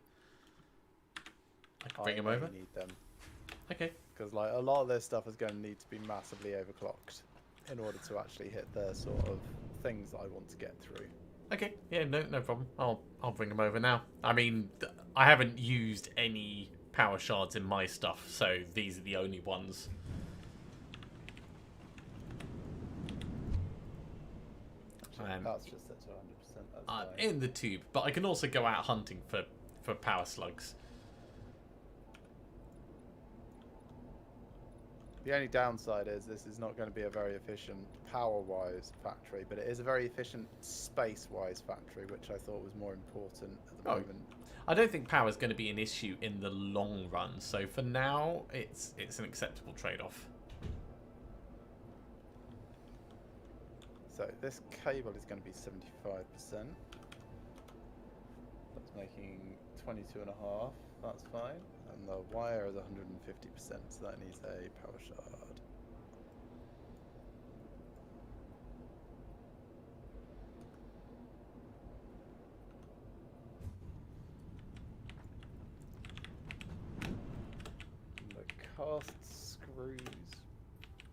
S1: I can bring them
S2: know
S1: over.
S2: you need them.
S1: Okay.
S2: Because like a lot of this stuff is going to need to be massively overclocked in order to actually hit the sort of things that I want to get through.
S1: Okay, yeah, no problem. I'll bring them over now. I mean, I haven't used any power shards in my stuff, so these are the only ones.
S2: That's just set to 100%. That's fine.
S1: In the tube, but I can also go out hunting for power slugs.
S2: The only downside is this is not going to be a very efficient power-wise factory, but it is a very efficient space-wise factory, which I thought was more important at the moment.
S1: I don't think power is going to be an issue in the long run, so for now, it's an acceptable trade-off.
S2: So this cable is going to be 75%. That's making 22.5. That's fine. And the wire is 150%, so that needs a power shard. And the cast screws,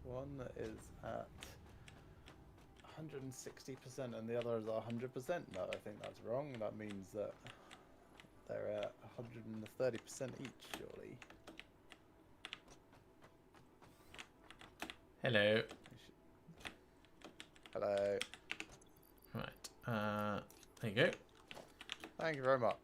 S2: one is at 160% and the other is 100%. No, I think that's wrong. That means that they're at 130% each, surely.
S1: Hello.
S2: Hello.
S1: Right. There you go.
S2: Thank you very much.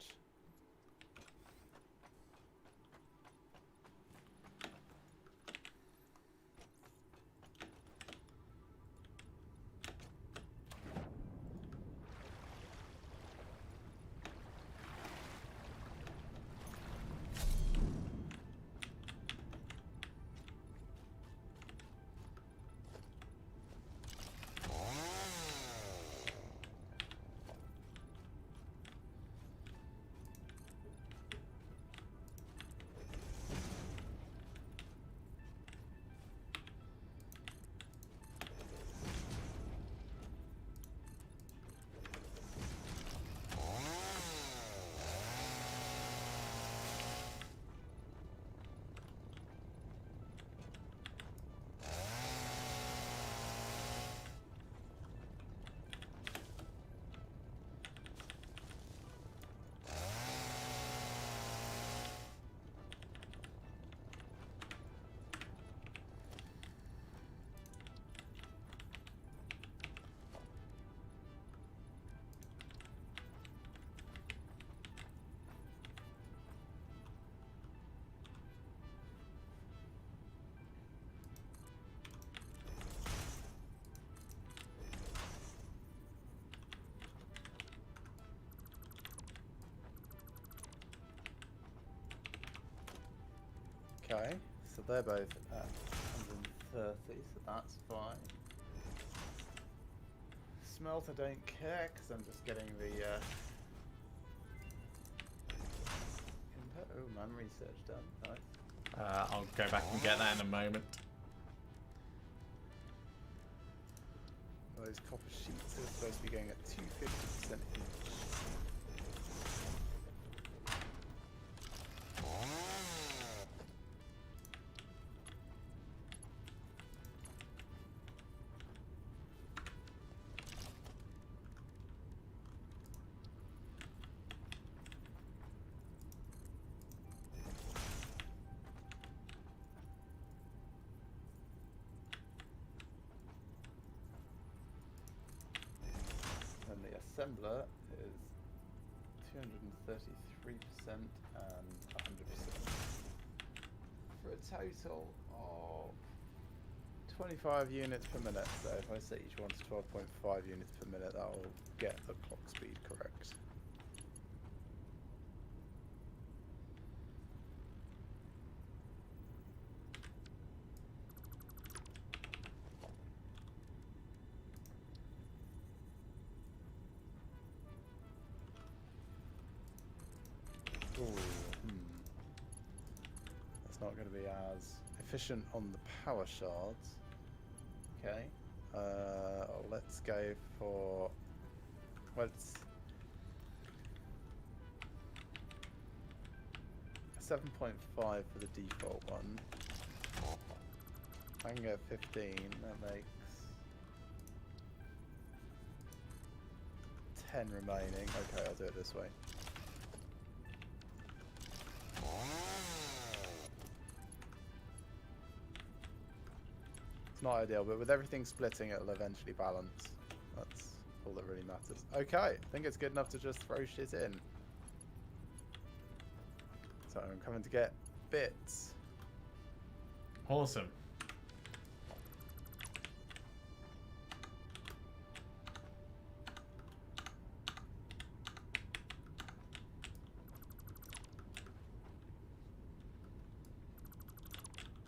S2: Okay, so they're both at 130, so that's fine. Smelter don't care because I'm just getting the input. Oh, man, research done. Nice.
S1: I'll go back and get that in a moment.
S2: Those copper sheets are supposed to be going at 250% each. And the assembler is 233% and 100%. For a total of 25 units per minute. So if I set each one to 12.5 units per minute, that will get the clock speed correct. Ooh, That's not going to be as efficient on the power shards. Okay. Let's go for... Let's... 7.5 for the default one. I can go 15. That makes 10 remaining. Okay, I'll do it this way. It's not ideal, but with everything splitting, it'll eventually balance. That's all that really matters. Okay, I think it's good enough to just throw shit in. So I'm coming to get bits.
S1: Awesome.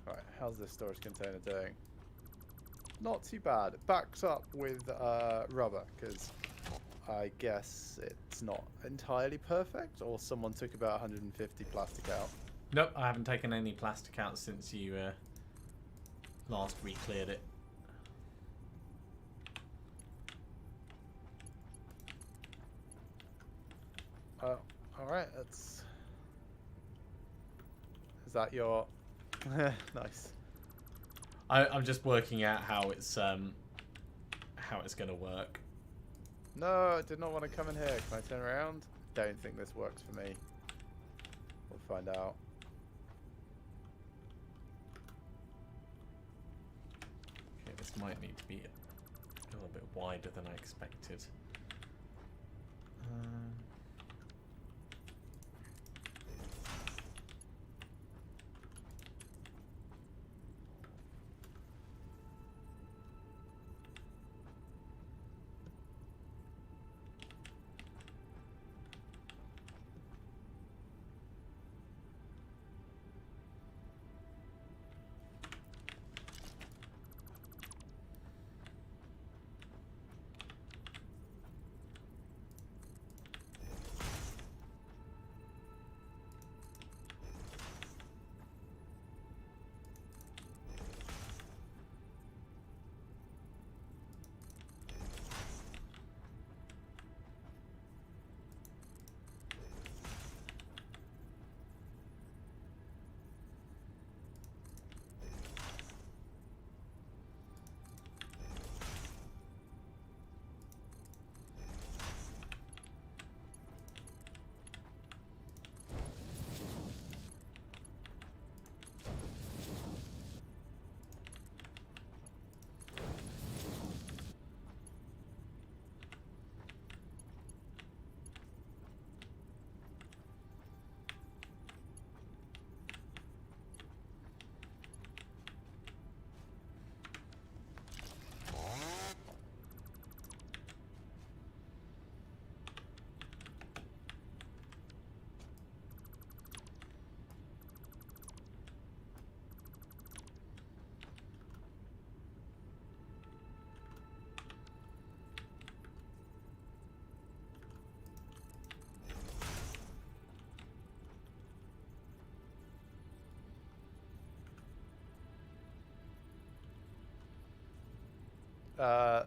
S2: Right, how's this storage container doing? not too bad. Backed up with rubber, because I guess it's not entirely perfect, or someone took about 150 plastic out.
S1: Nope, I haven't taken any plastic out since you last re-cleared it.
S2: Alright, that's... Is that your... Nice.
S1: I'm just working out how it's going to work.
S2: No, I did not want to come in here. Can I turn around? Don't think this works for me. We'll find out.
S1: Okay, this might need to be a little bit wider than I expected.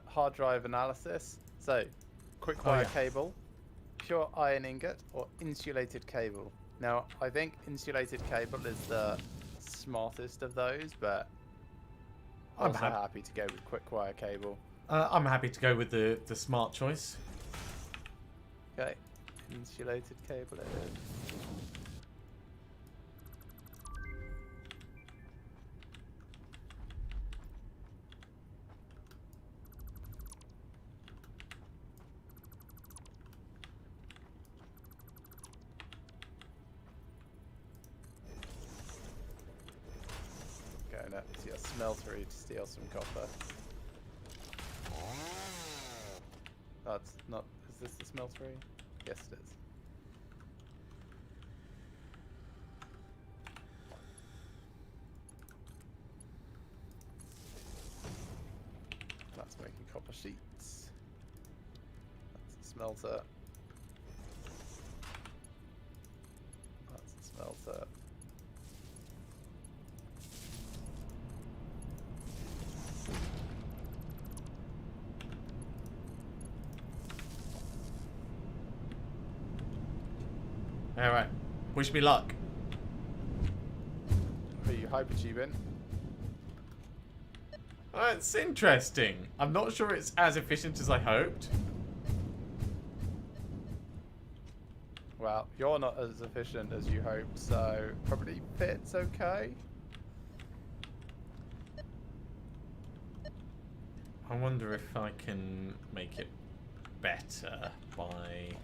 S2: Hard drive analysis. So, quick wire cable, pure iron ingot, or insulated cable. Now, I think insulated cable is the smartest of those, but I'm also happy to go with quick wire cable.
S1: I'm happy to go with the smart choice.
S2: Okay, insulated cable it is. Going up to your smeltery to steal some copper. That's not... Is this the smeltery? Yes, it is. That's making copper sheets. That's a smelter. That's a smelter.
S1: Alright, wish me luck.
S2: Are you hypertubing?
S1: It's interesting. I'm not sure it's as efficient as I hoped.
S2: Well, you're not as efficient as you hoped, so probably fits okay.
S1: I wonder if I can make it better by...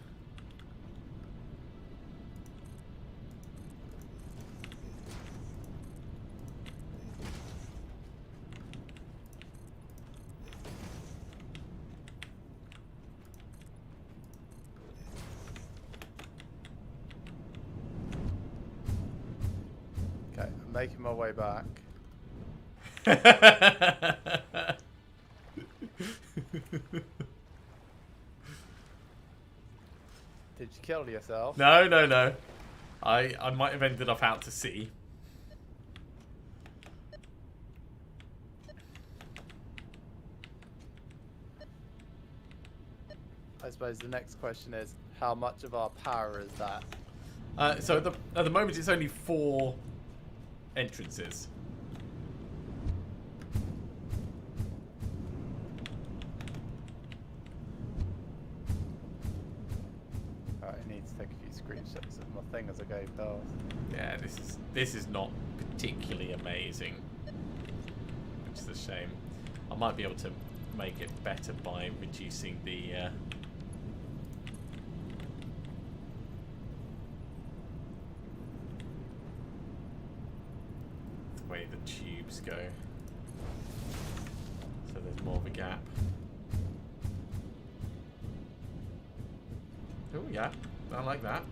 S2: Okay, I'm making my way back. Did you kill yourself?
S1: No, no, no. I might have ended up out to sea.
S2: I suppose the next question is, how much of our power is that?
S1: So at the moment, it's only 4 entrances.
S2: Alright, I need to take a few screenshots of my thing as I go past.
S1: Yeah, this is not particularly amazing, which is a shame. I might be able to make it better by reducing the way the tubes go, so there's more of a gap. Oh yeah, I like that.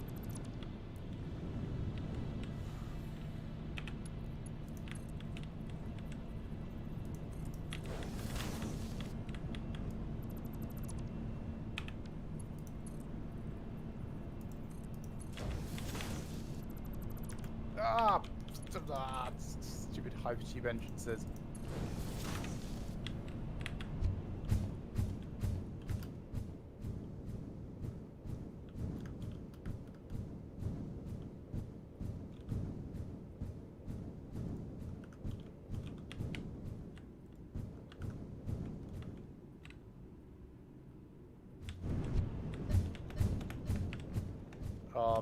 S2: Stupid hypertube entrances.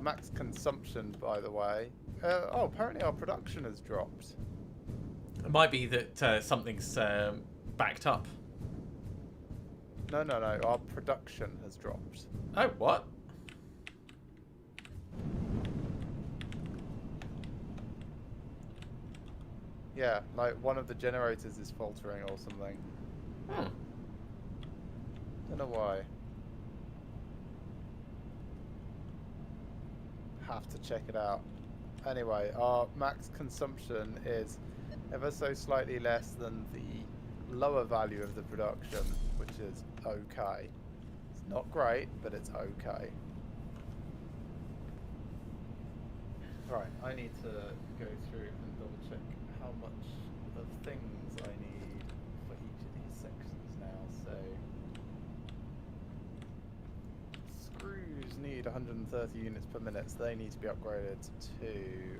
S2: Max consumption, by the way. Oh, apparently our production has dropped.
S1: It might be that something's backed up.
S2: No, no, no. Our production has dropped.
S1: Oh, what?
S2: Yeah, like one of the generators is faltering or something.
S1: Hmm.
S2: Don't know why. Have to check it out. Anyway, our max consumption is ever so slightly less than the lower value of the production, which is okay. It's not great, but it's okay. Right, I need to go through and double check how much of things I need for each of these sections now. So screws need 130 units per minute, so they need to be upgraded to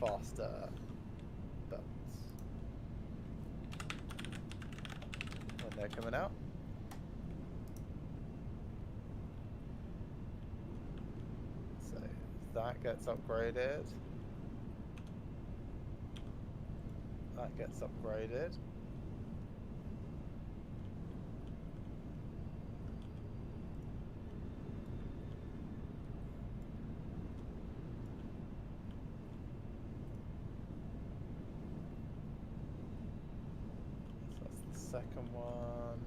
S2: faster belts when they're coming out. So that gets upgraded. That gets upgraded. So that's the second one.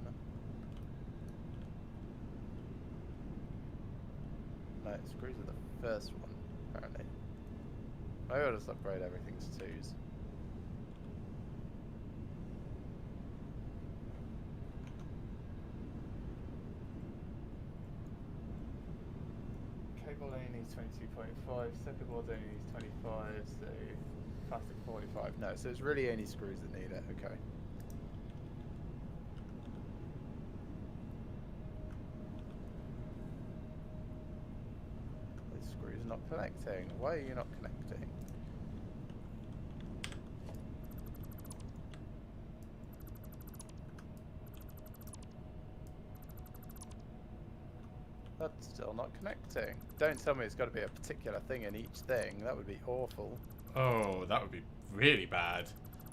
S2: No, screws are the first one, apparently. Maybe I'll just upgrade everything to 2s. Cable only needs 22.5, circuit board only needs 25, so plastic 45. No, so it's really only screws that need it, okay. This screw's not connecting. Why are you not connecting? That's still not connecting. Don't tell me it's got to be a particular thing in each thing. That would be awful.
S1: Oh, that would be really bad.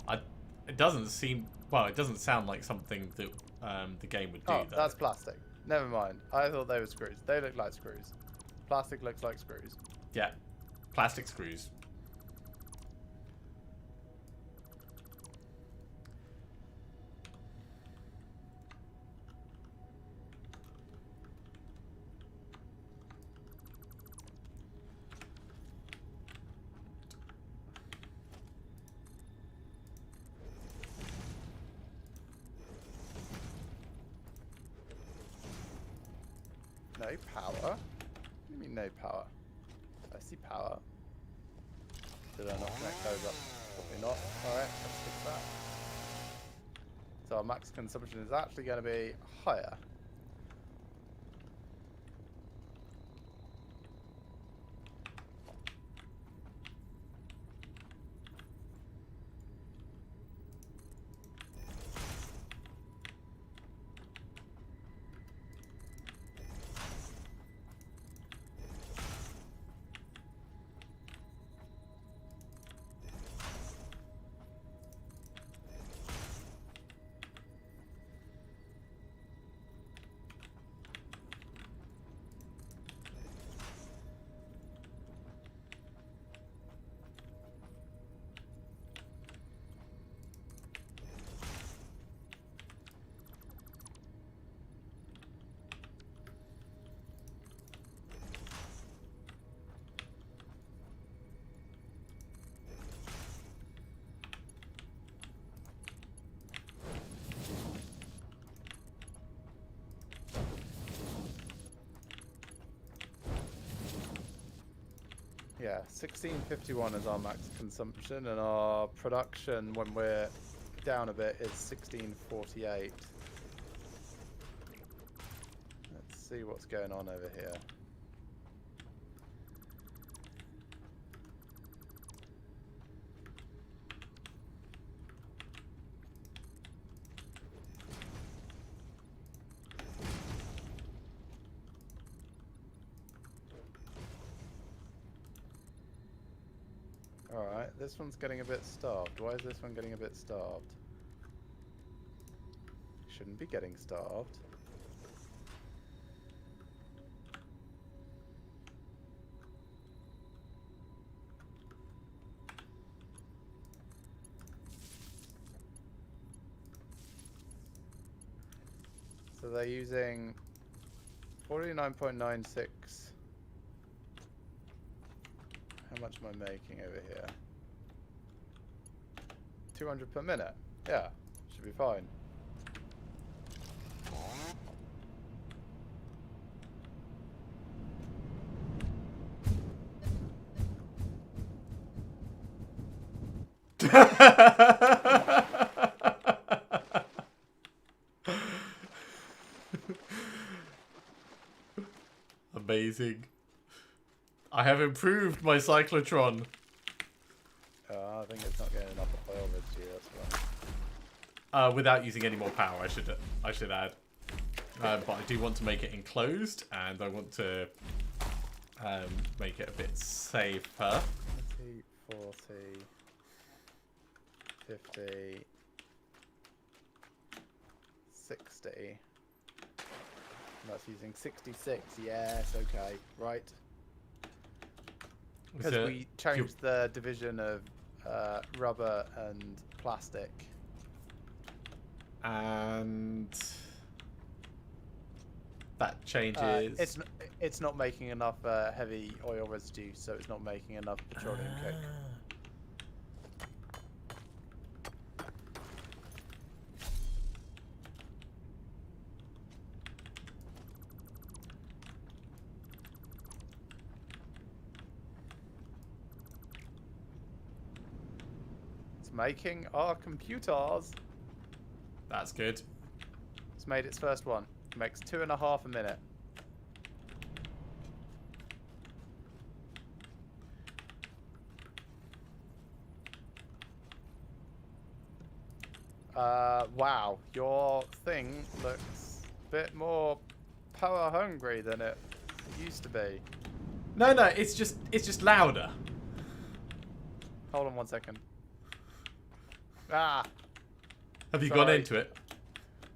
S1: It doesn't seem... Well, it doesn't sound like something that the game would do,
S2: Oh,
S1: though.
S2: that's plastic. Never mind. I thought they were screws. They look like screws. Plastic looks like screws.
S1: Yeah. Plastic screws.
S2: no power? What do you mean no power? I see power. Did I not connect those up? Probably not. Alright, let's fix that. So our max consumption is actually going to be higher. Yeah, 1651 is our max consumption, and our production when we're down a bit is 1648. Let's see what's going on over here. Alright, this one's getting a bit starved. Why is this one getting a bit starved? Shouldn't be getting starved. So they're using 49.96. How much am I making over here? 200 per minute. Yeah, should be fine.
S1: Amazing. I have improved my cyclotron.
S2: I think it's not getting enough oil residue, that's why.
S1: Without using any more power, I should add. But I do want to make it enclosed, and I want to make it a bit safer.
S2: 40, 50, 60. That's using 66. Yes, okay, right. Because
S1: So
S2: we changed the division of rubber and plastic.
S1: And that changes.
S2: It's not making enough heavy oil residue, so it's not making enough petroleum coke. It's making our computers.
S1: That's good.
S2: It's made its first one. It makes 2.5 a minute. Wow, your thing looks a bit more power hungry than it used to be.
S1: No, it's just louder.
S2: Hold on 1 second. Ah!
S1: Have you
S2: Sorry.
S1: gone into it?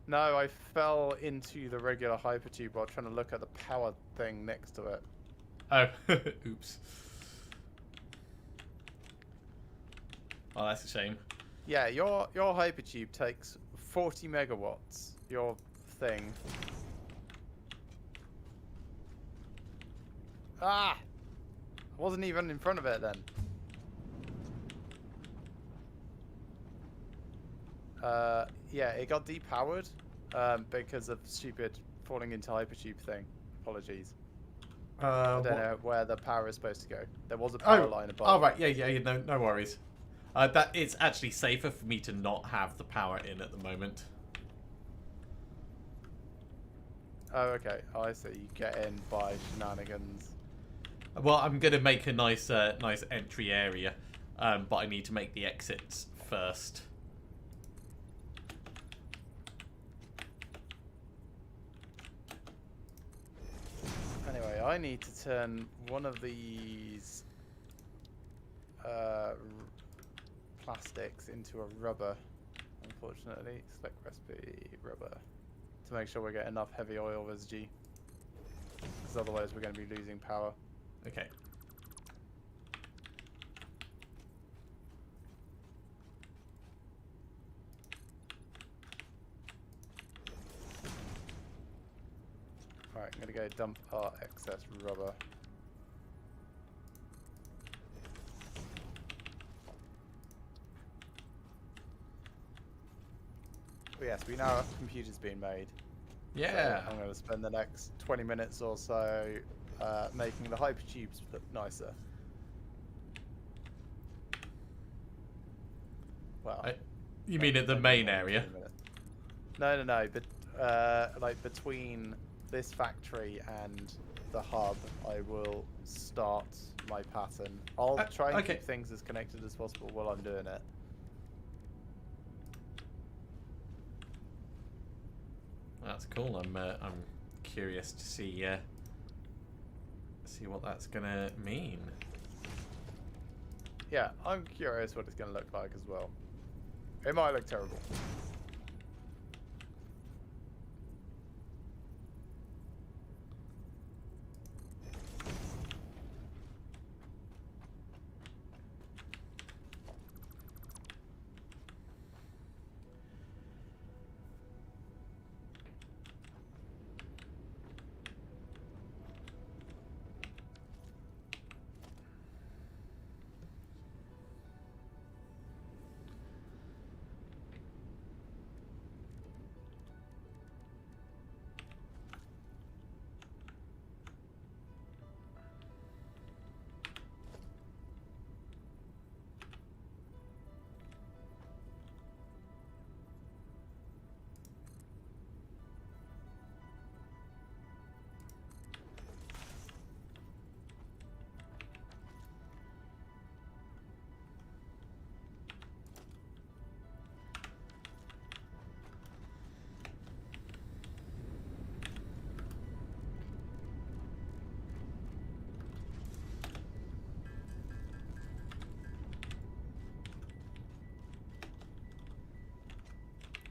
S2: No, I fell into the regular hypertube while trying to look at the power thing next to it.
S1: Oh, oops. Oh, that's a shame.
S2: Yeah, your hypertube takes 40 megawatts. Your thing. Ah! I wasn't even in front of it then. Yeah, it got depowered because of stupid falling into hypertube thing. Apologies. I don't know where the power is supposed to go. There was a power line above.
S1: Oh, right. Yeah. No worries. That it's actually safer for me to not have the power in at the moment.
S2: Oh, okay. Oh, I see. You get in by shenanigans.
S1: Well, I'm going to make a nice entry area, but I need to make the exits first.
S2: Anyway, I need to turn one of these plastics into a rubber. Unfortunately, select recipe rubber to make sure we get enough heavy oil residue, because otherwise we're going to be losing power.
S1: Okay.
S2: Alright, I'm going to go dump our excess rubber. But yes, we now have computers being made.
S1: Yeah.
S2: So I'm going to spend the next 20 minutes or so making the hypertubes look nicer. Well,
S1: you mean at the main area?
S2: No, but like between this factory and the hub, I will start my pattern. I'll try and keep things as connected as possible while I'm doing it.
S1: That's cool. I'm curious to see what that's gonna mean.
S2: Yeah, I'm curious what it's gonna look like as well. It might look terrible.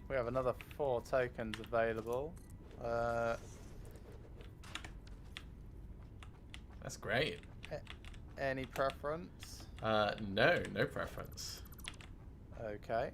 S2: We have another 4 tokens available.
S1: That's great.
S2: Any preference?
S1: No preference.
S2: Okay.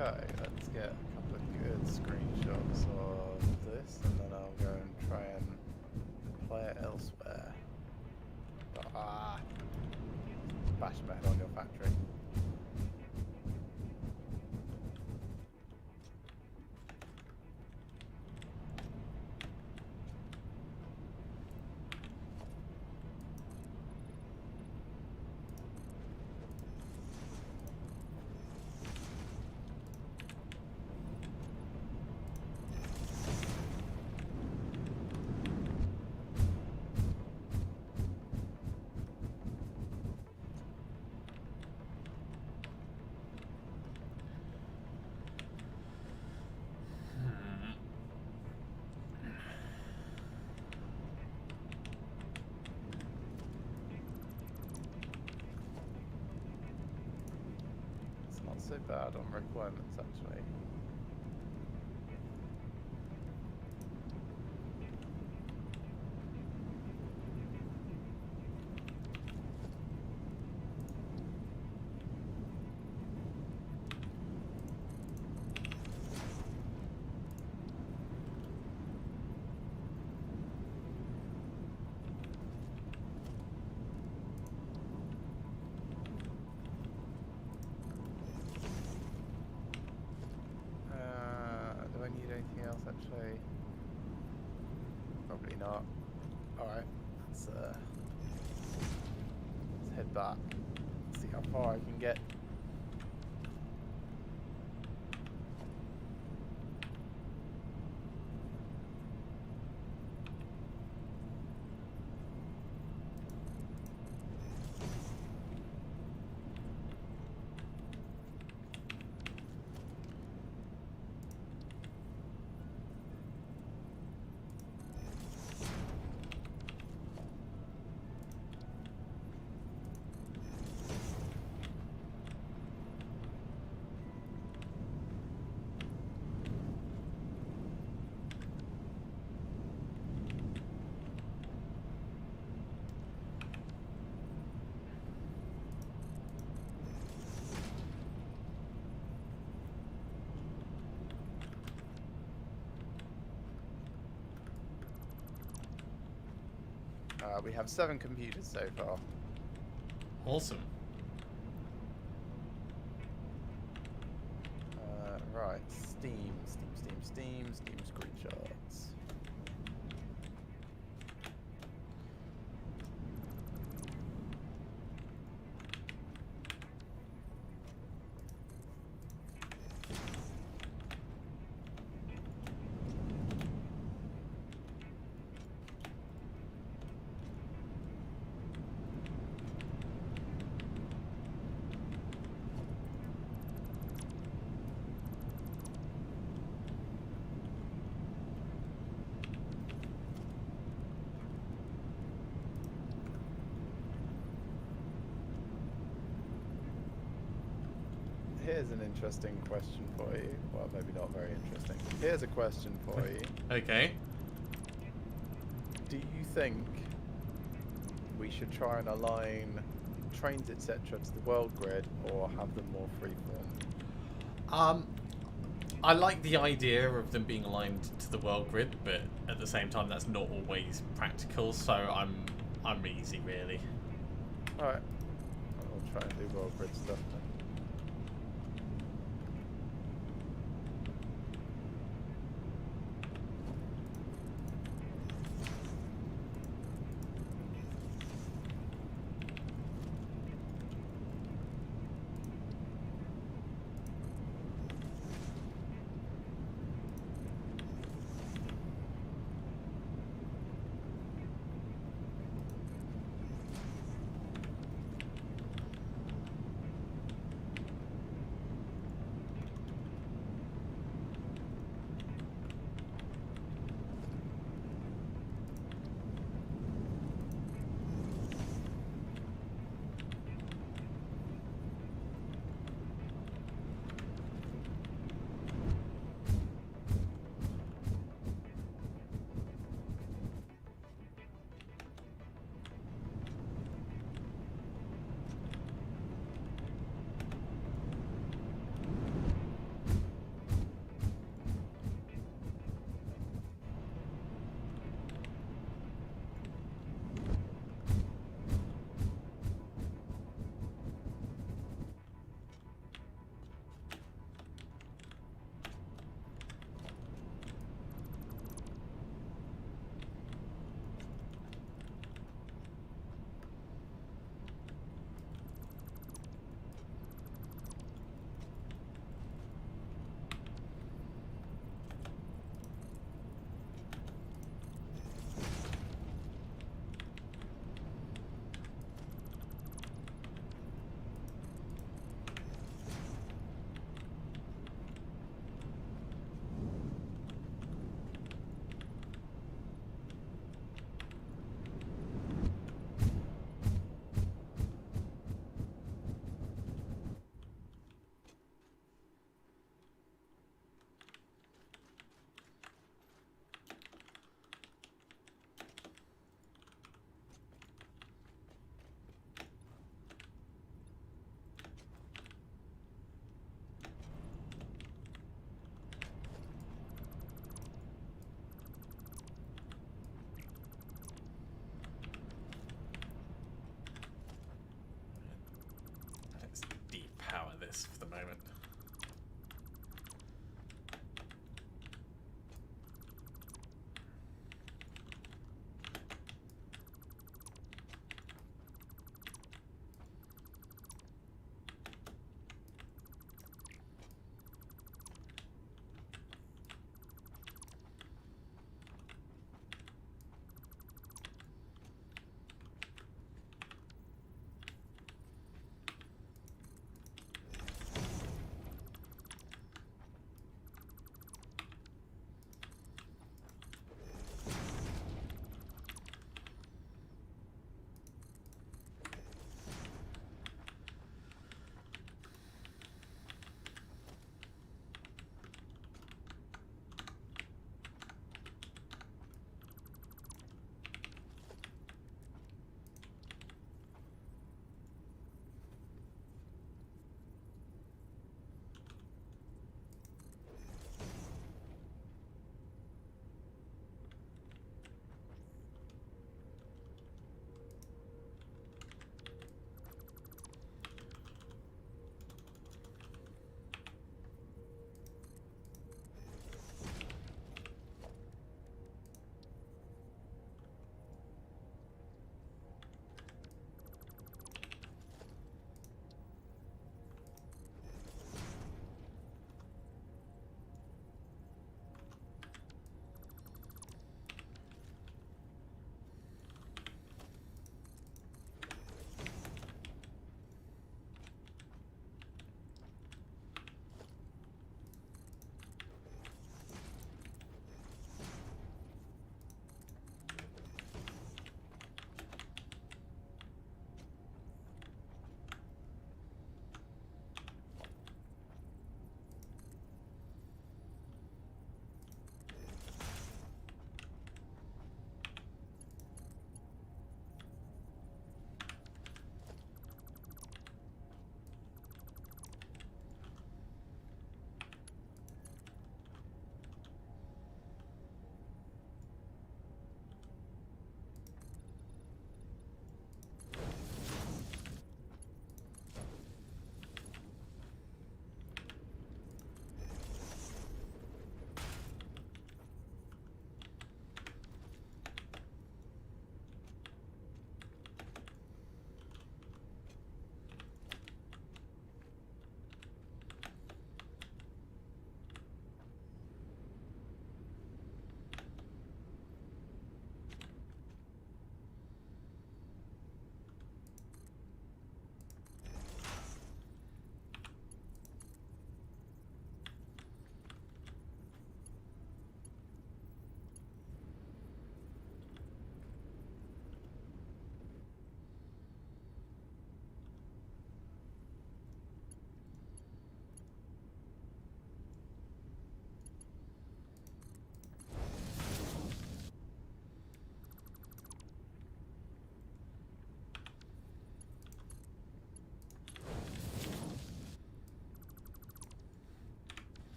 S2: Okay, let's get a couple of good screenshots of this, and then I'll go and try and play it elsewhere. Ah! Bash my head on your factory. It's not so bad on requirements, actually. Do I need anything else, actually? Probably not. Alright, let's head back. See how far I can get. We have 7 computers so far.
S1: Awesome.
S2: Right, Steam screenshots. Here's an interesting question for you. Well, maybe not very interesting. Here's a question for you.
S1: Okay.
S2: Do you think we should try and align trains, etc., to the world grid, or have them more freeform?
S1: I like the idea of them being aligned to the world grid, but at the same time, that's not always practical. So I'm easy, really.
S2: All right, I'll try and do world grid stuff then.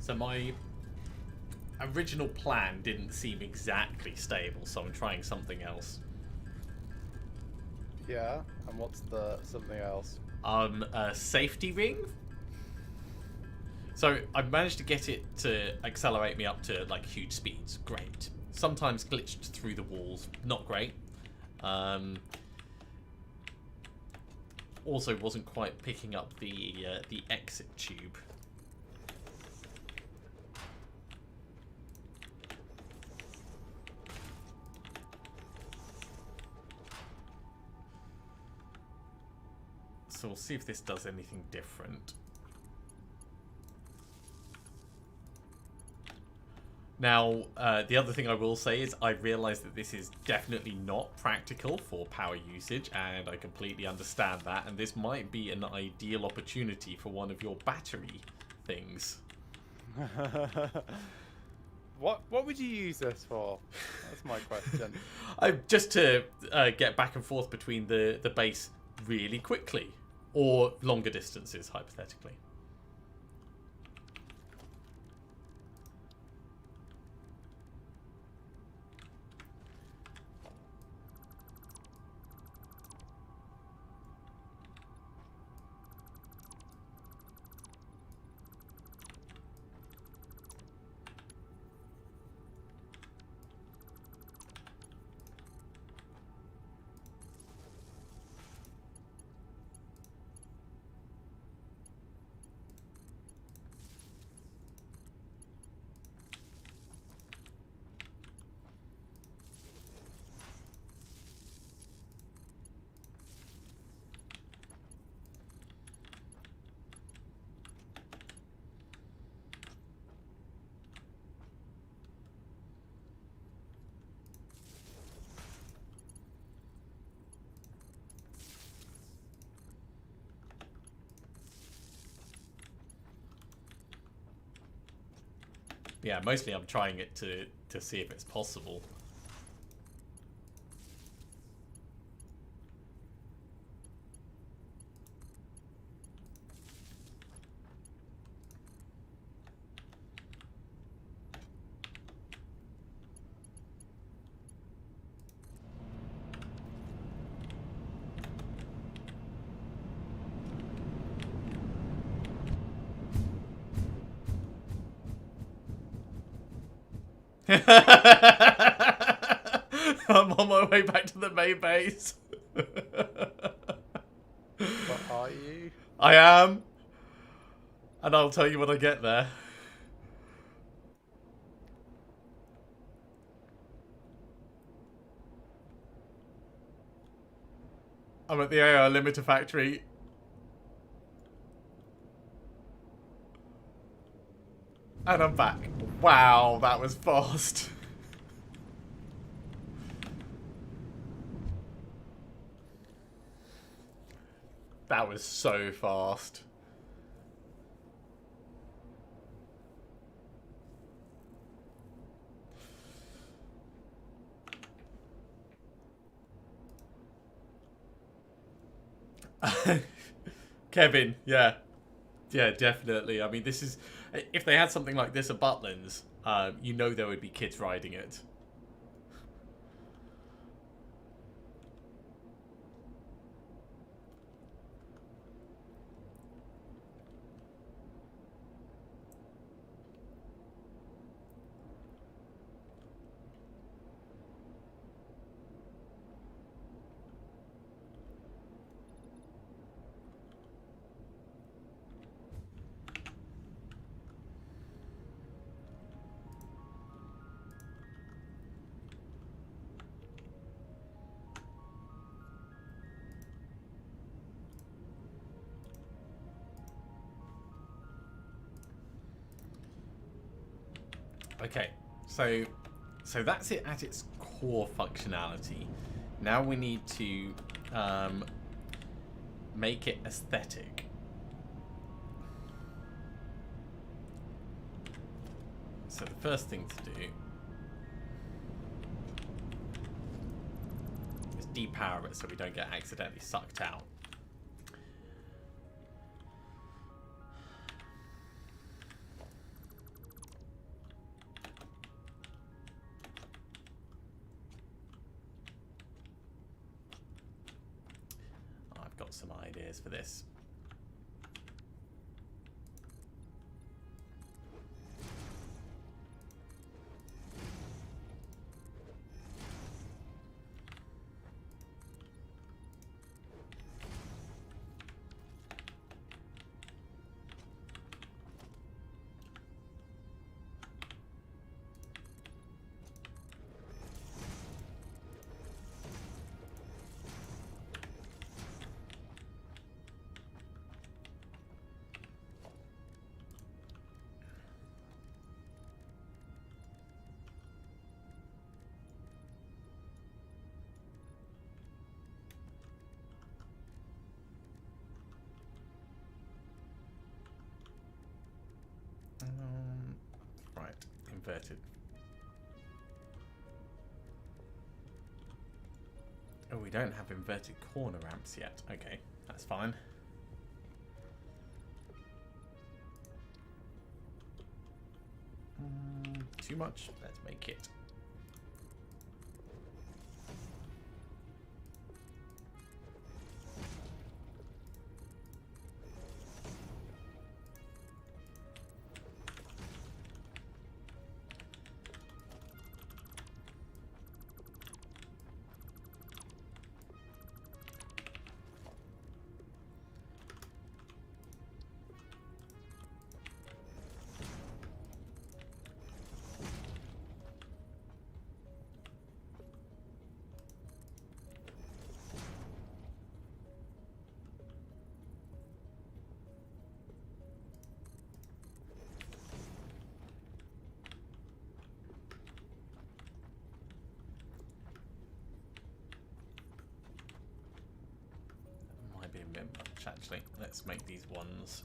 S1: So my original plan didn't seem exactly stable, so I'm trying something else.
S2: Yeah, and what's the something else?
S1: A safety ring. So I managed to get it to accelerate me up to like huge speeds. Great. Sometimes glitched through the walls. Not great. Also wasn't quite picking up the exit tube. So we'll see if this does anything different. Now, the other thing I will say is I realise that this is definitely not practical for power usage, and I completely understand that, and this might be an ideal opportunity for one of your battery things.
S2: What would you use this for? That's my question.
S1: Just to get back and forth between the base really quickly, or longer distances, hypothetically. Yeah, mostly I'm trying it to see if it's possible. I'm on my way back to the main base.
S2: What are you?
S1: I am. And I'll tell you when I get there. I'm at the AI limiter factory. And I'm back. Wow, that was fast. That was so fast. Kevin, yeah. Yeah, definitely. I mean, this is... If they had something like this at Butlins, you know there would be kids riding it. Okay, so that's it at its core functionality. Now we need to make it aesthetic. So the first thing to do is depower it so we don't get accidentally sucked out. got some ideas for this. Right, inverted. Oh, we don't have inverted corner ramps yet. Okay, that's fine. Too much? Let's make it. Might be a bit much, actually. Let's make these ones.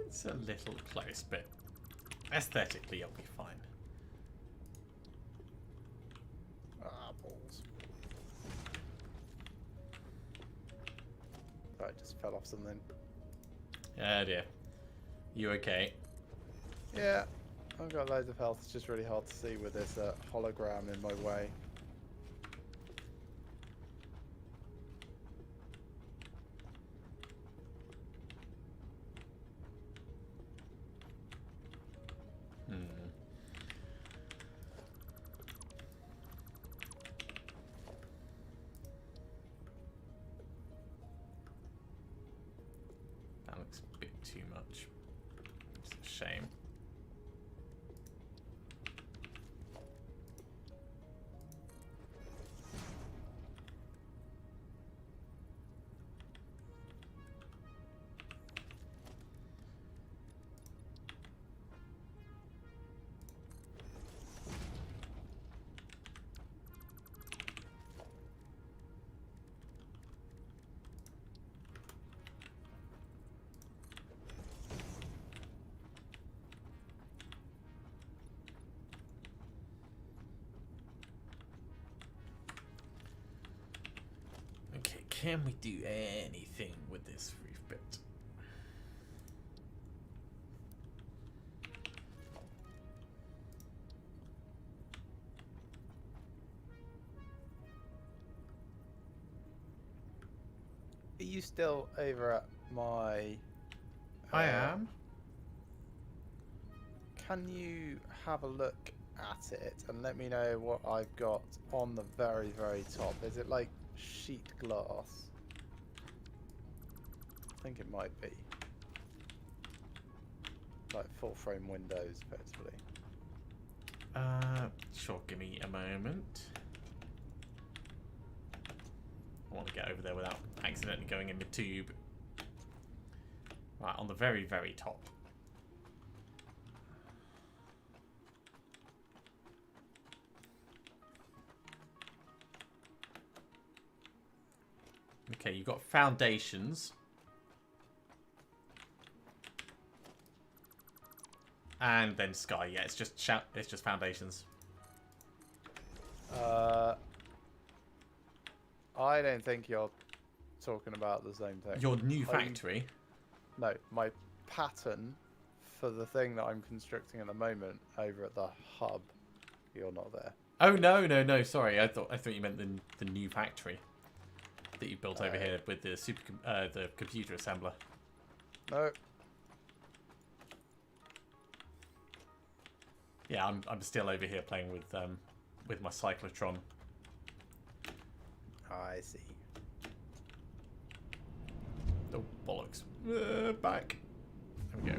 S1: It's a little close, but aesthetically it'll be fine.
S2: Ah, balls. I just fell off something.
S1: Oh dear. You okay?
S2: Yeah, I've got loads of health. It's just really hard to see with this hologram in my way.
S1: That looks a bit too much. It's a shame. Okay, can we do anything with this roof bit?
S2: Are you still over at my...
S1: I am.
S2: Can you have a look at it and let me know what I've got on the very, very top? Is it like sheet glass? I think it might be. Like full frame windows, effectively.
S1: Sure, give me a moment. I want to get over there without accidentally going in the tube. Right, on the very, very top. Okay, you've got foundations. And then sky. Yeah, it's just foundations.
S2: I don't think you're talking about the same thing.
S1: Your new factory.
S2: No, my pattern for the thing that I'm constructing at the moment over at the hub. You're not there.
S1: Oh no! Sorry, I thought you meant the new factory that you built over here with the the computer assembler.
S2: No.
S1: Yeah, I'm still over here playing with my cyclotron.
S2: I see.
S1: Oh bollocks! Back. There we go.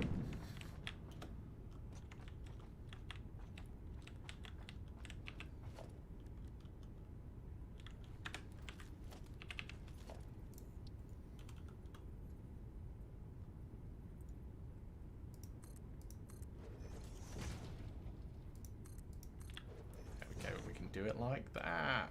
S1: We can do it like that.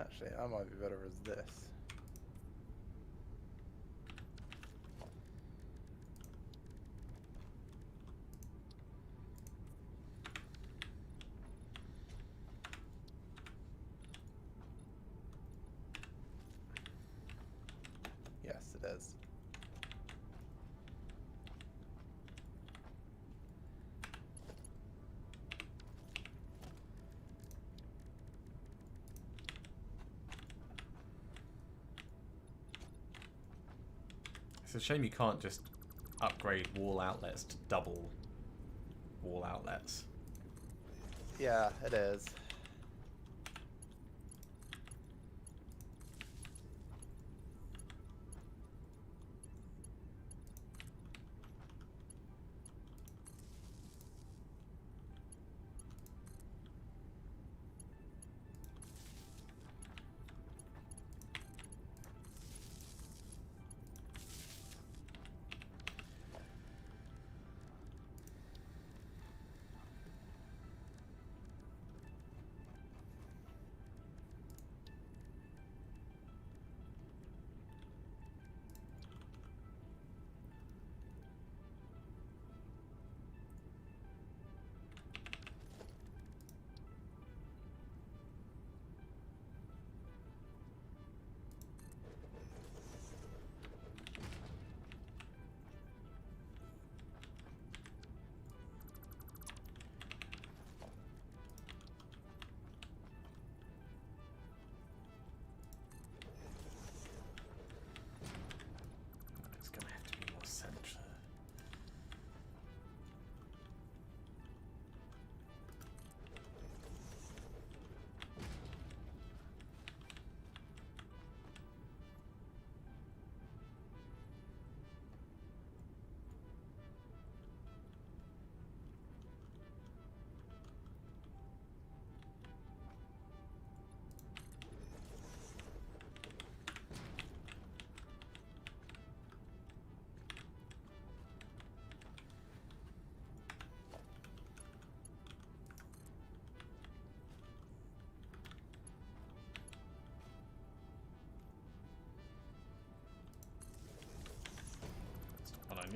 S2: Actually, that might be better as this. Yes, it is.
S1: It's a shame you can't just upgrade wall outlets to double wall outlets.
S2: Yeah, it is.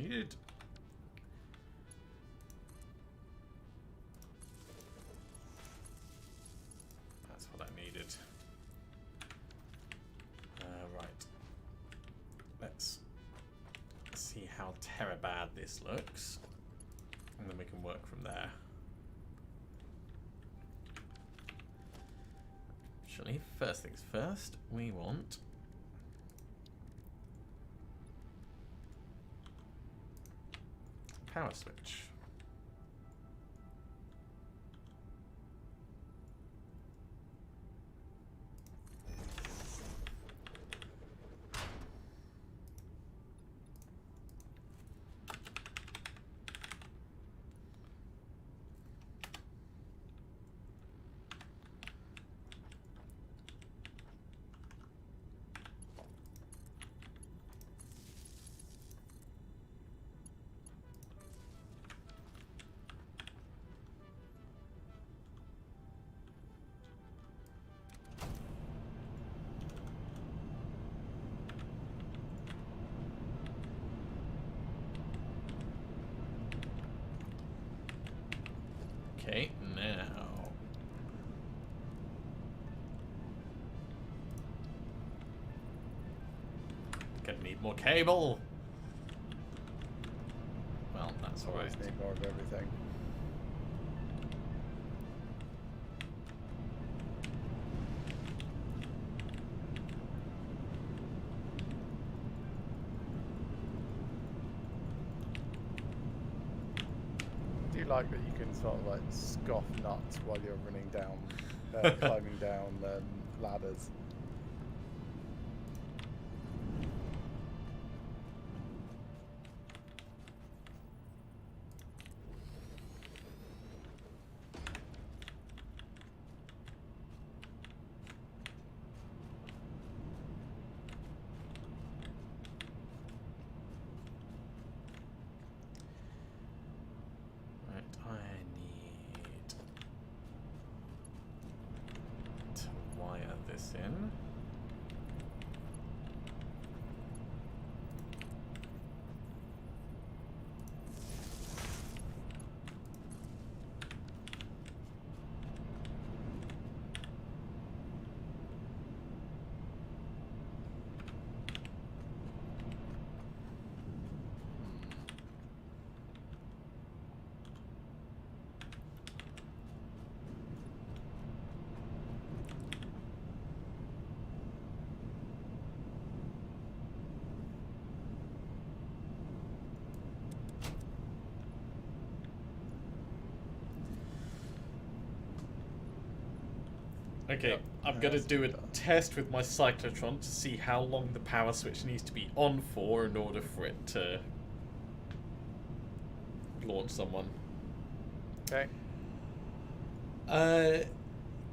S1: needed. That's what I needed. Right. Let's see how terabad this looks. And then we can work from there. Actually, first things first, we want power switch. Okay, now gonna need more cable. Well, that's alright.
S2: Always need more of everything. I do like that you can sort of like scoff nuts while you're running down, climbing down ladders.
S1: Right, I need to wire this in. Okay,
S2: Yep,
S1: I'm going to
S2: that's
S1: do a
S2: done.
S1: test with my cyclotron to see how long the power switch needs to be on for in order for it to launch someone.
S2: Okay.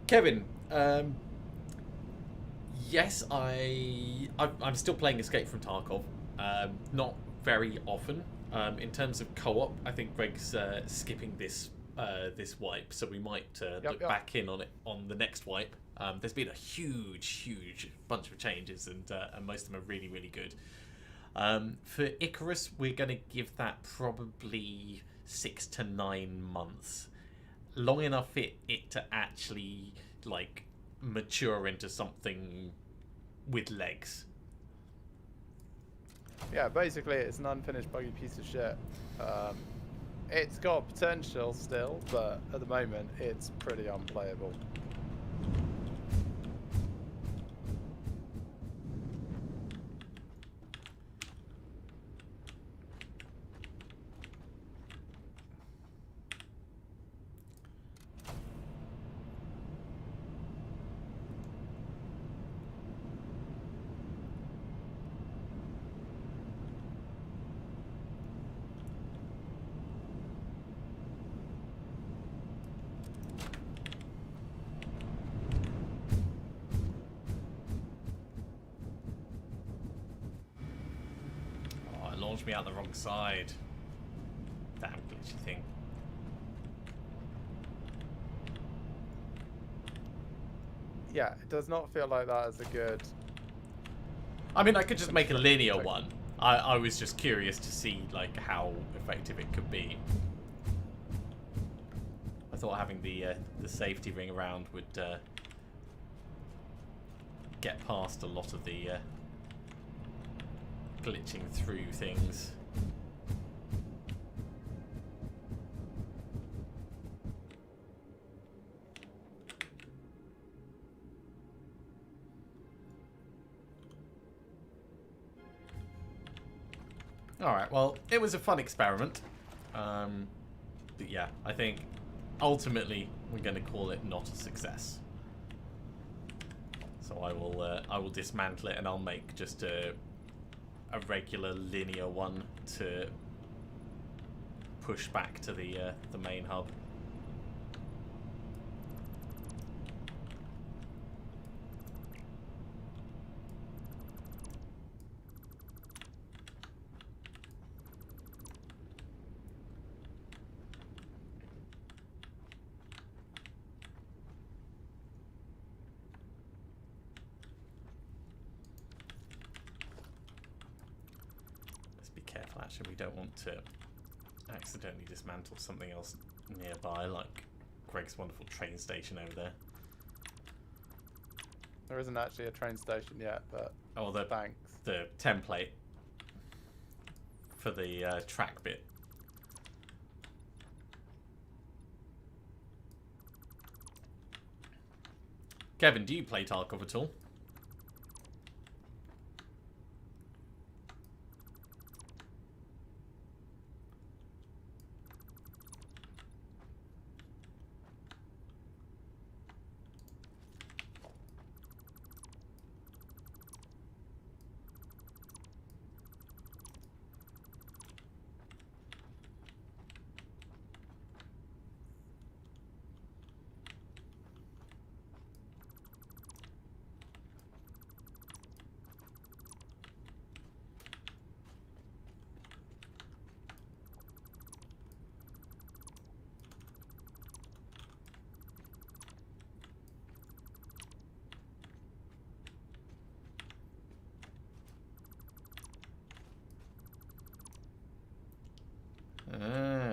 S1: Kevin, yes, I'm still playing Escape from Tarkov. Not very often. In terms of co-op, I think Greg's skipping this wipe, so we might look back in on it on the next wipe. There's been a huge bunch of changes, and most of them are really, really good. For Icarus, we're going to give that probably 6 to 9 months. Long enough for it to actually like mature into something with legs.
S2: Yeah, basically it's an unfinished buggy piece of shit. It's got potential still, but at the moment it's pretty unplayable.
S1: Oh, it launched me out the wrong side. Damn glitchy thing.
S2: Yeah, it does not feel like that is a good...
S1: I mean, I could just make a linear
S2: Like-
S1: one, I was just curious to see like how effective it could be. I thought having the safety ring around would get past a lot of the glitching through things. Alright, well, it was a fun experiment. But yeah, I think ultimately we're going to call it not a success. So I will dismantle it and I'll make just a regular linear one to push back to the main hub. Actually, we don't want to accidentally dismantle something else nearby, like Greg's wonderful train station over there.
S2: There isn't actually a train station yet, but
S1: oh, the
S2: thanks.
S1: The template for the track bit. Kevin, do you play Tarkov at all?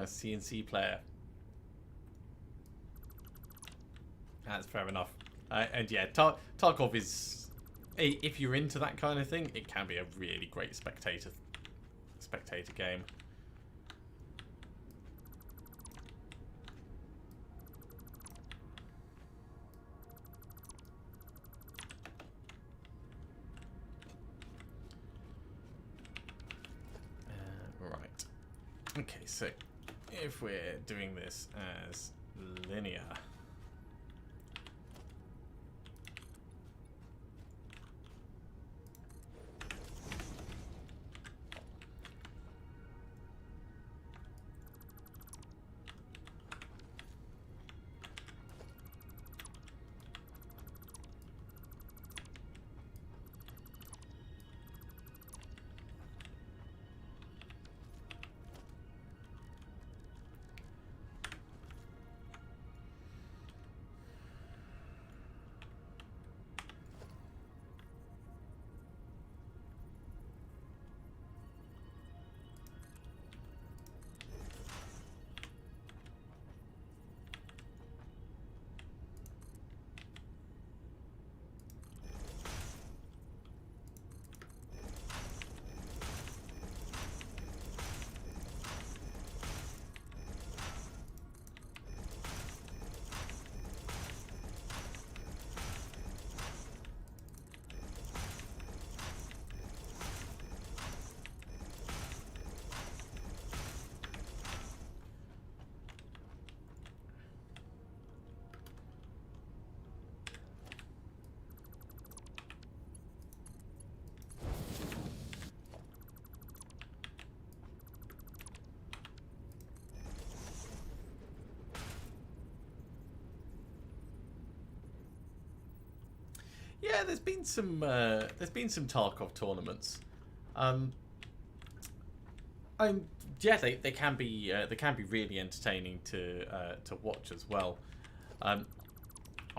S1: CNC player. That's fair enough. And yeah, Tarkov is, if you're into that kind of thing, it can be a really great spectator game. Right. Okay, so if we're doing this as linear, yeah, there's been some Tarkov tournaments. Yeah, they can be really entertaining to watch as well. I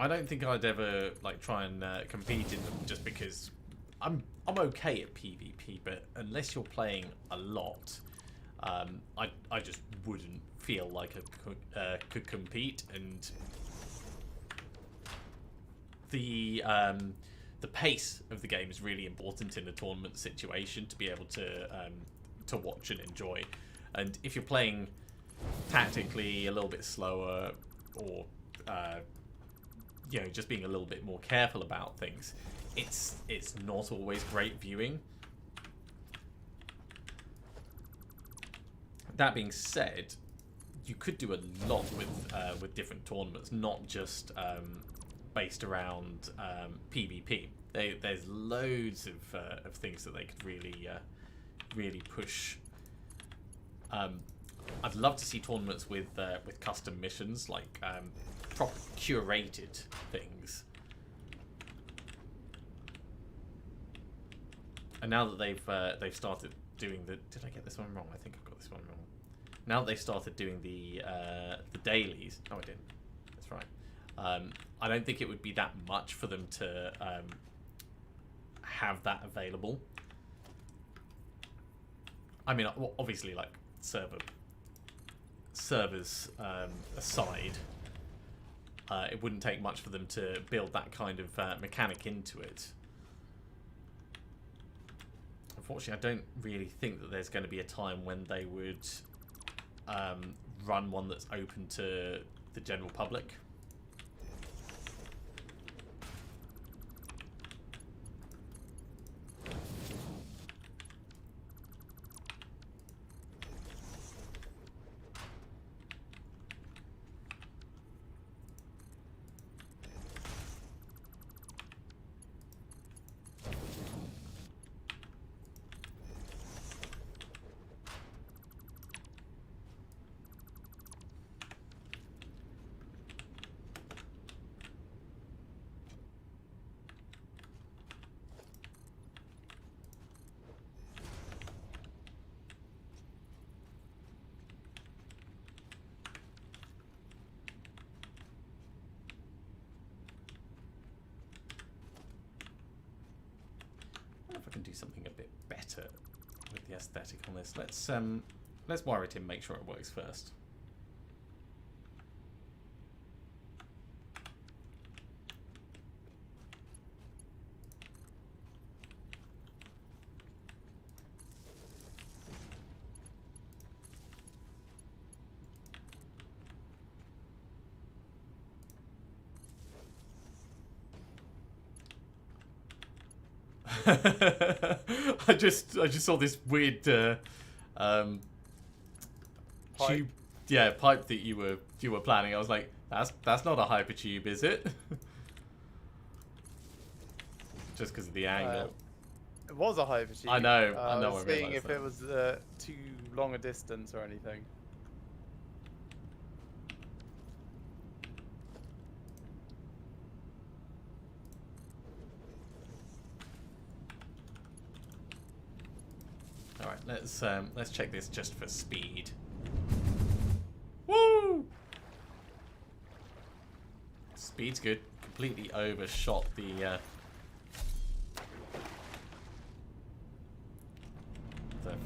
S1: don't think I'd ever like try and compete in them just because I'm okay at PvP, but unless you're playing a lot, I just wouldn't feel like I could compete. And the pace of the game is really important in a tournament situation to be able to watch and enjoy. And if you're playing tactically a little bit slower, or you know, just being a little bit more careful about things, it's not always great viewing. That being said, you could do a lot with different tournaments, not just based around PvP. There's loads of things that they could really push. I'd love to see tournaments with custom missions, like proper curated things. And now that they've started doing the... Did I get this one wrong? I think I've got this one wrong. Now that they've started doing the dailies... Oh, I didn't. That's right. I don't think it would be that much for them to have that available. I mean, obviously, like, servers aside, it wouldn't take much for them to build that kind of mechanic into it. Unfortunately, I don't really think that there's going to be a time when they would run one that's open to the general public. If I can do something a bit better with the aesthetic on this, let's wire it in, make sure it works first. I just saw this weird
S2: Pipe.
S1: tube, pipe that you were planning. I was like, that's not a hypertube, is it? Just because of the angle.
S2: It was a hypertube.
S1: I know.
S2: I was seeing
S1: realised
S2: if
S1: that.
S2: it was too long a distance or anything.
S1: All right, let's check this just for speed. Woo! Speed's good. Completely overshot the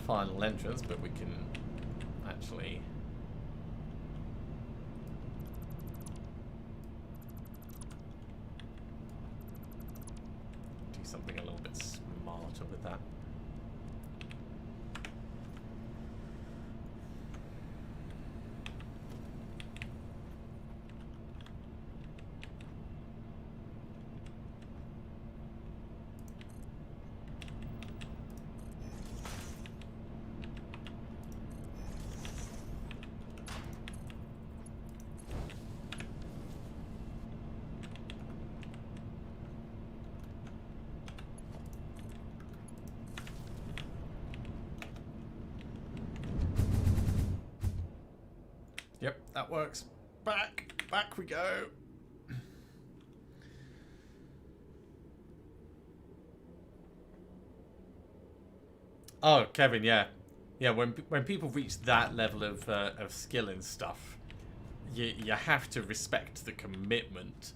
S1: final entrance, but we can actually do something a little bit smarter with that. Yep, that works. Back we go. Oh, Kevin, yeah. When people reach that level of skill and stuff, you have to respect the commitment,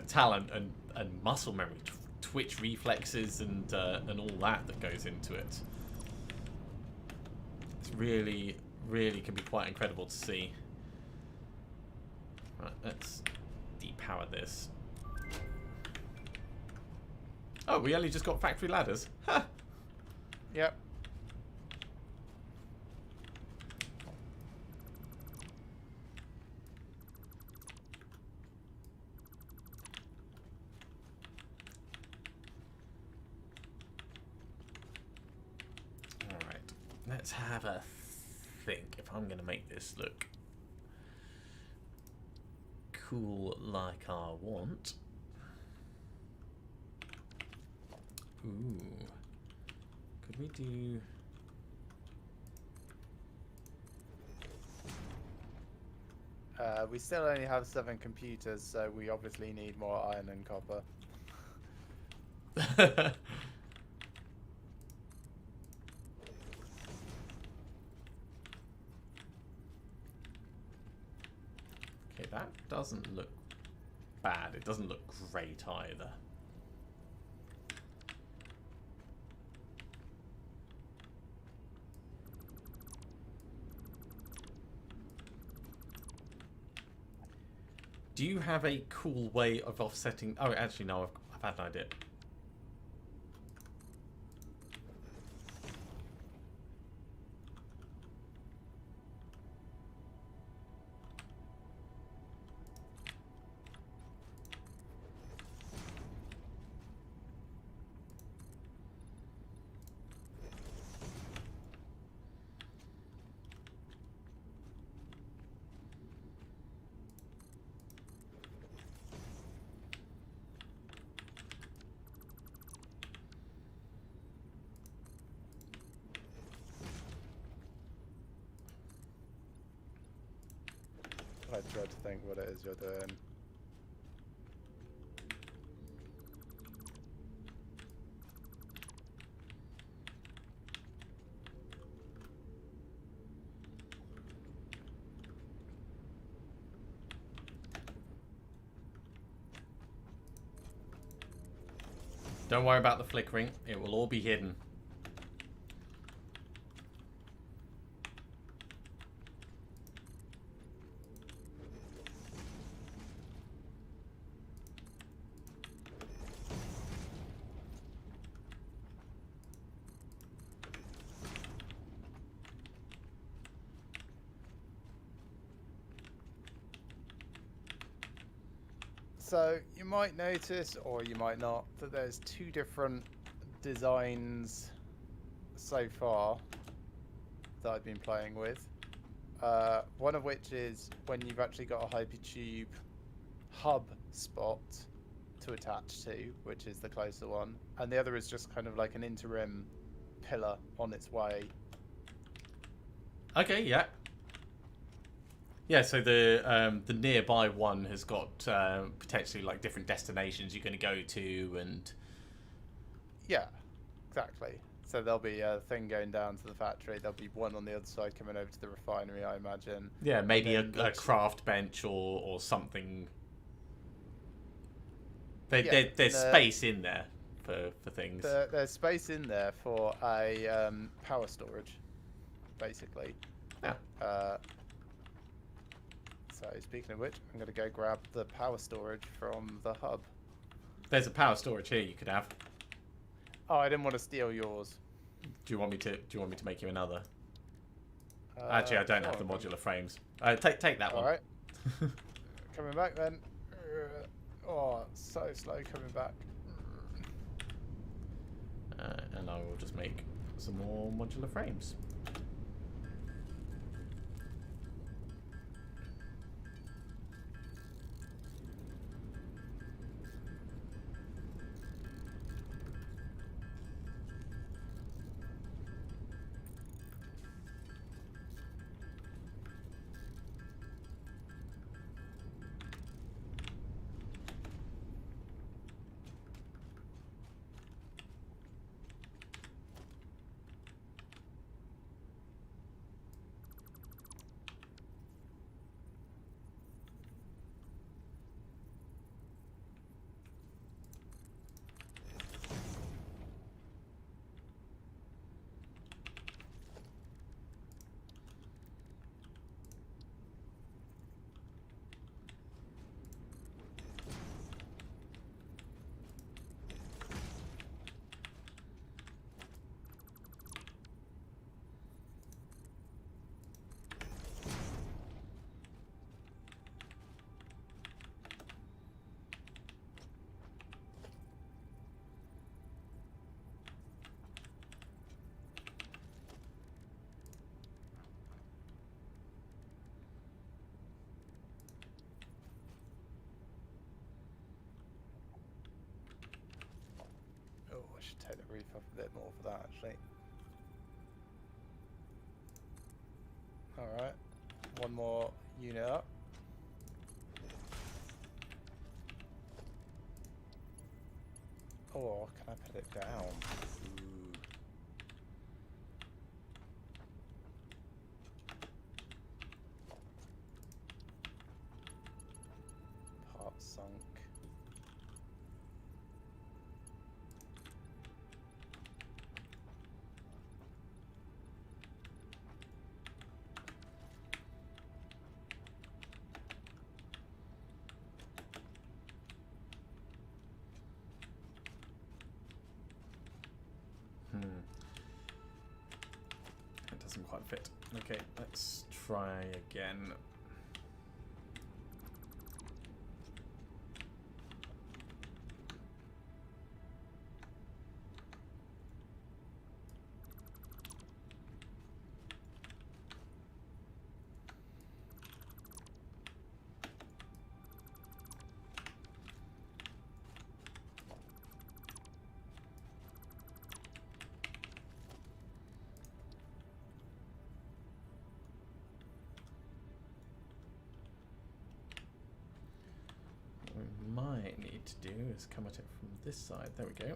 S1: talent and muscle memory twitch reflexes and all that goes into it. It's really, really can be quite incredible to see. Right, let's depower this. Oh, we only just got factory ladders. Ha!
S2: Yep.
S1: Alright, let's have a think if I'm going to make this look cool like I want. Ooh. Could we do...
S2: We still only have 7 computers, so we obviously need more iron and copper.
S1: Okay, that doesn't look bad. It doesn't look great either. Do you have a cool way of offsetting... Oh, actually, no, I've had an idea.
S2: I dread to think what it is you're doing.
S1: Don't worry about the flickering. It will all be hidden.
S2: So you might notice, or you might not, that there's 2 different designs so far that I've been playing with. One of which is when you've actually got a hypertube hub spot to attach to, which is the closer one, and the other is just kind of like an interim pillar on its way.
S1: Okay, yeah. Yeah, so the nearby one has got potentially like different destinations you're going to go to, and
S2: Yeah, exactly. So there'll be a thing going down to the factory. There'll be one on the other side coming over to the refinery, I imagine.
S1: yeah, maybe
S2: And then
S1: a craft bench or something.
S2: Yeah,
S1: There's space in there for things.
S2: There's space in there for a power storage, basically.
S1: Yeah.
S2: So speaking of which, I'm going to go grab the power storage from the hub.
S1: There's a power storage here you could have.
S2: Oh, I didn't want to steal yours.
S1: Do you want me to make you another? Actually, I don't have the modular frames. Take that one.
S2: All right. Coming back then. Oh, so slow coming back.
S1: And I will just make some more modular frames.
S2: should take the roof up a bit more for that, actually. Alright. One more unit up. Or can I put it down? Ooh. Part sunk.
S1: It doesn't quite fit. Okay, let's try again. What we might need to do is come at it from this side. There we go.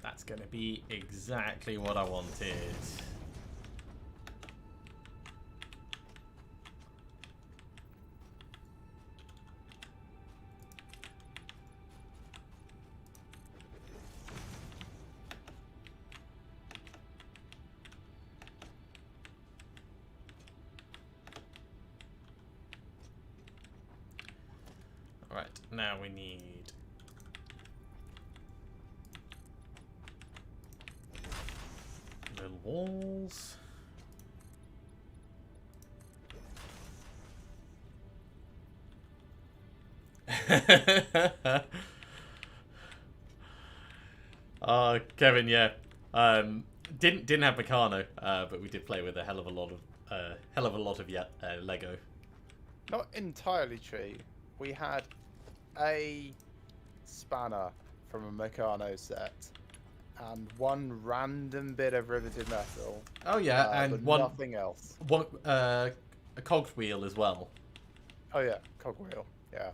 S1: That's going to be exactly what I wanted. All right, now we need little walls. Kevin, yeah. Didn't have Meccano, but we did play with a hell of a lot of Lego.
S2: Not entirely true. We had a spanner from a Meccano set and one random bit of riveted metal.
S1: Oh yeah, and
S2: but
S1: one
S2: nothing else.
S1: One a cogged wheel as well.
S2: Oh yeah, cogwheel. Yeah.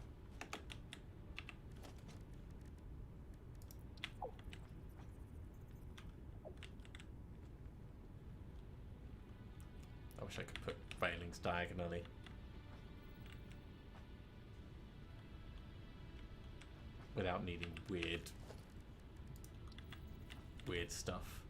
S1: I wish I could put railings diagonally. Without needing weird stuff.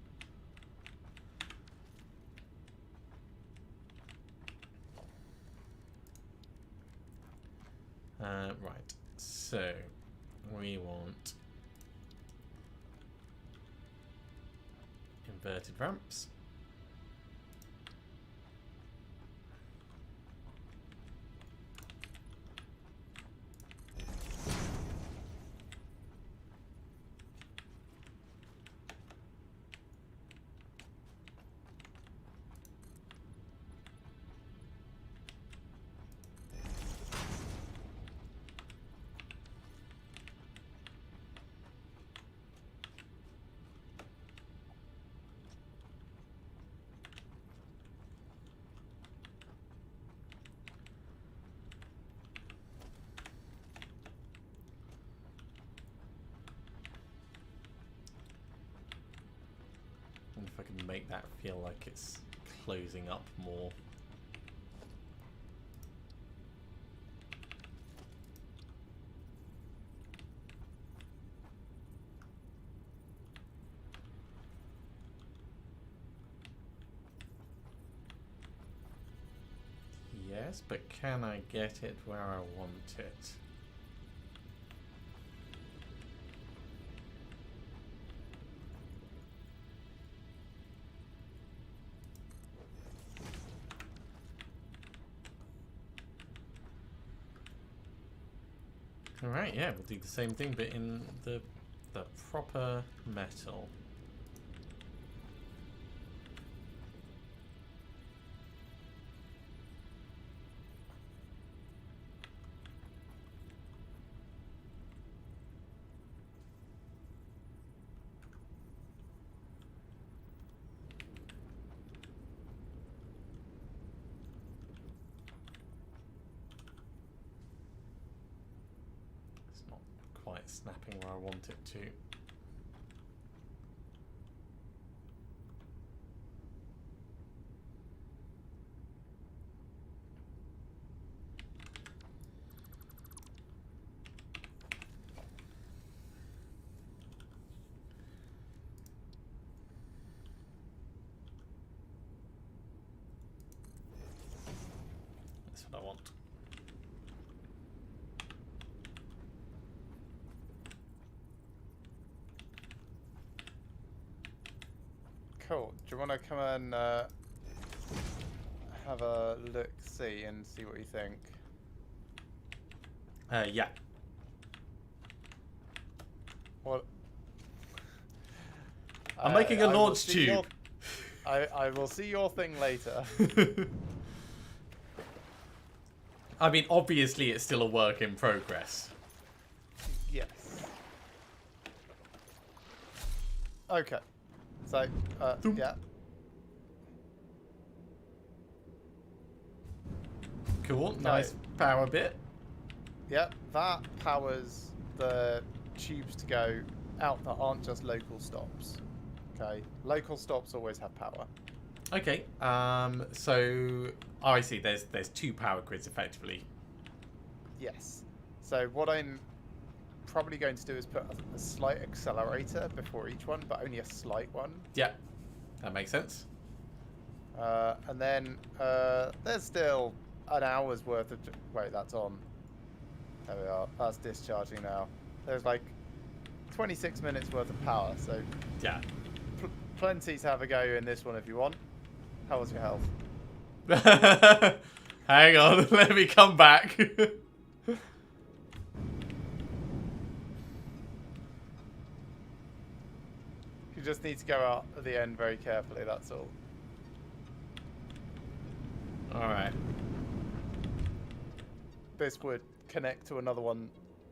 S1: Right, so we want inverted ramps. If I can make that feel like it's closing up more. progress, but can I get it where I want it? Alright, yeah, we'll do the same thing, but in the proper metal. It's not quite snapping where I want it to. That's what I want.
S2: Cool. Do you want to come and have a look, see, and see what you think?
S1: Yeah.
S2: What?
S1: I'm making a
S2: I will
S1: launch
S2: see
S1: tube.
S2: I will see your thing later.
S1: I mean, obviously it's still a work in progress.
S2: Yes. Okay. So, yeah.
S1: Cool, nice power bit.
S2: Yep, that powers the tubes to go out that aren't just local stops. Okay, local stops always have power.
S1: Okay, so I see. There's two power grids effectively.
S2: Yes. So what I'm probably going to do is put a slight accelerator before each one, but only a slight one.
S1: Yeah, that makes sense.
S2: And then there's still an hour's worth of... Wait, that's on. There we are. That's discharging now. There's like 26 minutes worth of power, so
S1: Yeah.
S2: plenty to have a go in this one if you want. How was your health?
S1: Hang on, let me come back.
S2: You just need to go out at the end very carefully, that's all.
S1: Alright.
S2: This would connect to another one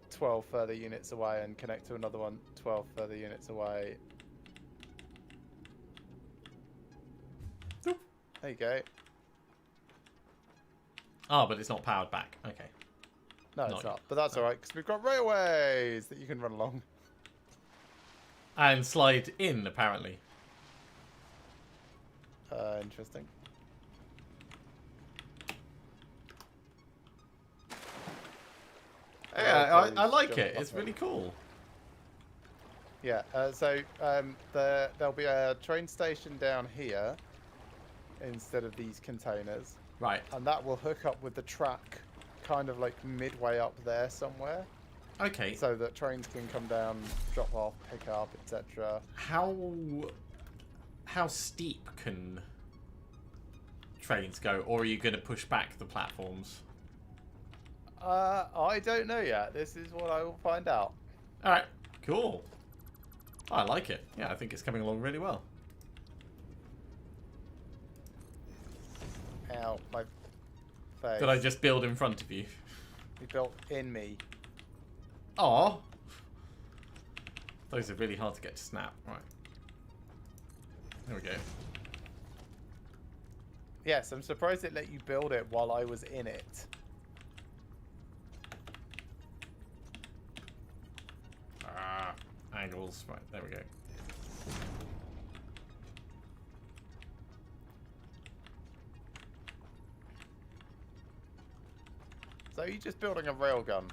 S2: 12 further units away and connect to another one 12 further units away. There you go.
S1: Oh, but it's not powered back. Okay.
S2: No, it's not. But that's alright, because we've got railways that you can run along.
S1: And slide in, apparently.
S2: Interesting.
S1: Yeah, I like it. It's really cool.
S2: Yeah, there'll be a train station down here instead of these containers.
S1: Right.
S2: And that will hook up with the track kind of like midway up there somewhere.
S1: Okay.
S2: So that trains can come down, drop off, pick up, etc.
S1: How steep can trains go, or are you going to push back the platforms?
S2: I don't know yet. This is what I will find out.
S1: Alright, cool. I like it. Yeah, I think it's coming along really well.
S2: Ow, my face.
S1: Did I just build in front of you?
S2: You built in me.
S1: Aw. Those are really hard to get to snap. Right. There we go.
S2: Yes, I'm surprised it let you build it while I was in it.
S1: Ah, angles. Right, there we go.
S2: So you're just building a railgun?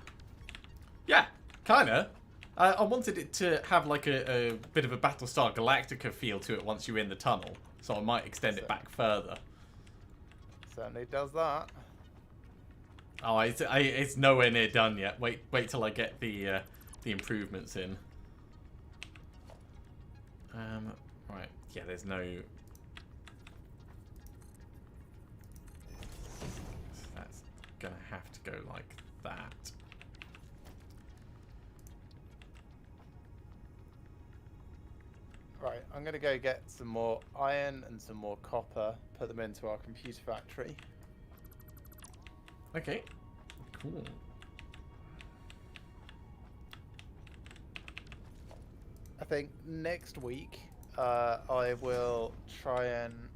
S1: Yeah, kinda. I wanted it to have like a bit of a Battlestar Galactica feel to it once you're in the tunnel, so I might extend it back further.
S2: Certainly does that.
S1: Oh, it's nowhere near done yet. Wait till I get the improvements in. Right. Yeah, there's no. So that's gonna have to go like that.
S2: Right, I'm gonna go get some more iron and some more copper. Put them into our computer factory.
S1: Okay. Cool.
S2: I think next week I will try and,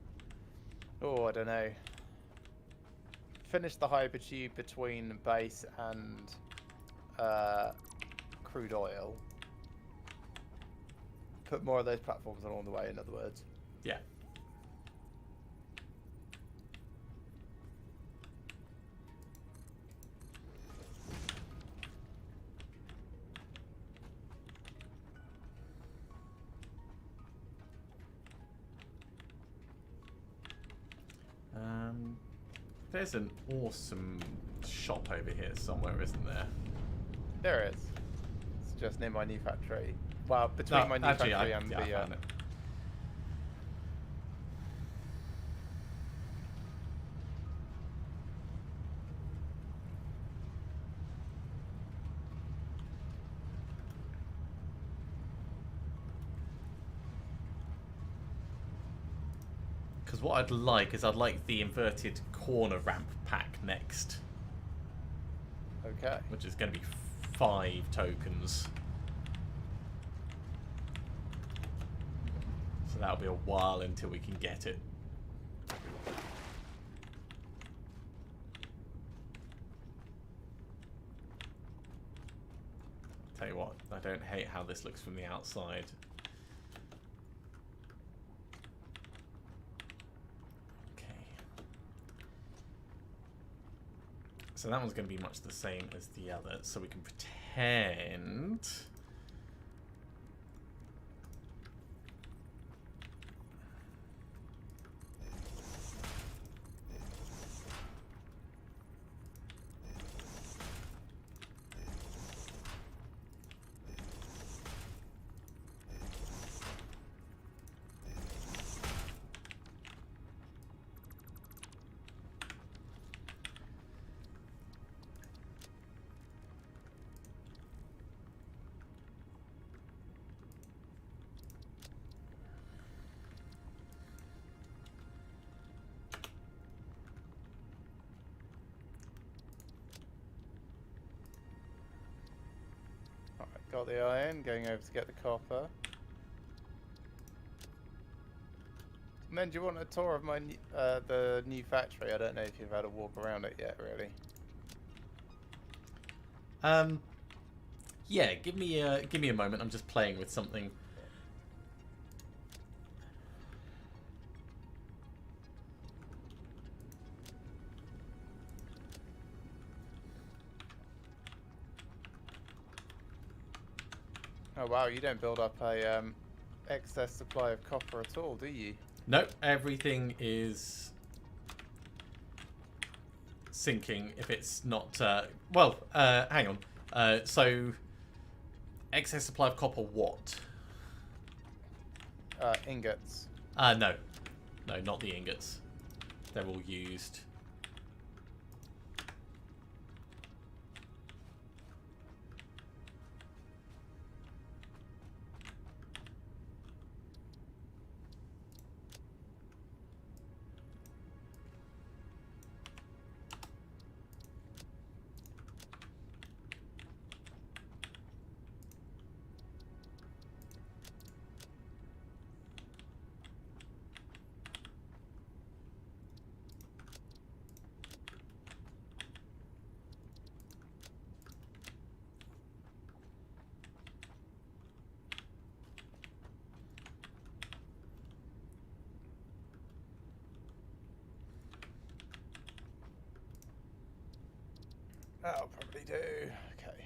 S2: I don't know, finish the hypertube between base and crude oil. Put more of those platforms along the way, in other words.
S1: Yeah. There's an awesome shop over here somewhere, isn't there?
S2: There it is. It's just near my new factory. Well, between my new factory and
S1: I
S2: the.
S1: found it. Because what I'd like is I'd like the inverted corner ramp pack next,
S2: Okay.
S1: which is going to be 5 tokens. So that'll be a while until we can get it. Tell you what, I don't hate how this looks from the outside. So that one's going to be much the same as the other. So we can pretend.
S2: Alright, got the iron, going over to get the copper. And then, do you want a tour of my the new factory? I don't know if you've had a walk around it yet, really.
S1: Yeah, give me a moment. I'm just playing with something.
S2: Oh wow, you don't build up a excess supply of copper at all, do you?
S1: Nope, everything is sinking if it's not. Hang on. So, excess supply of copper, what?
S2: Ingots.
S1: No, not the ingots. They're all used.
S2: That'll probably do. Okay.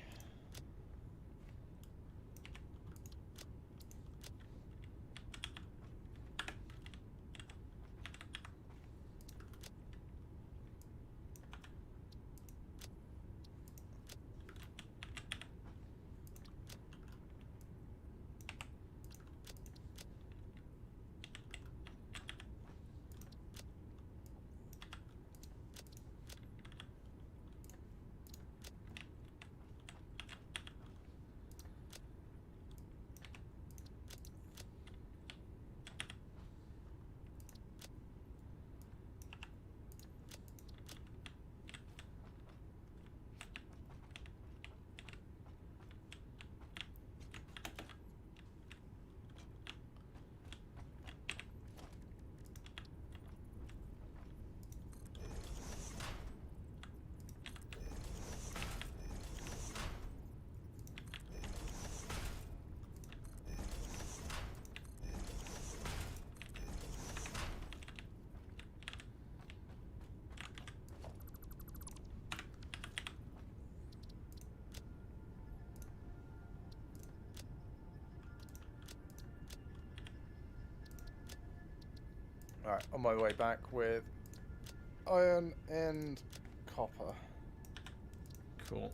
S2: Alright, on my way back with iron and copper.
S1: Cool.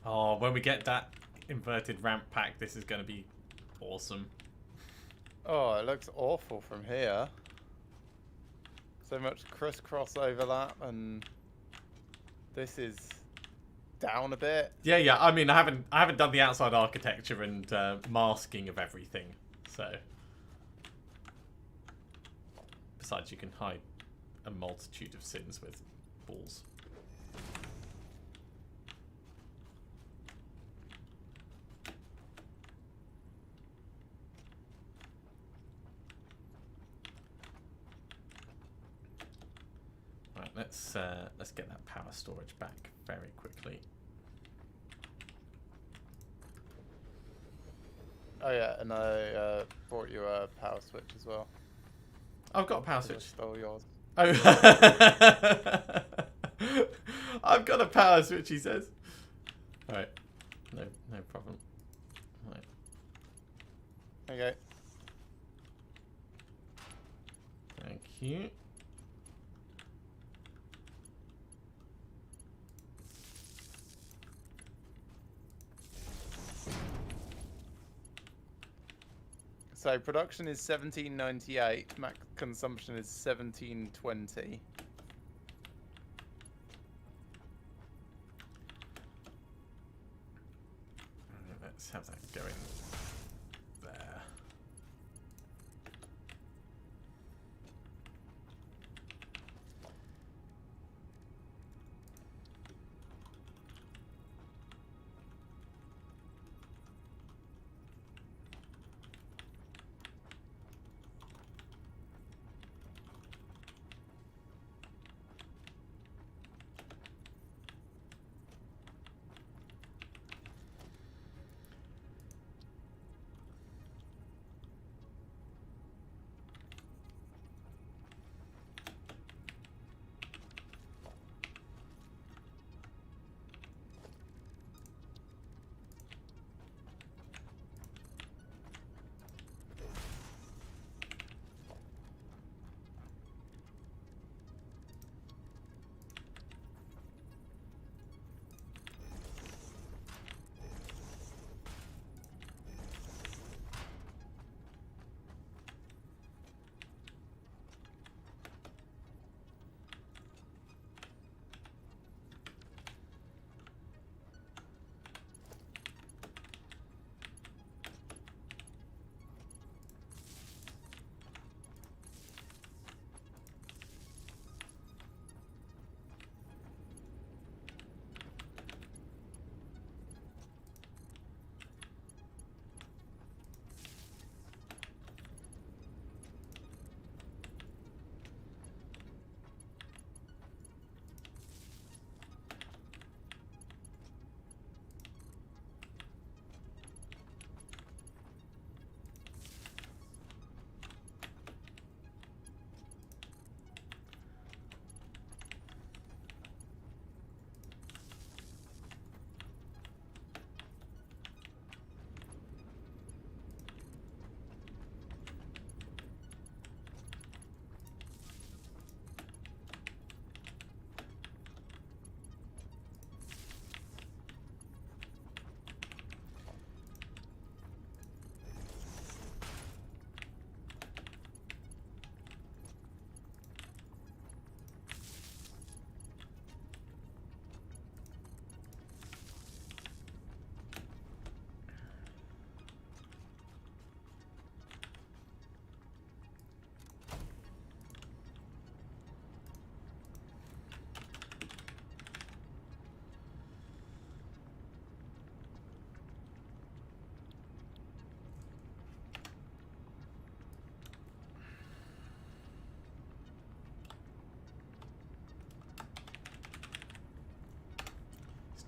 S1: Oh, when we get that inverted ramp pack, this is going to be awesome.
S2: Oh, it looks awful from here. So much crisscross overlap, and this is down a bit.
S1: Yeah, yeah. I mean, I haven't done the outside architecture and masking of everything. So, besides, you can hide a multitude of sins with balls. Right, let's get that power storage back very quickly.
S2: Oh yeah, and I bought you a power switch as well.
S1: I've got a power
S2: 'Cause I
S1: switch.
S2: stole yours.
S1: Oh, I've got a power switch. He says. All right, no problem. All right.
S2: Okay.
S1: Thank you.
S2: So production is 1798, max consumption is 1720.
S1: Let's have that going there.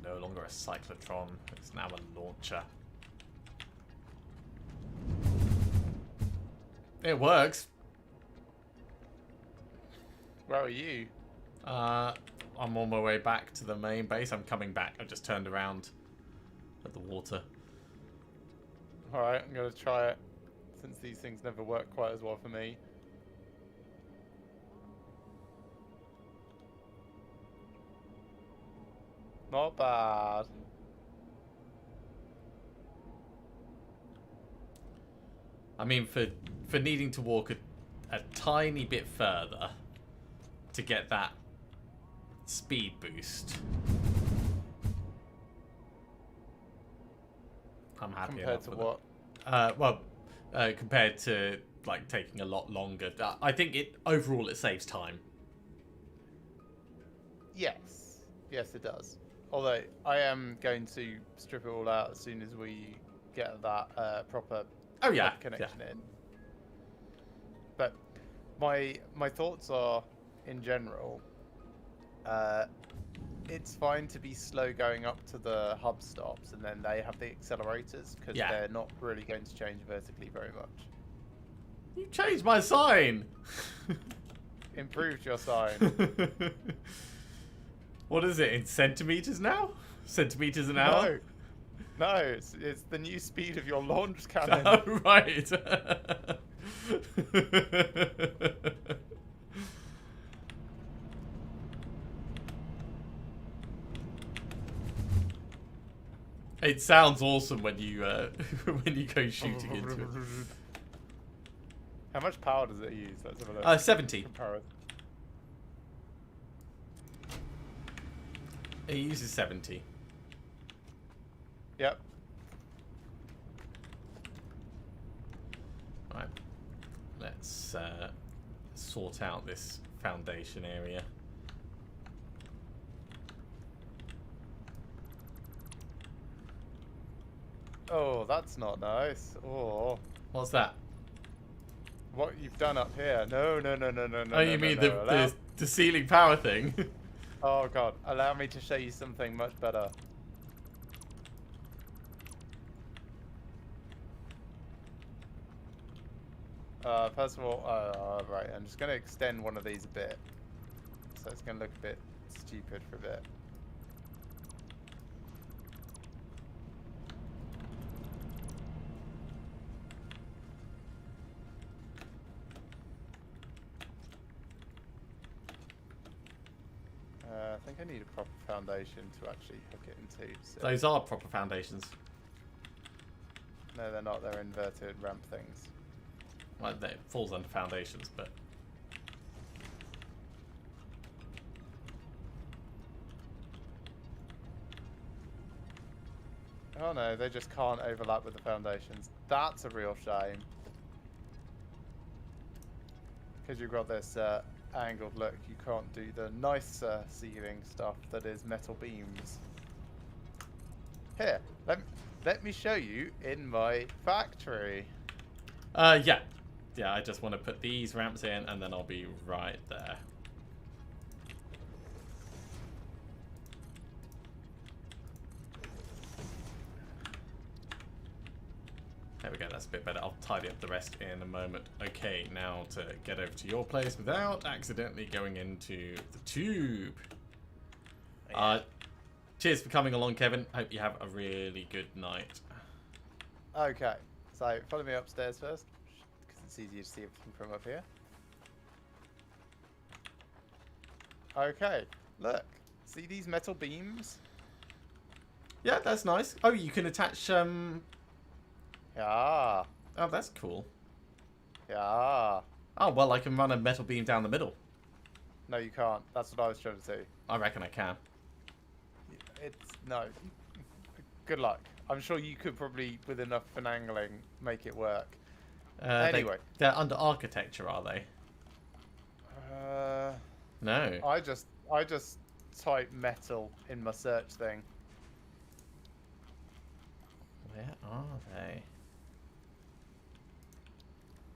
S1: no longer a cyclotron. It's now a launcher. It works.
S2: Where are you?
S1: I'm on my way back to the main base. I'm coming back. I just turned around at the water.
S2: Alright, I'm going to try it, since these things never work quite as well for me. Not bad.
S1: I mean, for needing to walk a tiny bit further to get that speed boost, I'm happy
S2: Compared
S1: enough
S2: to
S1: with
S2: what?
S1: it. Well, compared to like taking a lot longer, I think overall it saves time.
S2: Yes. Yes, it does. Although, I am going to strip it all out as soon as we get that proper
S1: Oh yeah,
S2: connection in. But my thoughts are, in general, it's fine to be slow going up to the hub stops, and then they have the accelerators, because they're not really going to change vertically very much.
S1: You changed my sign.
S2: Improved your sign.
S1: What is it in centimeters now? Centimeters an hour?
S2: No, it's the new speed of your launch cannon.
S1: Oh, right. It sounds awesome when you when you go shooting into it.
S2: How much power does it use? Let's have a look.
S1: 70.
S2: Power.
S1: It uses 70.
S2: Yep.
S1: Right. Let's sort out this foundation area.
S2: Oh, that's not nice. Oh.
S1: What's that?
S2: What you've done up here? No.
S1: Oh, you mean the ceiling power thing?
S2: Oh god, allow me to show you something much better. First of all, right, I'm just going to extend one of these a bit. So it's going to look a bit stupid for a bit. I think I need a proper foundation to actually hook it into. So.
S1: Those are proper foundations.
S2: No, they're not. They're inverted ramp things.
S1: Well, it falls under foundations, but...
S2: Oh no, they just can't overlap with the foundations. That's a real shame. Because you've got this angled look, you can't do the nice ceiling stuff that is metal beams. Here, let me show you in my factory.
S1: Yeah. Yeah, I just want to put these ramps in and then I'll be right there. There we go, that's a bit better. I'll tidy up the rest in a moment. Okay, now to get over to your place without accidentally going into the tube. Cheers for coming along, Kevin. Hope you have a really good night.
S2: Okay, so follow me upstairs first, because it's easier to see everything from up here. Okay, look. See these metal beams?
S1: Yeah, that's nice. Oh, you can attach...
S2: Yeah.
S1: Oh, that's cool.
S2: Yeah.
S1: Oh, well, I can run a metal beam down the middle.
S2: No, you can't. That's what I was trying to do.
S1: I reckon I can.
S2: No. Good luck. I'm sure you could probably, with enough finagling, make it work. Anyway.
S1: They're under architecture, are they? No.
S2: I just type metal in my search thing.
S1: Where are they?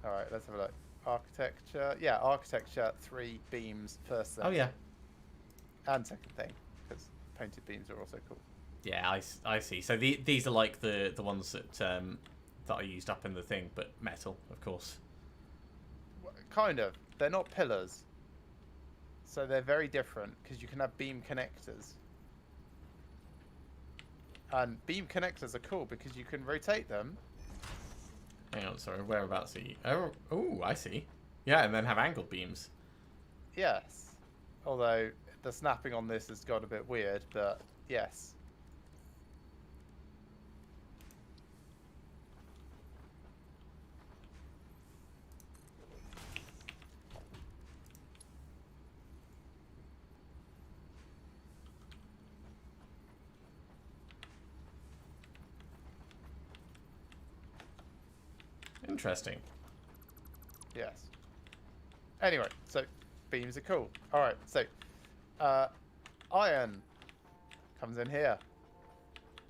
S2: Alright, let's have a look. Architecture. Yeah, architecture, 3 beams, first thing.
S1: Oh, yeah.
S2: And second thing, because painted beams are also cool.
S1: Yeah, I see. So these are like the ones that I used up in the thing, but metal, of course.
S2: Kind of. They're not pillars. So they're very different because you can have beam connectors. And beam connectors are cool because you can rotate them.
S1: Hang on, sorry, whereabouts are you? Oh, I see. Yeah, and then have angled beams.
S2: Yes. Although the snapping on this has got a bit weird, but yes.
S1: Interesting.
S2: Yes. Anyway, so beams are cool. Alright, so iron comes in here.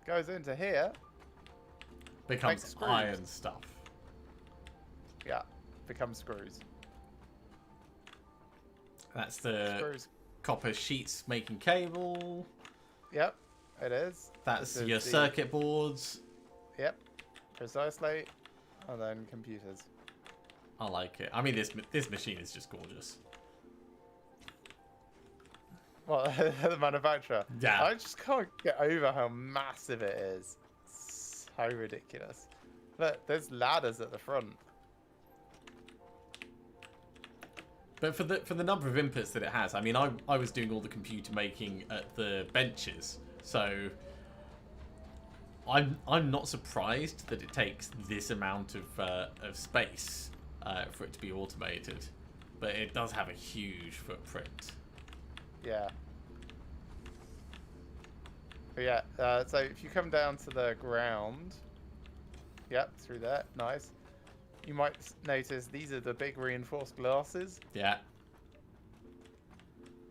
S2: Goes into here.
S1: Becomes
S2: screws.
S1: iron stuff.
S2: Yeah. Becomes screws.
S1: That's the
S2: Screws.
S1: copper sheets making cable.
S2: Yep, it is.
S1: That's
S2: This is
S1: your
S2: the-
S1: circuit boards.
S2: Yep, precisely. And then computers.
S1: I like it. I mean, this machine is just gorgeous.
S2: Well, the manufacturer.
S1: Yeah.
S2: I just can't get over how massive it is. It's so ridiculous. Look, there's ladders at the front.
S1: But for the number of inputs that it has, I mean, I was doing all the computer making at the benches, so I'm not surprised that it takes this amount of space for it to be automated. But it does have a huge footprint.
S2: Yeah. But yeah, so if you come down to the ground, yep, through there, nice. You might notice these are the big reinforced glasses.
S1: Yeah.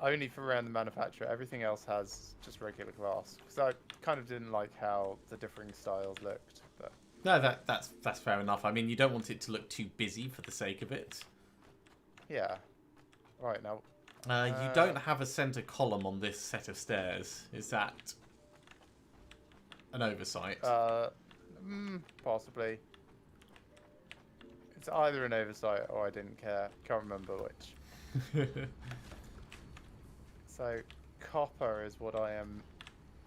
S2: Only for around the manufacturer. Everything else has just regular glass. So I kind of didn't like how the differing styles looked. But
S1: No, that's fair enough. I mean, you don't want it to look too busy for the sake of it.
S2: yeah. Right, now.
S1: You don't have a center column on this set of stairs. Is that an oversight?
S2: Possibly. It's either an oversight or I didn't care. Can't remember which. So, copper is what I am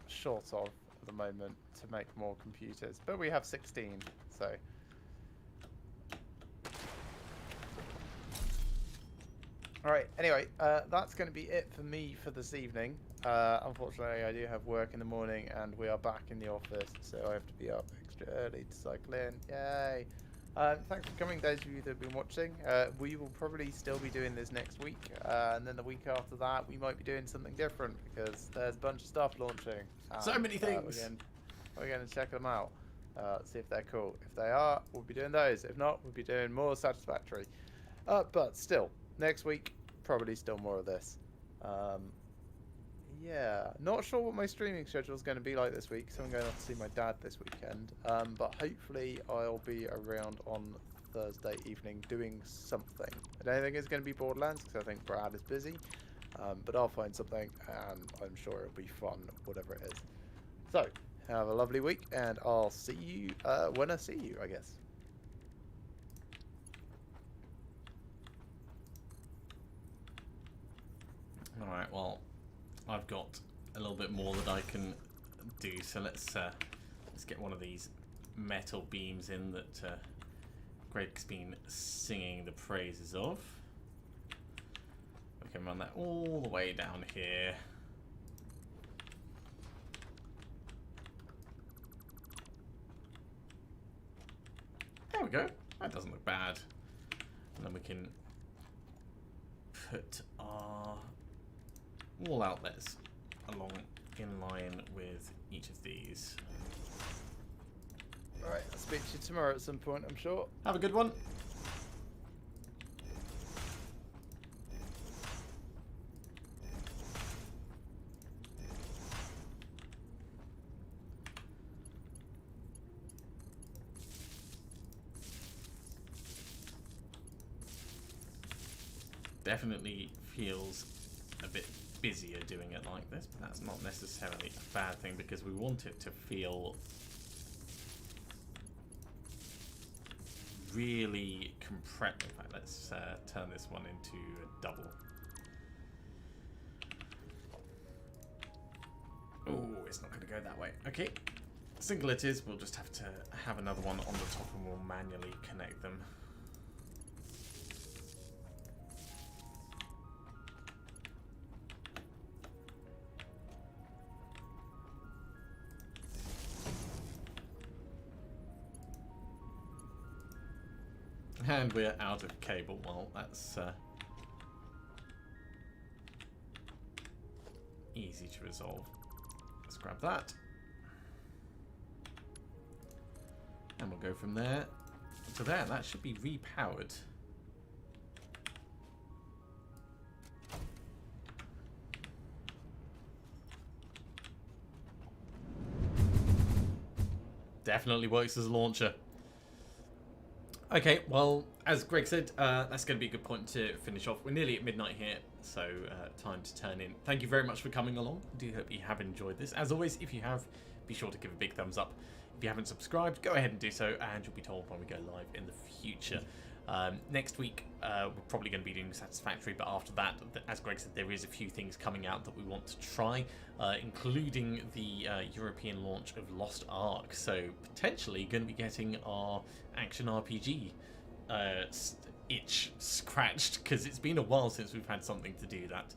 S2: short of at the moment to make more computers. But we have 16, so... Alright, anyway, that's going to be it for me for this evening. Unfortunately, I do have work in the morning and we are back in the office, so I have to be up extra early to cycle in. Yay! Thanks for coming, those of you that have been watching. We will probably still be doing this next week, and then the week after that we might be doing something different because there's a bunch of stuff launching.
S1: So many things!
S2: We're going to check them out, see if they're cool. If they are, we'll be doing those. If not, we'll be doing more Satisfactory. But still, next week, probably still more of this. Yeah, not sure what my streaming schedule is going to be like this week, so I'm going off to see my dad this weekend. But hopefully I'll be around on Thursday evening doing something. I don't think it's going to be Borderlands because I think Brad is busy. But I'll find something and I'm sure it'll be fun, whatever it is. So, have a lovely week and I'll see you when I see you, I guess.
S1: Alright, well, I've got a little bit more that I can do, so let's get one of these metal beams in that Greg's been singing the praises of. We can run that all the way down here. There we go. That doesn't look bad. And then we can put our wall outlets along in line with each of these.
S2: Alright, I'll speak to you tomorrow at some point, I'm sure.
S1: Have a good one. Definitely feels a bit busier doing it like this, but that's not necessarily a bad thing because we want it to feel really compressed. In fact, let's turn this one into a double. Oh, it's not going to go that way. Okay, single it is. We'll just have to have another one on the top and we'll manually connect them. And we're out of cable. Well, that's easy to resolve. Let's grab that. And we'll go from there to there. That should be repowered. Definitely works as a launcher. Okay, well, as Greg said, that's going to be a good point to finish off. We're nearly at midnight here, so time to turn in. Thank you very much for coming along. I do hope you have enjoyed this. As always, if you have, be sure to give a big thumbs up. If you haven't subscribed, go ahead and do so, and you'll be told when we go live in the future. Next week, we're probably going to be doing Satisfactory, but after that, as Greg said, there is a few things coming out that we want to try, including the European launch of Lost Ark. So potentially going to be getting our action RPG itch scratched, because it's been a while since we've had something to do that.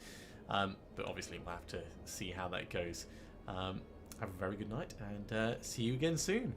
S1: But obviously we'll have to see how that goes. Have a very good night, and see you again soon.